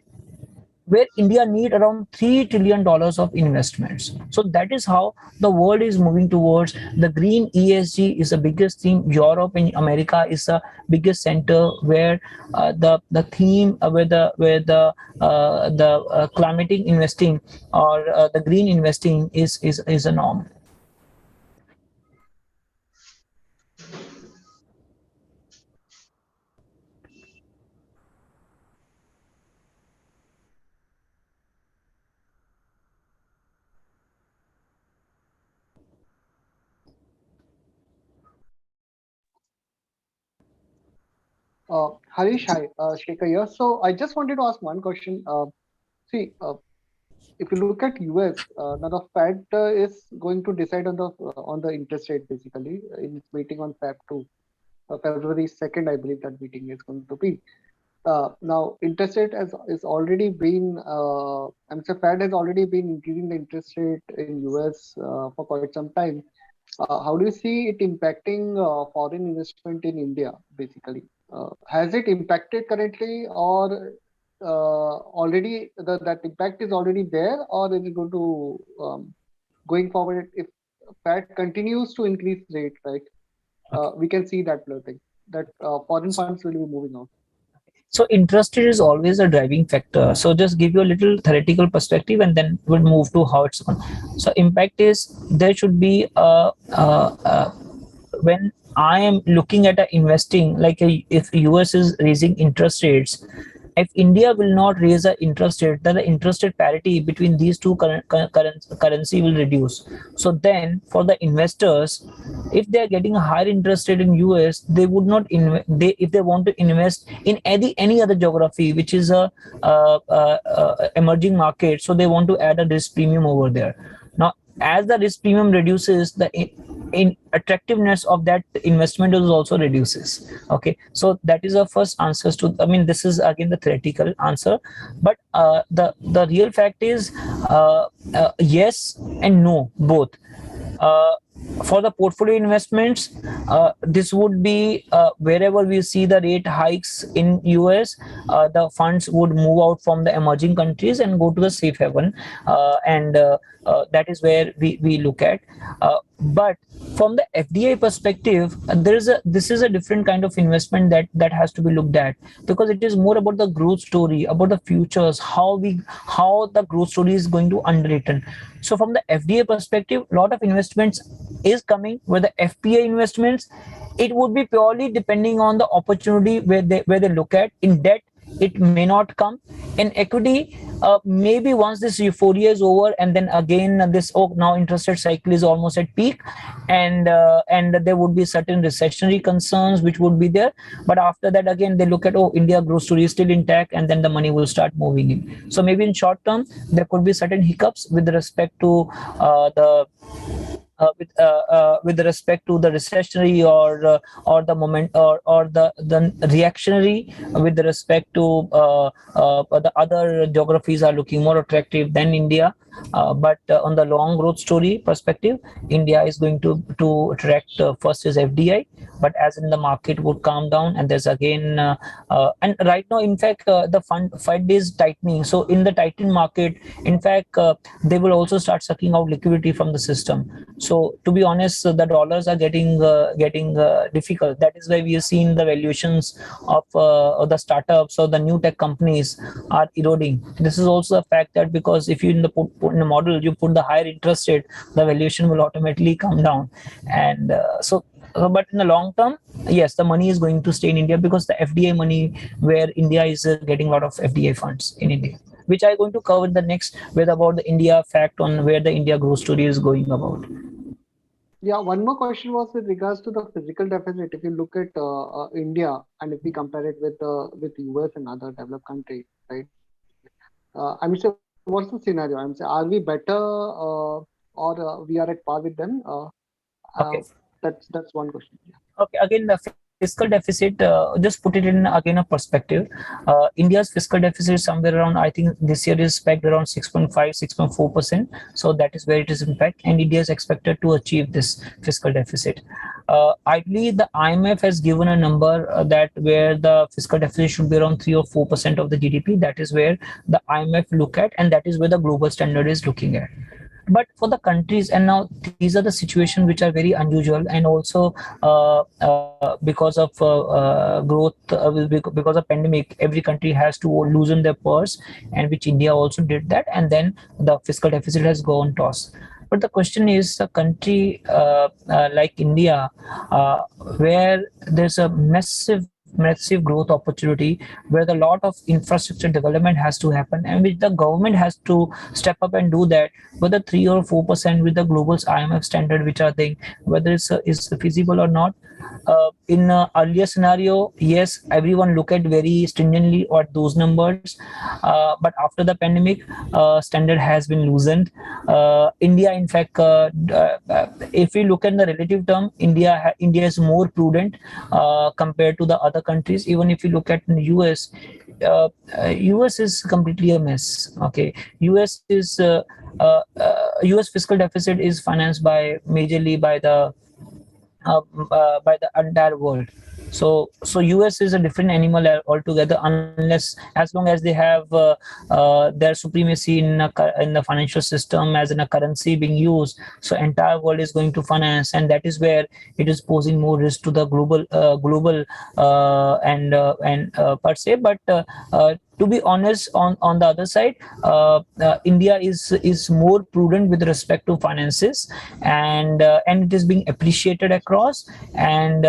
India need around $3 trillion of investments. So that is how the world is moving towards. The green ESG is the biggest theme. Europe and America is the biggest center where the theme where the climatic investing or the green investing is a norm. Harish, hi, Shekhar here. So I just wanted to ask one question. See, if you look at US, now the Fed is going to decide on the interest rate basically in its meeting on Feb 2, February 2nd, I believe that meeting is going to be. Now, interest rate is already been, I'm saying Fed has already been increasing the interest rate in US for quite some time. How do you see it impacting foreign investment in India, basically? Has it impacted currently, or already that impact is already there, or is it going to going forward if Fed continues to increase rate, right? We can see that thing that foreign funds will be moving out. So interest rate is always a driving factor. So just give you a little theoretical perspective, and then we'll move to how it's going. So impact is there should be when I am looking at investing, like if US is raising interest rates, if India will not raise the interest rate, then the interest rate parity between these two currency will reduce. So then for the investors, if they are getting a higher interest rate in US, they would not if they want to invest in any other geography which is a emerging market, so they want to add a risk premium over there. Now, as the risk premium reduces, the in attractiveness of that investment is also reduces. Okay, so that is the first answers to, I mean, this is again the theoretical answer, but the real fact is yes and no, both. For the portfolio investments, this would be wherever we see the rate hikes in US, the funds would move out from the emerging countries and go to the safe haven, and that is where we look at. But from the FDI perspective, this is a different kind of investment that has to be looked at, because it is more about the growth story, about the futures, how the growth story is going to underwritten. So from the FDI perspective, a lot of investments is coming, where the FPO investments, it would be purely depending on the opportunity where they look at. In debt, it may not come. In equity, maybe once this euphoria is over, and then again this now interest rate cycle is almost at peak, and there would be certain recessionary concerns which would be there. But after that, again they look at, India growth story is still intact, and then the money will start moving in. So maybe in short term there could be certain hiccups with respect to with respect to the recessionary or the moment or the reactionary, with respect to the other geographies are looking more attractive than India. But on the long growth story perspective, India is going to attract first is FDI, but as in the market would calm down, and there's again and right now, in fact, the Fed is tightening. So in the tightening market, in fact, they will also start sucking out liquidity from the system. So So to be honest, the dollars are getting difficult. That is why we have seen the valuations of the startups or the new tech companies are eroding. This is also a fact that because if you in the model you put the higher interest rate, the valuation will automatically come down. And but in the long term, yes, the money is going to stay in India because the FDI money, where India is getting a lot of FDI funds in India, which I'm going to cover the next with about the India fact on where the India growth story is going about. Yeah, one more question was with regards to the physical deficit. If you look at India and if we compare it with US and other developed countries, right? I mean, so what's the scenario? I'm saying, are we better or we are at par with them? Okay. That's one question. Okay, again, the fiscal deficit, just put it in again a perspective. India's fiscal deficit is somewhere around, I think this year is pegged around 6.5, 6.4%. So that is where it is in fact, and India is expected to achieve this fiscal deficit. Ideally, the IMF has given a number that where the fiscal deficit should be around 3 or 4% of the GDP. That is where the IMF look at, and that is where the global standard is looking at. But for the countries, and now these are the situations which are very unusual, and also because of growth, because of pandemic, every country has to loosen their purse, and which India also did that, and then the fiscal deficit has gone toss. But the question is, a country like India, where there's a massive growth opportunity, where a lot of infrastructure development has to happen, and which the government has to step up and do that, whether 3 or 4% with the global IMF standard, which are thing, whether it's feasible or not. In earlier scenario, yes, everyone look at very stringently at those numbers, but after the pandemic, standard has been loosened. India, in fact, if we look at the relative term, India is more prudent compared to the other countries. Even if you look at the US, US is completely a mess. Okay, US is US fiscal deficit is financed majorly by the entire world. So US is a different animal altogether, unless as long as they have their supremacy in the financial system as in a currency being used. So entire world is going to finance, and that is where it is posing more risk to the global and per se. But to be honest, on the other side, India is more prudent with respect to finances, and it is being appreciated across, and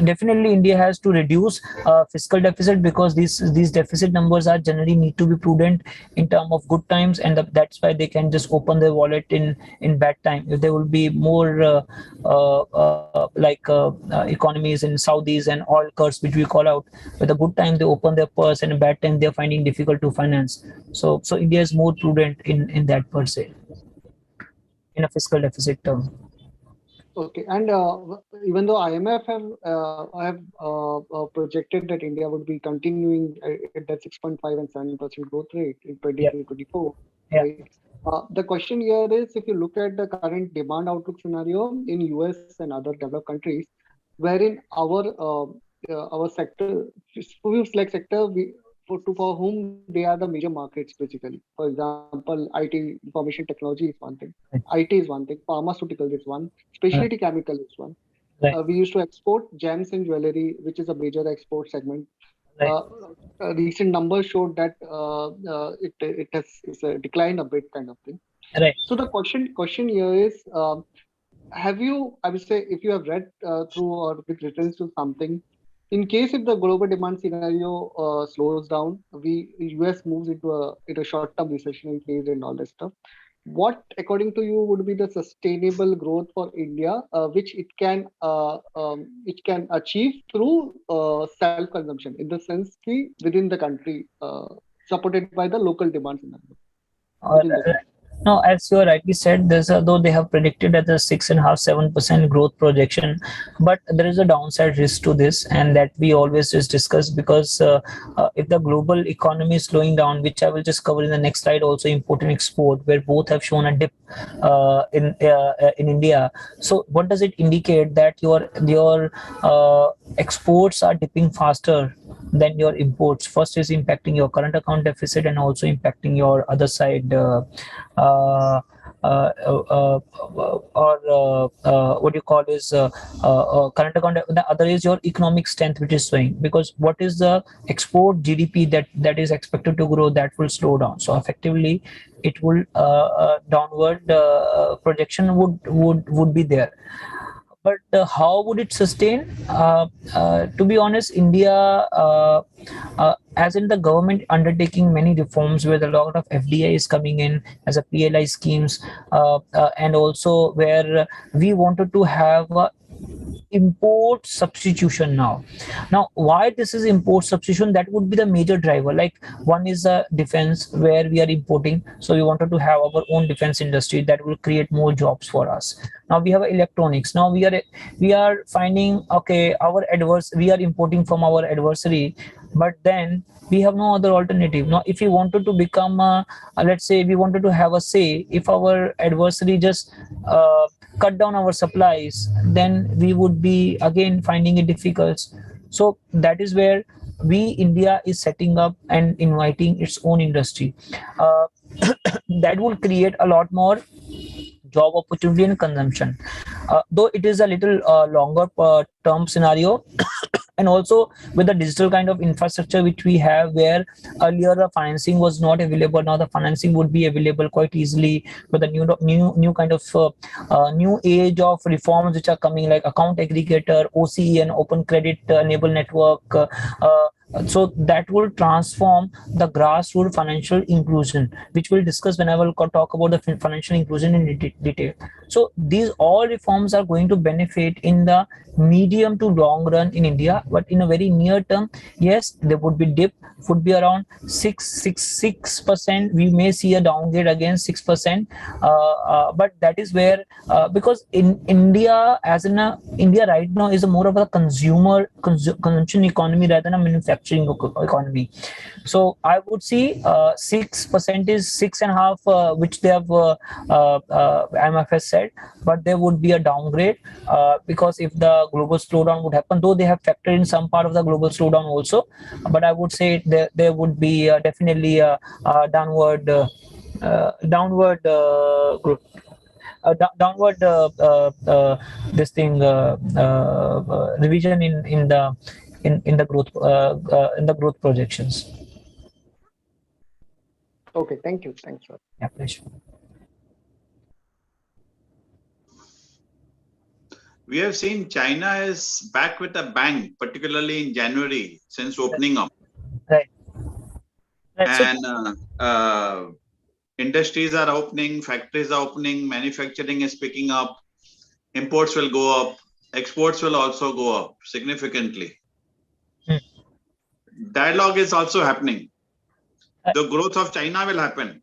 definitely India has to reduce fiscal deficit, because these deficit numbers are generally need to be prudent in terms of good times, and that's why they can just open their wallet in bad time. If there will be more economies in Saudis and oil curves, which we call out, with a good time they open their purse, and a bad time they're finding difficult to finance. So India is more prudent in that per se, in a fiscal deficit term. Okay, and even though IMF have projected that India would be continuing at that 6.5 and 7% growth rate in 2024, yeah. Right? The question here is, if you look at the current demand outlook scenario in US and other developed countries, wherein our sector, like sector, for whom they are the major markets basically. For example, IT, information technology is one thing, IT is one thing, pharmaceutical is one, specialty chemical is one. Right. We used to export gems and jewelry, which is a major export segment. Right. Recent numbers showed that it has declined a bit, kind of thing. Right. So the question here is, have you, I would say, if you have read through or with reference to something, in case if the global demand scenario slows down, US moves into a short-term recessionary phase and all that stuff, what, according to you, would be the sustainable growth for India, which it can achieve through self-consumption, in the sense within the country, supported by the local demand scenario? No, as you rightly said, though they have predicted at the 6.5-7% growth projection, but there is a downside risk to this, and that we always just discuss, because if the global economy is slowing down, which I will just cover in the next slide, also import and export, where both have shown a dip in India. So what does it indicate? That your exports are dipping faster than your imports. First is impacting your current account deficit, and also impacting your other side what you call is current account. The other is your economic strength, which is showing, because what is the export GDP that is expected to grow, that will slow down. So effectively, it will downward projection would be there. But how would it sustain? To be honest, India, as in the government undertaking many reforms where a lot of FDI is coming in as a PLI schemes, and also where we wanted to have import substitution now. Why this is import substitution? That would be the major driver. Like, one is defense, where we are importing, so we wanted to have our own defense industry that will create more jobs for us. Now we have electronics. Now we are finding, okay, we are importing from our adversary, but then we have no other alternative. Now if we wanted to become let's say we wanted to have a say, if our adversary just cut down our supplies, then we would be again finding it difficult. So that is where India is setting up and inviting its own industry. That will create a lot more job opportunity and consumption, though it is a little longer term scenario. And also with the digital kind of infrastructure which we have, where earlier the financing was not available, now the financing would be available quite easily with the new kind of new age of reforms which are coming, like account aggregator, OCE, and open credit enable network. So that will transform the grassroots financial inclusion, which we'll discuss when I will talk about the financial inclusion in detail. So these all reforms are going to benefit in the medium to long run in India, but in a very near term, yes, there would be dip, would be around 6%. We may see a downgrade again 6%, but that is where because in India, India right now is more of a consumption economy rather than a manufacturing economy. So I would see 6% is 6.5%, which they have IMF has said, but there would be a downgrade because if the global slowdown would happen, though they have factored in some part of the global slowdown also, but I would say there would be definitely a downward this thing revision in the growth projections. Okay, thank you. Thanks, sir. Yeah, pleasure. We have seen China is back with a bang, particularly in January, since opening up. Right. And industries are opening, factories are opening, manufacturing is picking up, imports will go up, exports will also go up significantly. Dialogue is also happening. The growth of China will happen.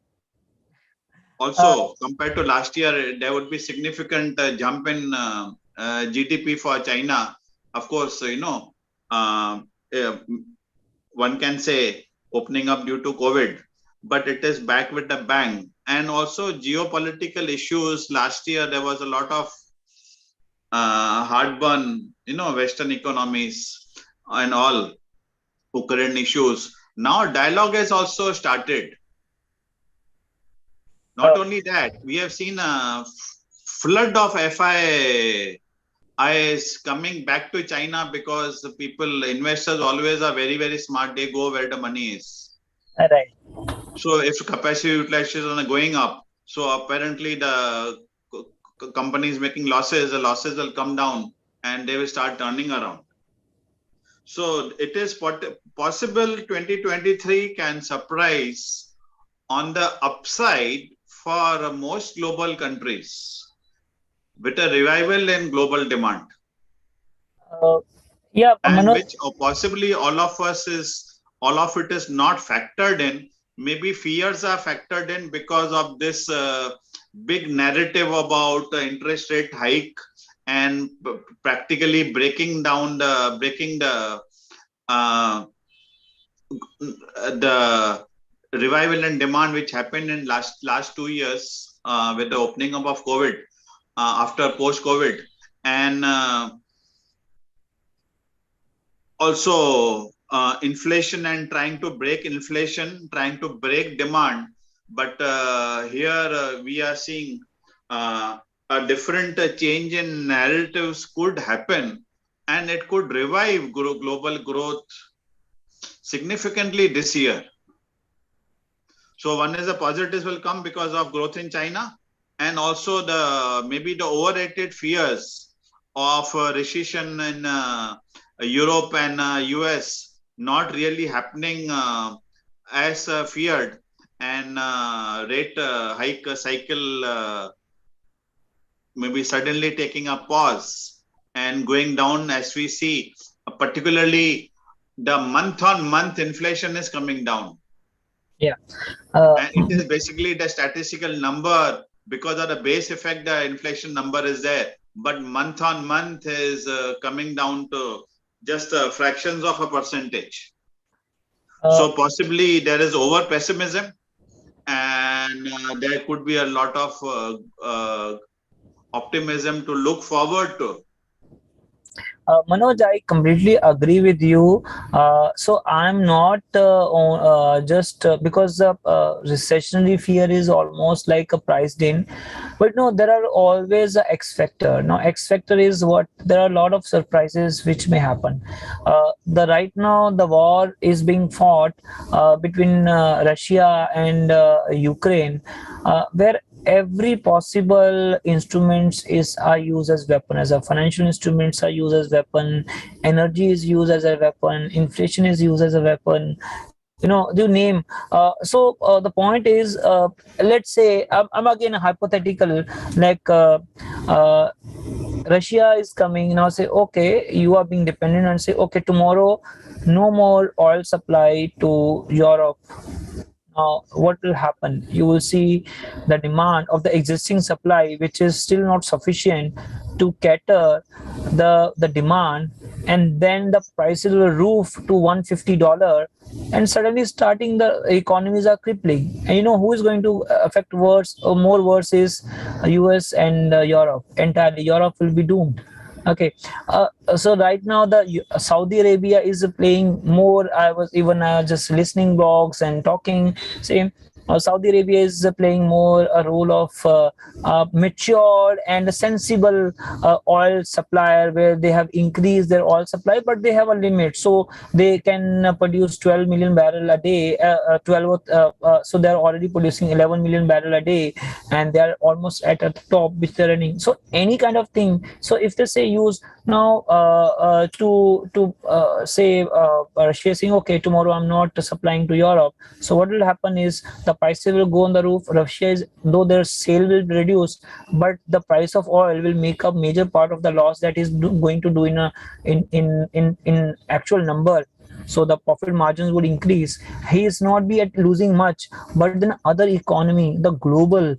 Also, compared to last year, there would be significant jump in GDP for China. Of course, one can say opening up due to COVID, but it is back with a bang. And also geopolitical issues. Last year, there was a lot of heartburn, Western economies and all Ukraine issues. Now dialogue has also started. Not only that, we have seen a flood of FIIs coming back to China because investors always are very, very smart. They go where the money is. Right. So if capacity utilization is going up, so apparently the companies making losses, the losses will come down and they will start turning around. So it is possible 2023 can surprise on the upside for most global countries with a revival in global demand. Yeah, and Manoj, which possibly all of it is not factored in. Maybe fears are factored in because of this big narrative about the interest rate hike and practically breaking the revival in demand which happened in last 2 years with the opening up of COVID after post-COVID, and also inflation and trying to break inflation, trying to break demand But here we are seeing a different change in narratives could happen, and it could revive global growth significantly this year. So one is the positives will come because of growth in China, and also maybe the overrated fears of recession in Europe and US not really happening as feared, and rate hike cycle maybe suddenly taking a pause and going down as we see, particularly the month-on-month inflation is coming down. Yeah. And it is basically the statistical number because of the base effect, the inflation number is there. But month-on-month is coming down to just fractions of a percentage. So possibly there is over pessimism, and there could be a lot of optimism to look forward to. Manoj, I completely agree with you. So I'm not just because recessionary fear is almost like a priced in, but no, there are always a X factor. Now, X factor is what there are a lot of surprises which may happen. Right now the war is being fought between Russia and Ukraine, where every possible instruments are used as weapon, as a financial instruments are used as weapon, energy is used as a weapon, inflation is used as a weapon, you name. So the point is, let's say I'm again hypothetical, like Russia is coming now, say okay, you are being dependent, and say okay, tomorrow no more oil supply to Europe. Now, what will happen? You will see the demand of the existing supply, which is still not sufficient to cater the demand, and then the prices will roof to $150, and suddenly starting the economies are crippling. And who is going to affect worse or more worse is US and Europe. Entirely, Europe will be doomed. Okay, so right now the Saudi Arabia is playing more. I was even just listening blogs and talking. Say, Saudi Arabia is playing more a role of mature and sensible oil supplier, where they have increased their oil supply, but they have a limit. So they can produce 12 million barrel a day. So they are already producing 11 million barrel a day, and they are almost at the top which they're running. So any kind of thing. So if they say use now to say Russia is saying okay, tomorrow I'm not supplying to Europe. So what will happen is the prices will go on the roof. Russia is, though their sale will reduce, but the price of oil will make up major part of the loss that is going to do in actual number. So the profit margins would increase. He is not be at losing much, but then other economy, the global,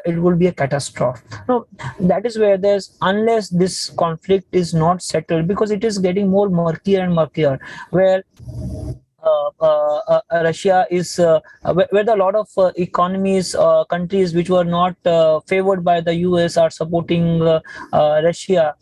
it will be a catastrophe. No, that is where unless this conflict is not settled, because it is getting more murkier and murkier, where Russia is where a lot of economies, countries which were not favored by the US are supporting Russia,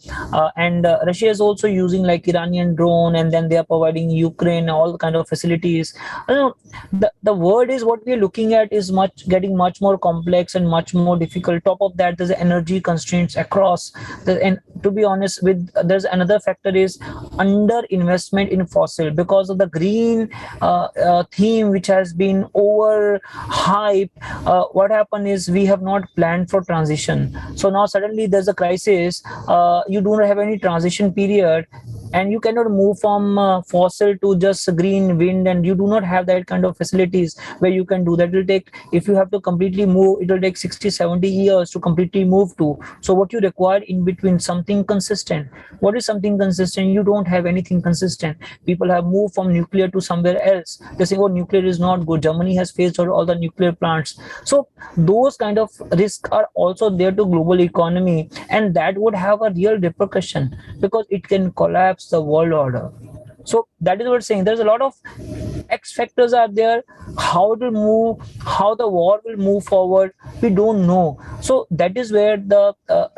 and Russia is also using like Iranian drone, and then they are providing Ukraine all kind of facilities. The word is what we are looking at is getting much more complex and much more difficult. Top of that, there's energy constraints across, and to be honest, there's another factor is under investment in fossil because of the green theme which has been over hype. What happened is we have not planned for transition. So now suddenly there's a crisis. You don't have any transition period, and you cannot move from fossil to just green wind, and you do not have that kind of facilities where you can do that. It will take, if you have to completely move, it will take 60-70 years to completely move to. So what you require in between, something consistent. What is something consistent? You don't have anything consistent. People have moved from nuclear to somewhere else. They say, oh, nuclear is not good. Germany has phased out all the nuclear plants. So those kind of risks are also there to global economy, and that would have a real repercussion because it can collapse the world order. So that is what I'm saying. There's a lot of X factors are there. How it will move, how the war will move forward, we don't know. So that is where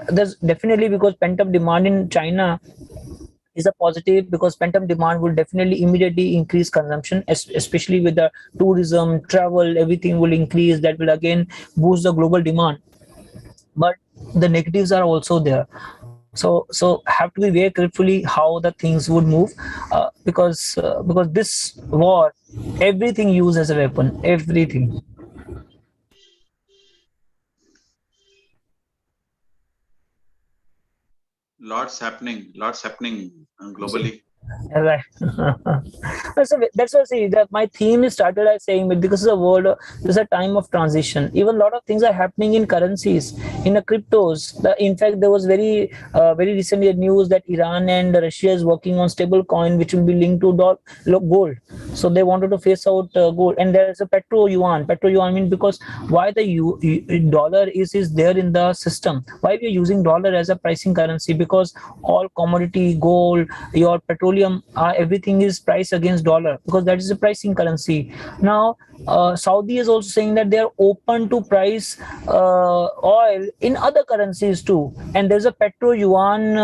there's definitely, because pent up demand in China is a positive because pent-up demand will definitely immediately increase consumption, especially with the tourism, travel, everything will increase. That will again boost the global demand. But the negatives are also there. So have to be very carefully how the things would move, because this war, everything used as a weapon, everything. Lots happening globally. Right. That's what I say, that my theme is started as saying, but because of the world, this is a time of transition. Even a lot of things are happening in currencies, in the cryptos. In fact, there was very recently a news that Iran and Russia is working on stable coin which will be linked to gold. So they wanted to phase out gold, and there is a petro yuan. Petro yuan means because why the dollar is there in the system? Why we are using dollar as a pricing currency? Because all commodity, gold, your petroleum, everything is priced against dollar, because that is a pricing currency. Now Saudi is also saying that they are open to price oil in other currencies too, and there's a petro yuan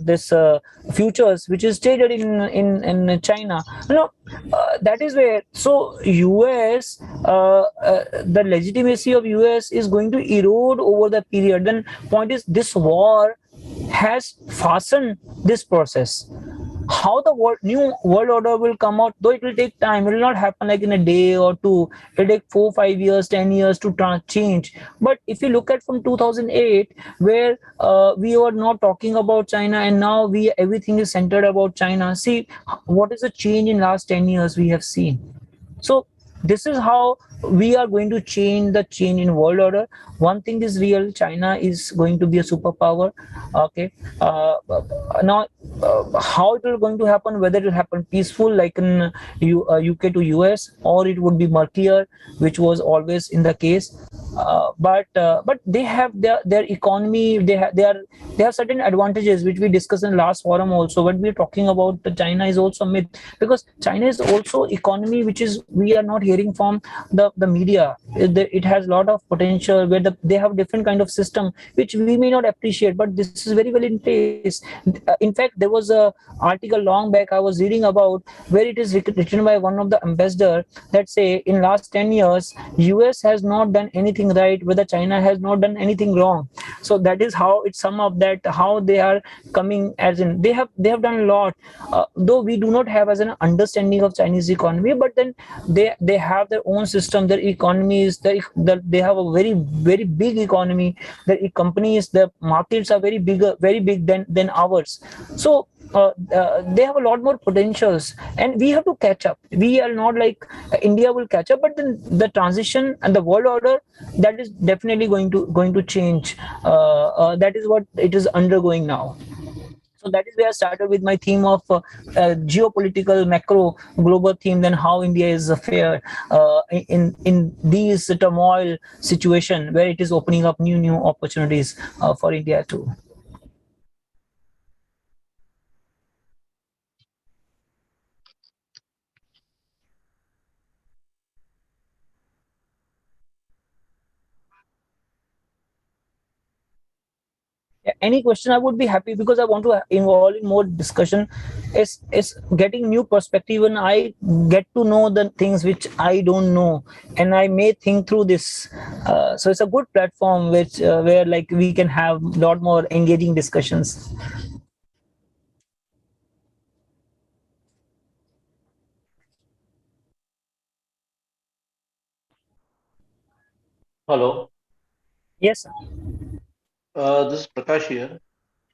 this futures which is traded in China. That is where, so US, the legitimacy of US is going to erode over the period. Then point is, this war has fastened this process. How the new world order will come out, though it will take time, it will not happen like in a day or two. It will take 4, 5 years, 10 years to change. But if you look at from 2008, where we were not talking about China, and now everything is centered about China. See what is the change in last 10 years we have seen. So this is how we are going to change in world order. One thing is real: China is going to be a superpower. Okay, now how it will going to happen, whether it will happen peaceful like in UK to US, or it would be murkier, which was always in the case. But they have their economy, they have certain advantages which we discussed in last forum also. When we're talking about China is also a myth, because China is also economy which is we are not hearing from the media. It has a lot of potential, where they have different kind of system which we may not appreciate, but this is very well in place. In fact, there was a article long back I was reading about, where it is written by one of the ambassador that say in last 10 years US has not done anything right, whether China has not done anything wrong. So that is how it sum up, that how they are coming, as in they have done a lot, though we do not have as an understanding of Chinese economy, but then they have their own system, their economies, they have a very very big economy, their companies, their markets are very big than ours. So they have a lot more potentials, and we have to catch up. We are not like India will catch up, but then the transition and the world order, that is definitely going to change. That is what it is undergoing now. So that is where I started with my theme of geopolitical macro global theme, then how India is fair in these turmoil situation, where it is opening up new opportunities for India too. Any question, I would be happy, because I want to involve in more discussion. Is getting new perspective, and I get to know the things which I don't know, and I may think through this. So it's a good platform where like we can have a lot more engaging discussions. Hello, Yes, sir. this is Prakash here.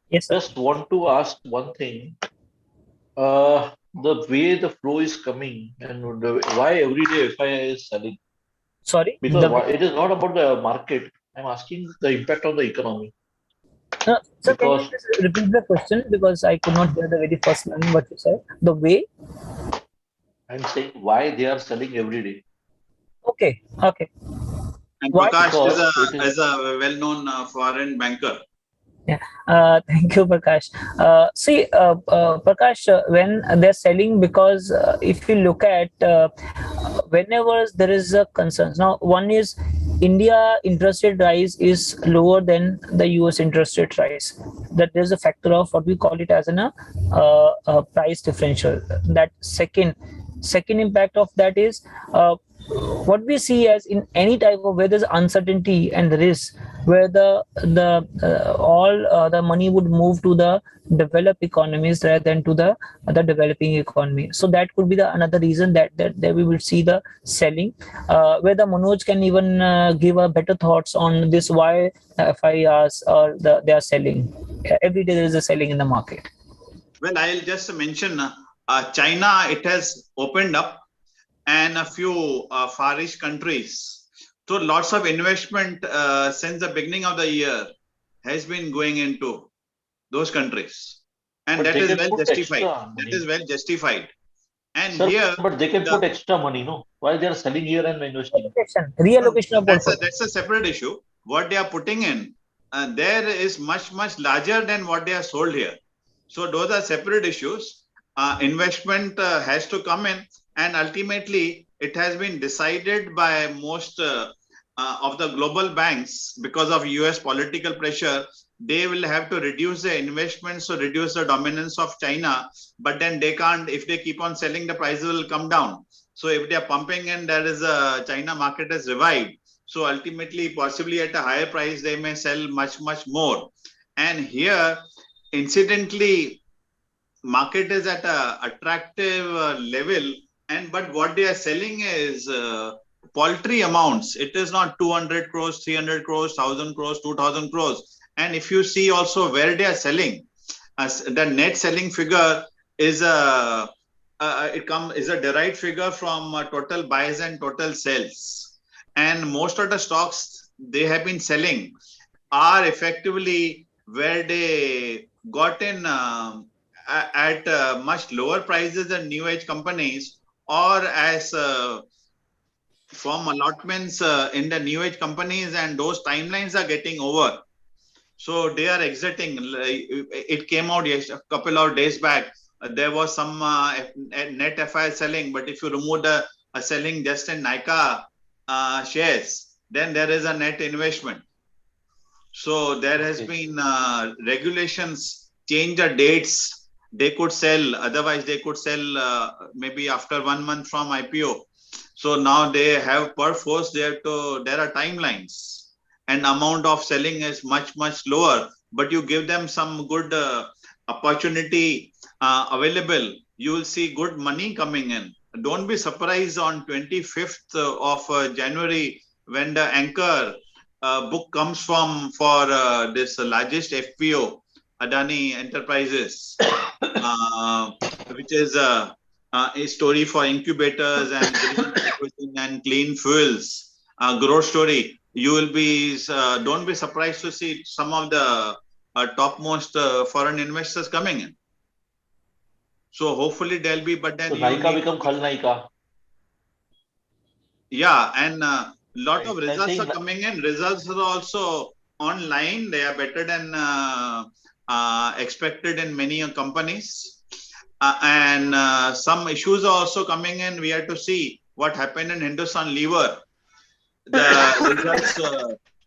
Yes, sir. Just want to ask one thing. The way the flow is coming, and why every day FII is selling? Sorry. Because it is not about the market. I'm asking the impact on the economy. So can you Because just repeat the question, because I could not hear the very first line what you said. The way. I'm saying why they are selling every day. Okay. And Why? Prakash is a well-known foreign banker. Yeah, thank you, Prakash. See, Prakash, when they're selling, because if you look at whenever there is a concern, now one is India interest rate rise is lower than the US interest rate rise. That there's a factor of what we call it as a price differential. That second impact of that is what we see as in any type of where there's uncertainty and risk, where the money would move to the developed economies rather than to the developing economy. So that could be the another reason that we will see the selling, where the Manoj can even give a better thoughts on this, why FIRs or they are selling. Every day there is a selling in the market. Well, I'll just mention China, it has opened up, and a few Far East countries. So lots of investment since the beginning of the year has been going into those countries. And But that they is can well put justified. extra That money. is well justified. And Sir, here, but they can put extra money, no? Why they are selling here and investing? Reallocation of portfolio. that's a separate issue. What they are putting in, there is much larger than what they are sold here. So those are separate issues. Investment has to come in, and ultimately it has been decided by most of the global banks because of US political pressure. They will have to reduce their investments, so reduce the dominance of China, but then they can't, if they keep on selling, the prices will come down. So if they are pumping in, there is a China market has revived. So ultimately, possibly at a higher price, they may sell much more. And here, incidentally, market is at a attractive level, but what they are selling is paltry amounts. It is not 200 crores, 300 crores, 1,000 crores, 2,000 crores. And if you see also where they are selling, the net selling figure is a derived figure from total buys and total sales. And most of the stocks they have been selling are effectively where they got in at much lower prices than new age companies, or as from allotments in the new age companies, and those timelines are getting over. So they are exiting. It came out a couple of days back. There was some net FI selling, but if you remove the selling just in Nyka shares, then there is a net investment. So there has been regulations change the dates. They could sell, otherwise they could sell maybe after 1 month from IPO. So now they have per force, there are timelines. And amount of selling is much lower, but you give them some good opportunity available, you will see good money coming in. Don't be surprised on 25th of January when the anchor book comes for this largest FPO, Adani Enterprises, which is a story for incubators and clean fuels, growth story. You will be, don't be surprised to see some of the topmost foreign investors coming in. So hopefully there'll be, but then so Nyka become Khal Nyka. Yeah, and lot of results are coming in. Results are also online. They are better than expected in many companies. And some issues are also coming in. We have to see what happened in Hindustan Lever. The results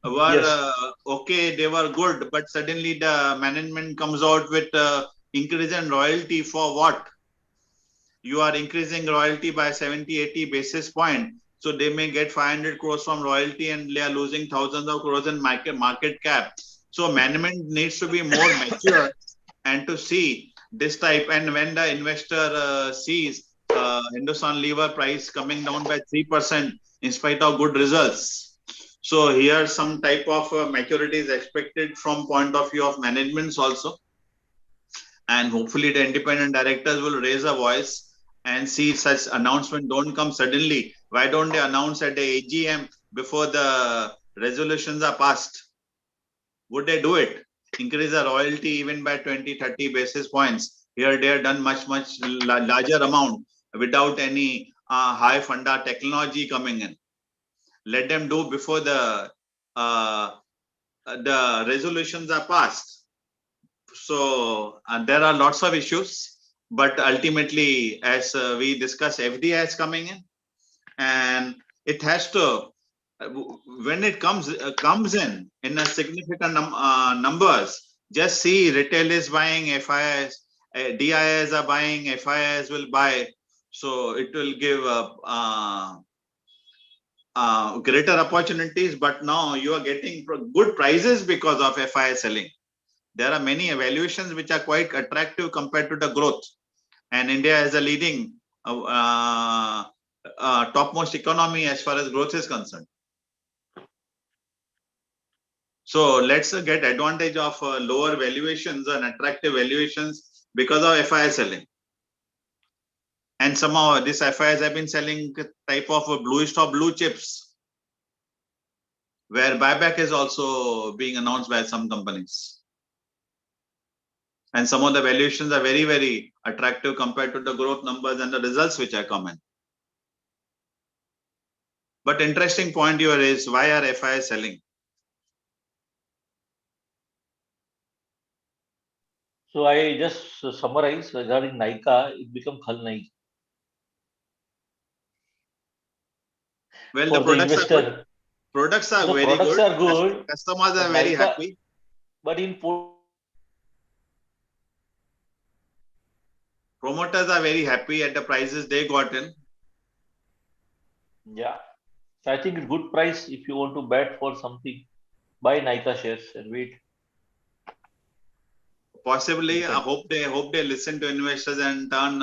were okay, they were good, but suddenly the management comes out with increase in royalty for what? You are increasing royalty by 70-80 basis point. So they may get 500 crores from royalty and they are losing thousands of crores in market cap. So management needs to be more mature and to see this type. And when the investor sees Hindustan Lever price coming down by 3% in spite of good results. So here some type of maturity is expected from point of view of managements also. And hopefully the independent directors will raise a voice and see such announcement don't come suddenly. Why don't they announce at the AGM before the resolutions are passed? Would they do it? Increase the royalty even by 20-30 basis points. Here they are done much larger amount without any high funda technology coming in. Let them do before the resolutions are passed. So there are lots of issues, but ultimately, as we discussed, FDI is coming in, and it has to when it comes in a significant numbers, just see retail is buying FIS, DIs are buying, FIS will buy. So it will give greater opportunities, but now you are getting good prices because of FIS selling. There are many evaluations which are quite attractive compared to the growth. And India is a leading topmost economy as far as growth is concerned. So let's get advantage of lower valuations and attractive valuations because of FIS selling. And somehow this FIS have been selling type of bluish or blue chips, where buyback is also being announced by some companies. And some of the valuations are very, very attractive compared to the growth numbers and the results which are common. But interesting point here is, why are FIs selling? So I just summarize regarding Nyka, it become Khalnaik. Well, For the products investor. are good. Products are The very products good. are good. Customers are but very Nyka, happy. But in Promoters are very happy at the prices they got in. yeah, so I think it's good price if you want to bet for something. Buy Nyka shares and wait. Possibly, I hope they listen to investors and turn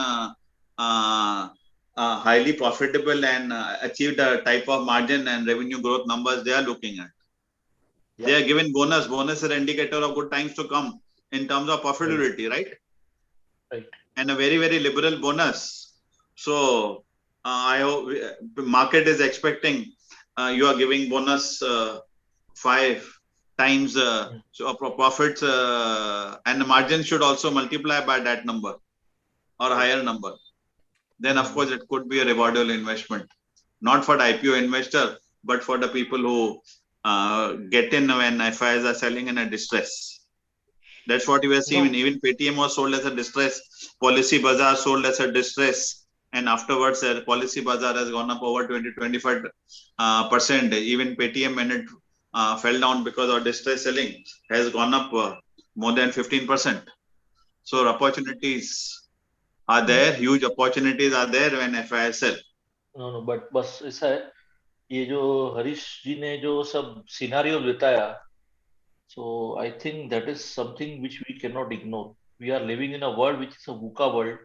highly profitable and achieve the type of margin and revenue growth numbers they are looking at. Yeah. They are given bonus. Bonus is an indicator of good times to come in terms of profitability, right? Right. And a very, very liberal bonus. So I hope market is expecting you are giving bonus 5 times so profits and the margin should also multiply by that number or higher number. Then of course it could be a rewardable investment, not for the IPO investor, but for the people who get in when FIs are selling in a distress. That's what you were seeing. No. Even Paytm was sold as a distress. Policy Bazaar sold as a distress. And afterwards, Policy Bazaar has gone up over 20-25%. Even Paytm, when it fell down because of distress selling, has gone up more than 15%. So opportunities are there. Huge opportunities are there when FIs sell. No, but बस ऐसा है, ये जो हरीश जी ने जो सब scenario बताया, so I think that is something which we cannot ignore. We are living in a world which is a VUCA world,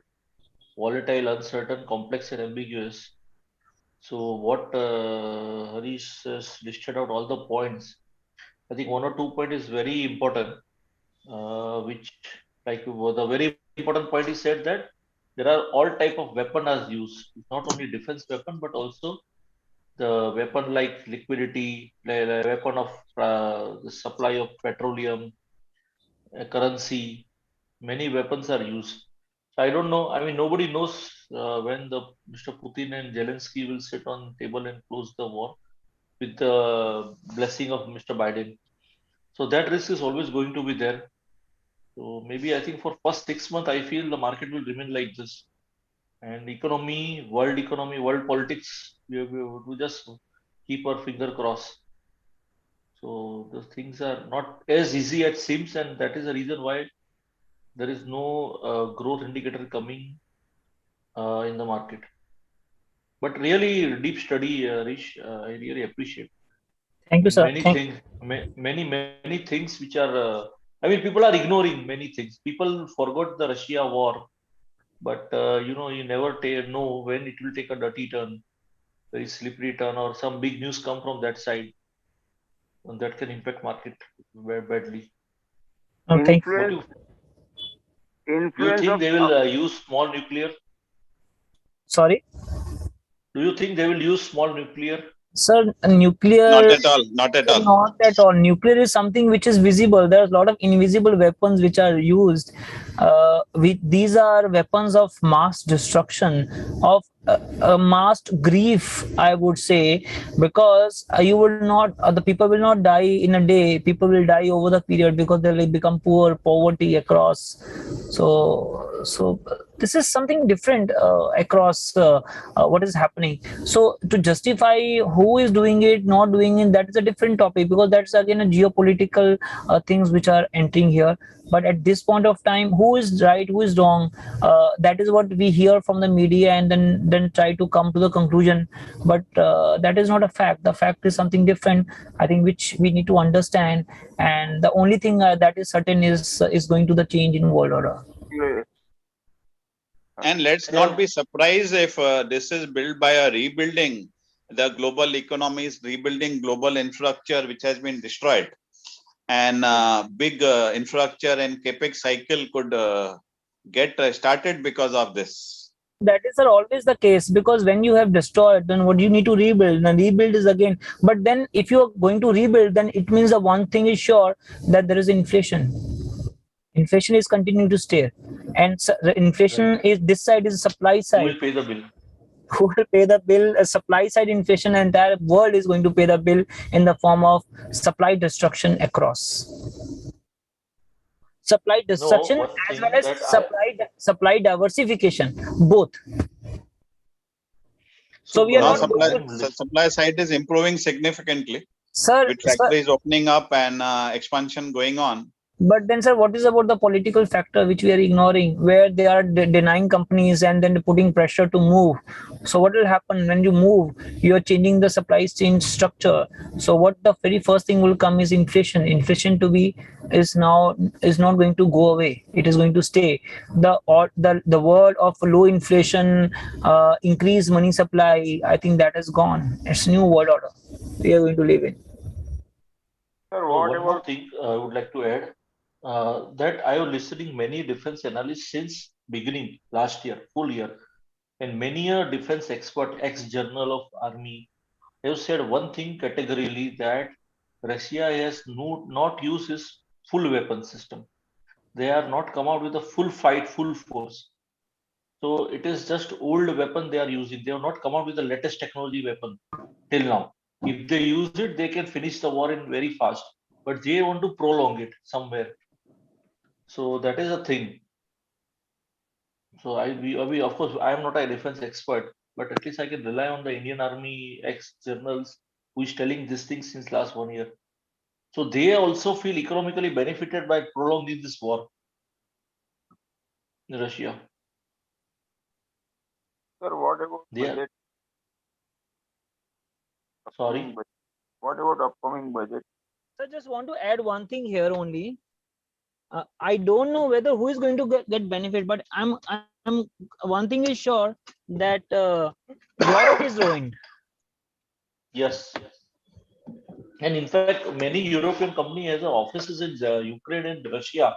volatile, uncertain, complex, and ambiguous. So what Harish has listed out all the points. I think 1 or 2 points is very important, which like the very important point is said that there are all type of weapon as used. It's not only defense weapon, but also the weapon like liquidity, the weapon of the supply of petroleum, currency, many weapons are used. So I don't know. I mean, nobody knows when the Mr. Putin and Zelensky will sit on the table and close the war with the blessing of Mr. Biden. So that risk is always going to be there. So maybe I think for first 6 months, I feel the market will remain like this. And economy, world politics, we just keep our finger crossed. So the things are not as easy as it seems, and that is the reason why there is no growth indicator coming in the market. But really deep study, Rish, I really appreciate. Thank you, sir. Many things which are, I mean, people are ignoring many things. People forgot the Russia war, but you never know when it will take a dirty turn, very slippery turn, or some big news come from that side, and that can impact market very badly. Okay. Influence do you think they will use small nuclear? Sorry? Do you think they will use small nuclear? Sir, nuclear. Not at all. Not at all. Not at all. Nuclear is something which is visible. There's a lot of invisible weapons which are used. These are weapons of mass destruction, of mass grief, I would say, because you will not, the people will not die in a day. People will die over the period because they will become poor, poverty across. So this is something different across what is happening. So to justify who is doing it, not doing it, that is a different topic, because that's again a geopolitical things which are entering here. But at this point of time, who is right, who is wrong, that is what we hear from the media, and then try to come to the conclusion. But that is not a fact. The fact is something different, I think, which we need to understand. And the only thing that is certain is going to the change in world order. And let's not be surprised if this is built by a rebuilding. The global economy is rebuilding global infrastructure which has been destroyed, and big infrastructure and capex cycle could get started because of this. That is always the case, because when you have destroyed, then what you need to rebuild, and rebuild is again. But then if you are going to rebuild, then it means the one thing is sure, that there is inflation. Inflation is continuing to stay, and the inflation is this side is supply Who side. will pay the bill? Who will pay the bill? Supply side inflation, and entire world is going to pay the bill in the form of supply destruction across. Supply destruction one as thing well as that supply diversification, both. So we are Now not going to supply side is improving significantly, sir, with factories opening up and expansion going on. But then, sir, what is about the political factor which we are ignoring, where they are denying companies and then putting pressure to move? So what will happen when you move? You are changing the supply chain structure. So what the very first thing will come is inflation. Inflation is not going to go away. It is going to stay. The world of low inflation, increased money supply, I think that is gone. It's new world order we are going to live in. Sir, one more thing I would like to add, that I was listening many defense analysts since beginning last year, full year, and many a defense expert, ex-general of army, have said one thing categorically, that Russia has not used its full weapon system. They are not come out with a full fight, full force. So it is just old weapon they are using. They have not come out with the latest technology weapon till now. If they use it, they can finish the war in very fast. But they want to prolong it somewhere. So that is a thing. So we of course I am not a defense expert, but at least I can rely on the Indian Army ex-generals who is telling these things since last 1 year. So they also feel economically benefited by prolonging this war in Russia. Sir, what about budget? Sorry. What about upcoming budget? So I just want to add one thing here only. I don't know whether who is going to get benefit, but I'm one thing is sure, that Europe is ruined. Yes. And in fact, many European company has offices in Ukraine and Russia.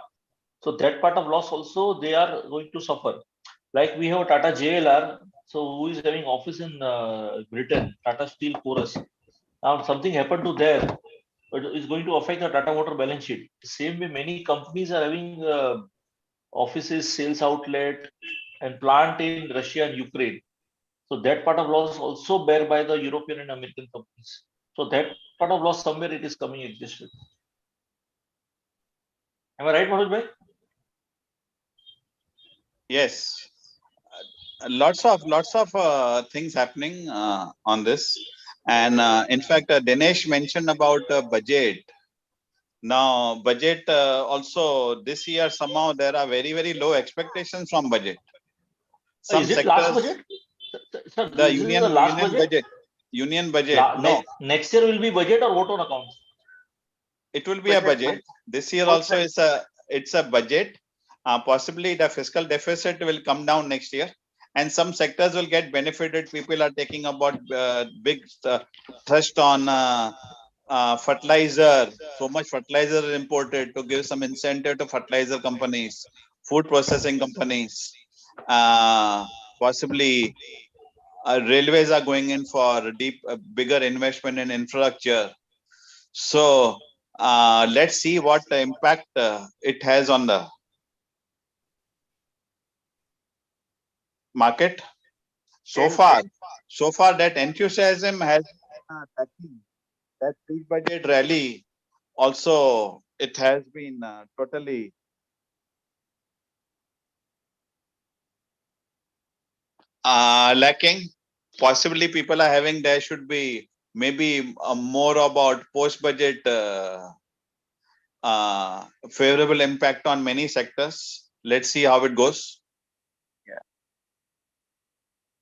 So that part of loss also they are going to suffer. Like we have Tata JLR, so who is having office in Britain, Tata Steel Chorus. Now something happened to there, but it's going to affect the Tata Motor balance sheet. Same way, many companies are having offices, sales outlet, and plant in Russia and Ukraine. So that part of loss also bear by the European and American companies. So that part of loss somewhere it is coming existed. Am I right, Manoj bhai? Yes, lots of things happening on this, and in fact, Dinesh mentioned about budget. Now, budget also this year somehow there are very low expectations from budget. Some is it sectors, last budget? Sir, the this union is the last union budget. No, next year will be budget or vote on accounts? it will be a budget. This year also it's a budget. Possibly the fiscal deficit will come down next year, and some sectors will get benefited. People are taking about big thrust on fertilizer. So much fertilizer is imported to give some incentive to fertilizer companies, food processing companies. Possibly railways are going in for bigger investment in infrastructure. So let's see what the impact it has on the market. So far that enthusiasm has that pre-budget rally also, it has been totally lacking. Possibly people are having, there should be maybe more about post-budget favorable impact on many sectors. Let's see how it goes.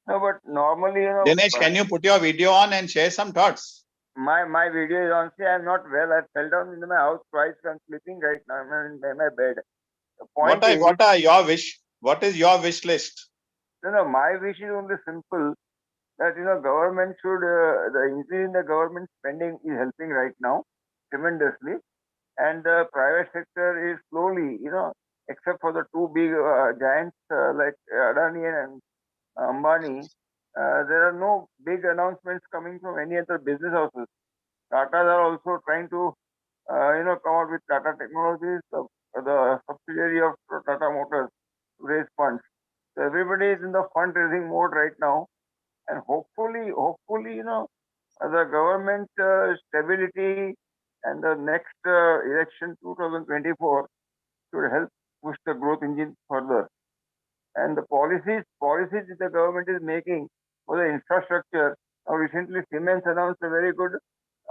No, but normally, Dinesh, can you put your video on and share some thoughts? my video is on. See, I'm not well. I fell down into my house twice. I'm sleeping right now. I'm in my bed. The point is, What are your wish? What is your wish list? no, my wish is only simple, that government should the increase in the government spending is helping right now tremendously, and the private sector is slowly, except for the two big giants like Adani and Ambani, there are no big announcements coming from any other business houses. Tata are also trying to come out with Tata Technologies, the subsidiary of Tata Motors, to raise funds. So everybody is in the fundraising mode right now, and hopefully, the government stability and the next election 2024 should help push the growth engine further. And the policies that the government is making for the infrastructure. Now recently Siemens announced a very good,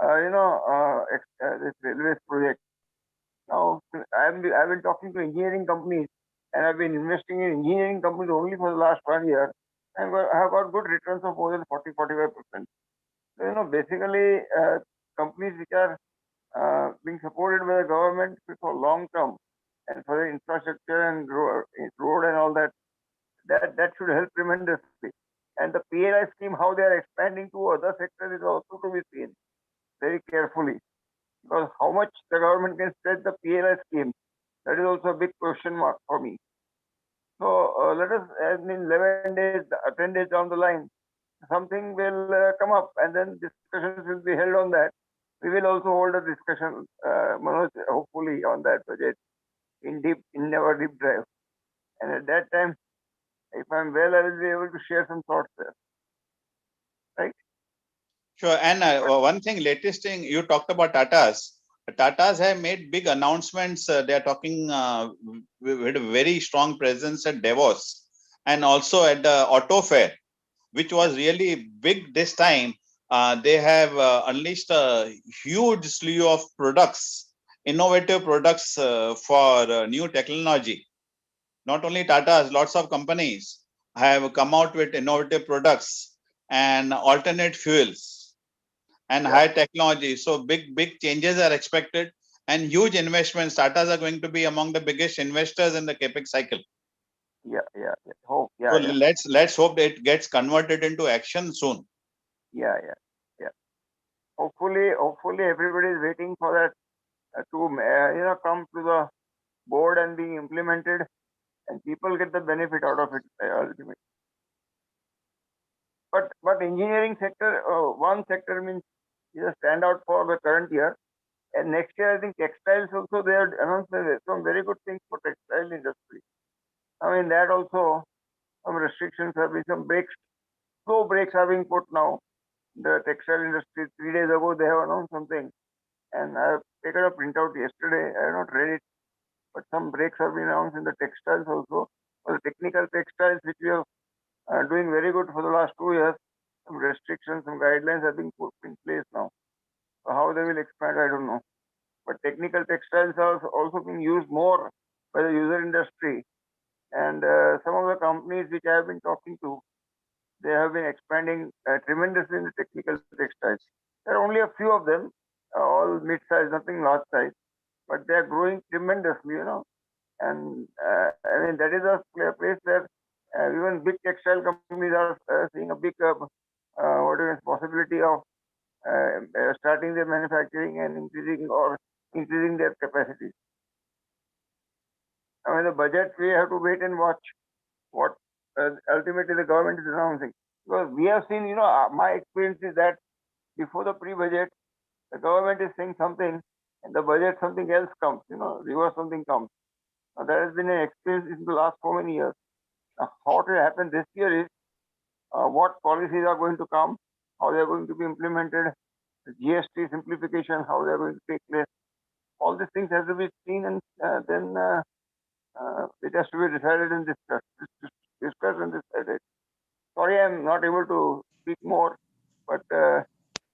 this railways project. Now I've been talking to engineering companies, and I've been investing in engineering companies only for the last 1 year, and I have got good returns of more than 40-45%. So, basically, companies which are being supported by the government for long term and for the infrastructure and road and all that, that should help tremendously. And the PLI scheme, how they are expanding to other sectors, is also to be seen very carefully. Because how much the government can stretch the PLI scheme, that is also a big question mark for me. So let us, as in 11 days, 10 days down the line, something will come up, and then discussions will be held on that. We will also hold a discussion, Manoj, hopefully on that budget in our deep drive. And at that time, if I'm well, I will be able to share some thoughts there. Right? Sure. And one thing, latest thing, you talked about Tatas. Tatas have made big announcements. They are talking with a very strong presence at Davos and also at the auto fair, which was really big this time. They have unleashed a huge slew of products, innovative products for new technology. Not only Tata's, lots of companies have come out with innovative products and alternate fuels and high technology. So big changes are expected, and huge investments. Tatas are going to be among the biggest investors in the capex cycle. Yeah. Hope. Yeah. So yeah. let's hope that it gets converted into action soon. Yeah. Hopefully everybody is waiting for that to come to the board and be implemented, and people get the benefit out of it ultimately. But engineering sector, one sector means is a standout for the current year, and next year I think textiles also they have announced some very good things for textile industry. I mean that also some restrictions have been, some breaks, slow breaks are being put now. The textile industry 3 days ago they have announced something, and I have taken a printout yesterday. I have not read it, but some breaks have been announced in the textiles also. For the technical textiles, which we are doing very good for the last 2 years, some restrictions, some guidelines have been put in place now. So how they will expand, I don't know. But technical textiles are also being used more by the user industry, and some of the companies which I have been talking to, they have been expanding tremendously in the technical textiles. There are only a few of them, all mid-size, nothing large size, but they are growing tremendously, And I mean that is a place where even big textile companies are seeing a big possibility of starting their manufacturing and increasing their capacities. I mean the budget, we have to wait and watch what ultimately the government is announcing, because we have seen, my experience is that before the pre-budget, the government is saying something, and the budget something else comes, reverse something comes. Now, that has been an experience in the last so many years. Now, what will happen this year is what policies are going to come, how they are going to be implemented, the GST simplification, how they are going to take place. All these things have to be seen, and then it has to be decided and discussed and decided. Sorry, I'm not able to speak more, but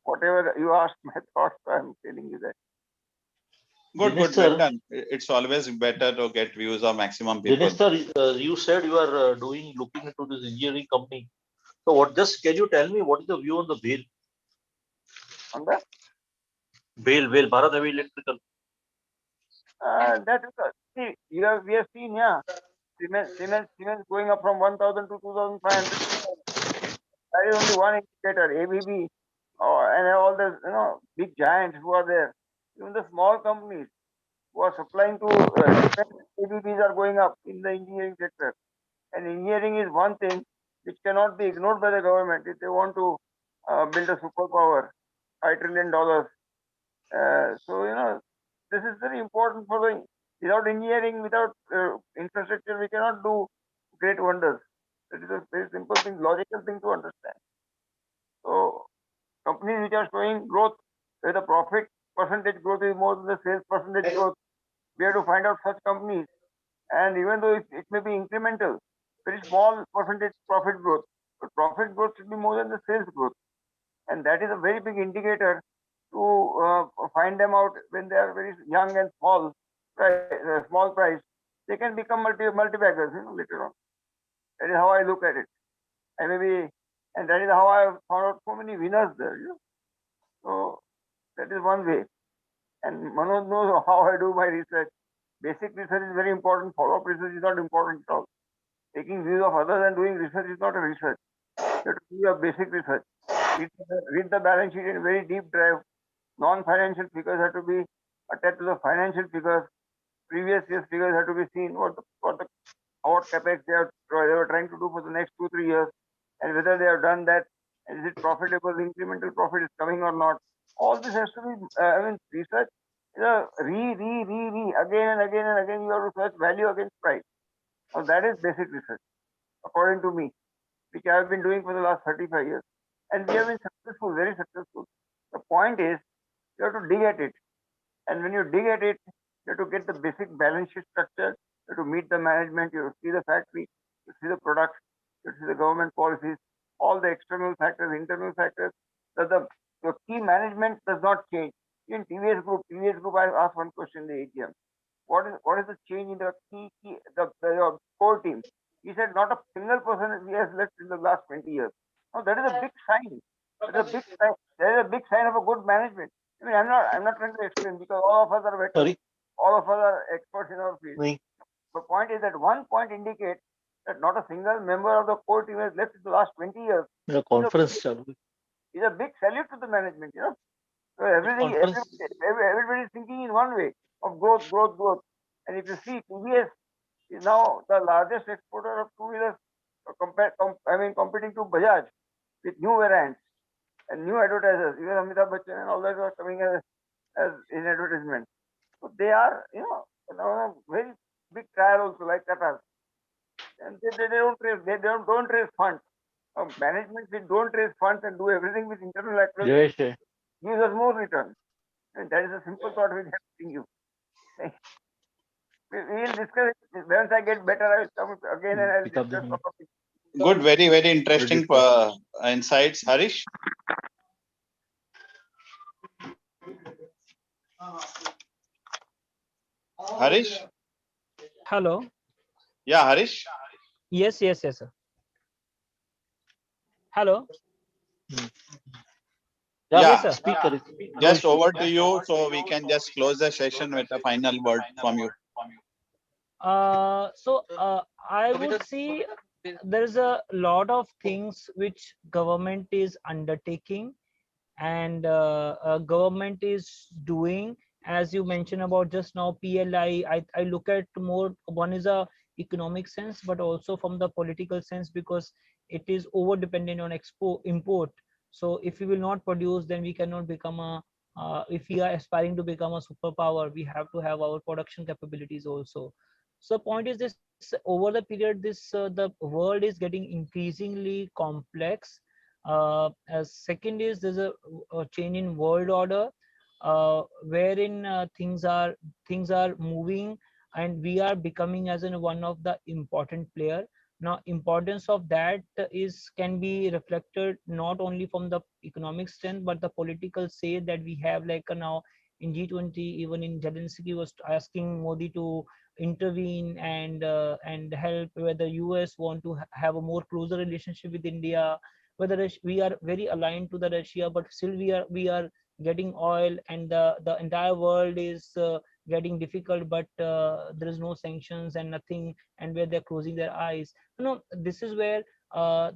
whatever you asked, my thoughts, I'm telling you that. Good, Dinesh good, well sir, done. It's always better to get views of maximum people. Dinesh sir, you said you are looking into this engineering company. So can you tell me what is the view on the BHEL? On that, BHEL, Bharat Heavy Electrical. that is see, we have seen, yeah, Siemens going up from 1,000 to 2,500. That is only one indicator. ABB and all the big giants who are there. Even the small companies who are supplying to defense ABBs are going up in the engineering sector. And engineering is one thing which cannot be ignored by the government if they want to build a superpower, $5 trillion. So this is very important for the. Without engineering, without infrastructure, we cannot do great wonders. It is a very simple thing, logical thing to understand. So companies which are showing growth, where the profit percentage growth is more than the sales percentage growth, we have to find out such companies. And even though it may be incremental, very small percentage profit growth, but profit growth should be more than the sales growth. And that is a very big indicator to find them out when they are very young and small price. They can become multi-baggers later on. That is how I look at it. And that is how I have found out so many winners there. So that is one way. And Manoj knows how I do my research. Basic research is very important. Follow-up research is not important at all. Taking views of others and doing research is not a research. You have to do your basic research. Read the balance sheet in very deep dive. Non-financial figures have to be attached to the financial figures. Previous year's figures have to be seen. What capex they were trying to do for the next 2-3 years, and whether they have done that, and is it profitable? Incremental profit is coming or not? All this has to be research. Again and again and again. You have to search value against price. Now that is basic research, according to me, which I have been doing for the last 35 years, and we have been successful, very successful. The point is, you have to dig at it, and when you dig at it, you have to get the basic balance sheet structure. You have to meet the management. You have to see the factory. You see the products. You see the government policies. All the external factors, internal factors. That the key management does not change. In TVS Group, I asked one question in the AGM. What is the change in the the core team? He said not a single person has left in the last 20 years. Now that is a big sign. That is a big sign. That is a big sign of a good management. I mean, I'm not trying to explain because all of us are veterans. All of us are experts in our field. The point is that one point indicates that not a single member of the core team has left in the last 20 years. The conference is a big salute to the management, So everybody is thinking in one way of growth. And if you see, TVS is now the largest exporter of two-wheelers, competing to Bajaj with new variants and new advertisers. Even Amitabh Bachchan and all that are coming as in advertisement. So they are, very big trial also like Qatar. And they don't raise funds. Management which don't raise funds and do everything with internal accuracy gives us more return. And that is a simple thought which I'm giving you. We will discuss it. Once I get better, I will come again and I will discuss. Good, very, very interesting insights, Harish. Harish? Hello. Yeah, Harish? Yes, sir. Hello. Yeah, sir. Speaker. Just over to you, so we can just close the session with a final word from you. I would see there's a lot of things which government is undertaking and government is doing. As you mentioned about just now, PLI, I look at more, one is a economic sense, but also from the political sense, because it is over dependent on import. So if we will not produce, then we cannot become if we are aspiring to become a superpower, we have to have our production capabilities also. So point is this, over the period, the world is getting increasingly complex. As second is, there's a change in world order, wherein things are moving, and we are becoming as one of the important player. Now, importance of that can be reflected not only from the economic strength, but the political say that we have, like now in G20, even in Zelensky was asking Modi to intervene and help, whether US want to have a more closer relationship with India, whether we are very aligned to the Russia, but still we are getting oil, and the entire world is getting difficult, but there is no sanctions and nothing, and where they're closing their eyes. This is where as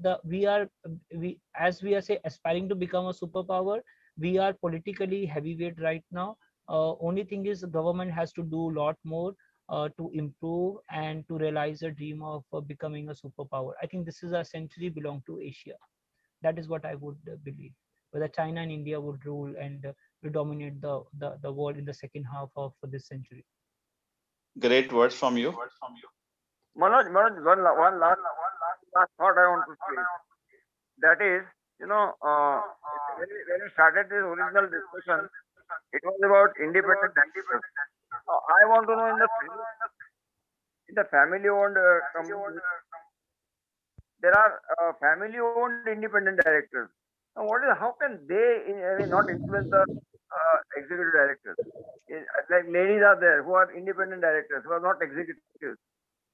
we are say aspiring to become a superpower, we are politically heavyweight right now. Only thing is the government has to do a lot more to improve and to realize a dream of becoming a superpower. I think this is a century belong to Asia. That is what I would believe. Whether China and India would rule and will dominate the world in the second half of this century. Great words from you. Manoj, one last thought I want to say. That is, when we started this original discussion, it was about independent directors. I want to know in the family-owned companies, there are family-owned independent directors. Now, how can they not influence the executive directors? Like ladies are there who are independent directors, who are not executives,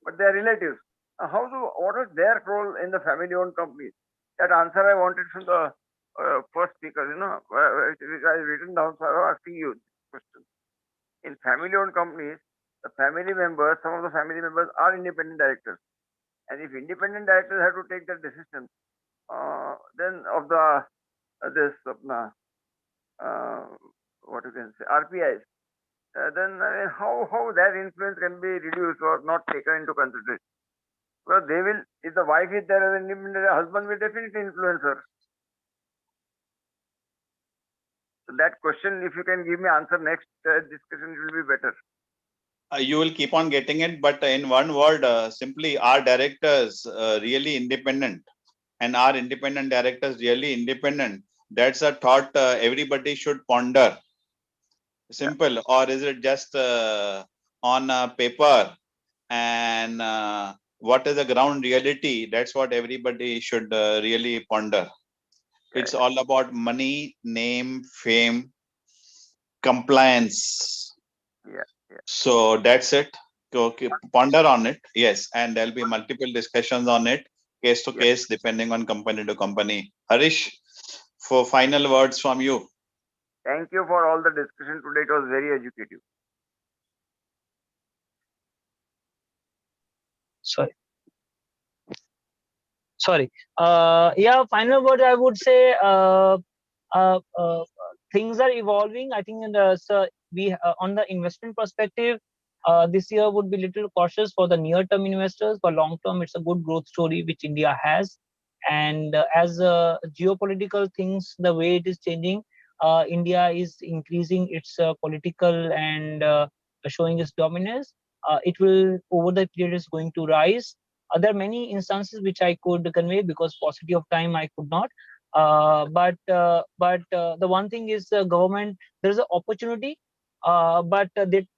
but they are relatives. What is their role in the family-owned companies? That answer I wanted from the first speaker, which I written down, so I was asking you this question. In family-owned companies, some of the family members are independent directors. And if independent directors have to take that decision, then of the what you can say, RPIs, then how that influence can be reduced or not taken into consideration? Well, they will, if the wife is there as an independent, husband will definitely influence her. So that question, if you can give me answer next discussion, it will be better. You will keep on getting it, but in one word, simply, are directors really independent? And are independent directors really independent? That's a thought everybody should ponder. Simple. Or is it just on paper? And what is the ground reality? That's what everybody should really ponder. It's all about money, name, fame, compliance. Yeah. So that's it. Okay, ponder on it. Yes, and there'll be multiple discussions on it, case to case, depending on company to company. Harish, for final words from you. Thank you for all the discussion today. It was very educative. Sorry. Yeah, final word I would say, things are evolving. I think we on the investment perspective, this year would be little cautious for the near term investors, but long term it's a good growth story which India has. And as geopolitical things, the way it is changing, India is increasing its political and showing its dominance. It will over the period is going to rise. There are many instances which I could convey, because paucity of time I could not. But the one thing is government, there is an opportunity, but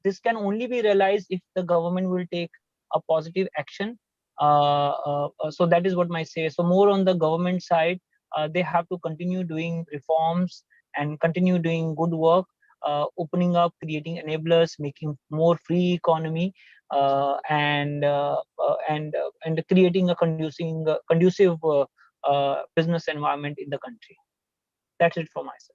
this can only be realized if the government will take a positive action. So that is what I say. So more on the government side, they have to continue doing reforms and continue doing good work, opening up, creating enablers, making more free economy, and creating a conducive business environment in the country. That's it for myself.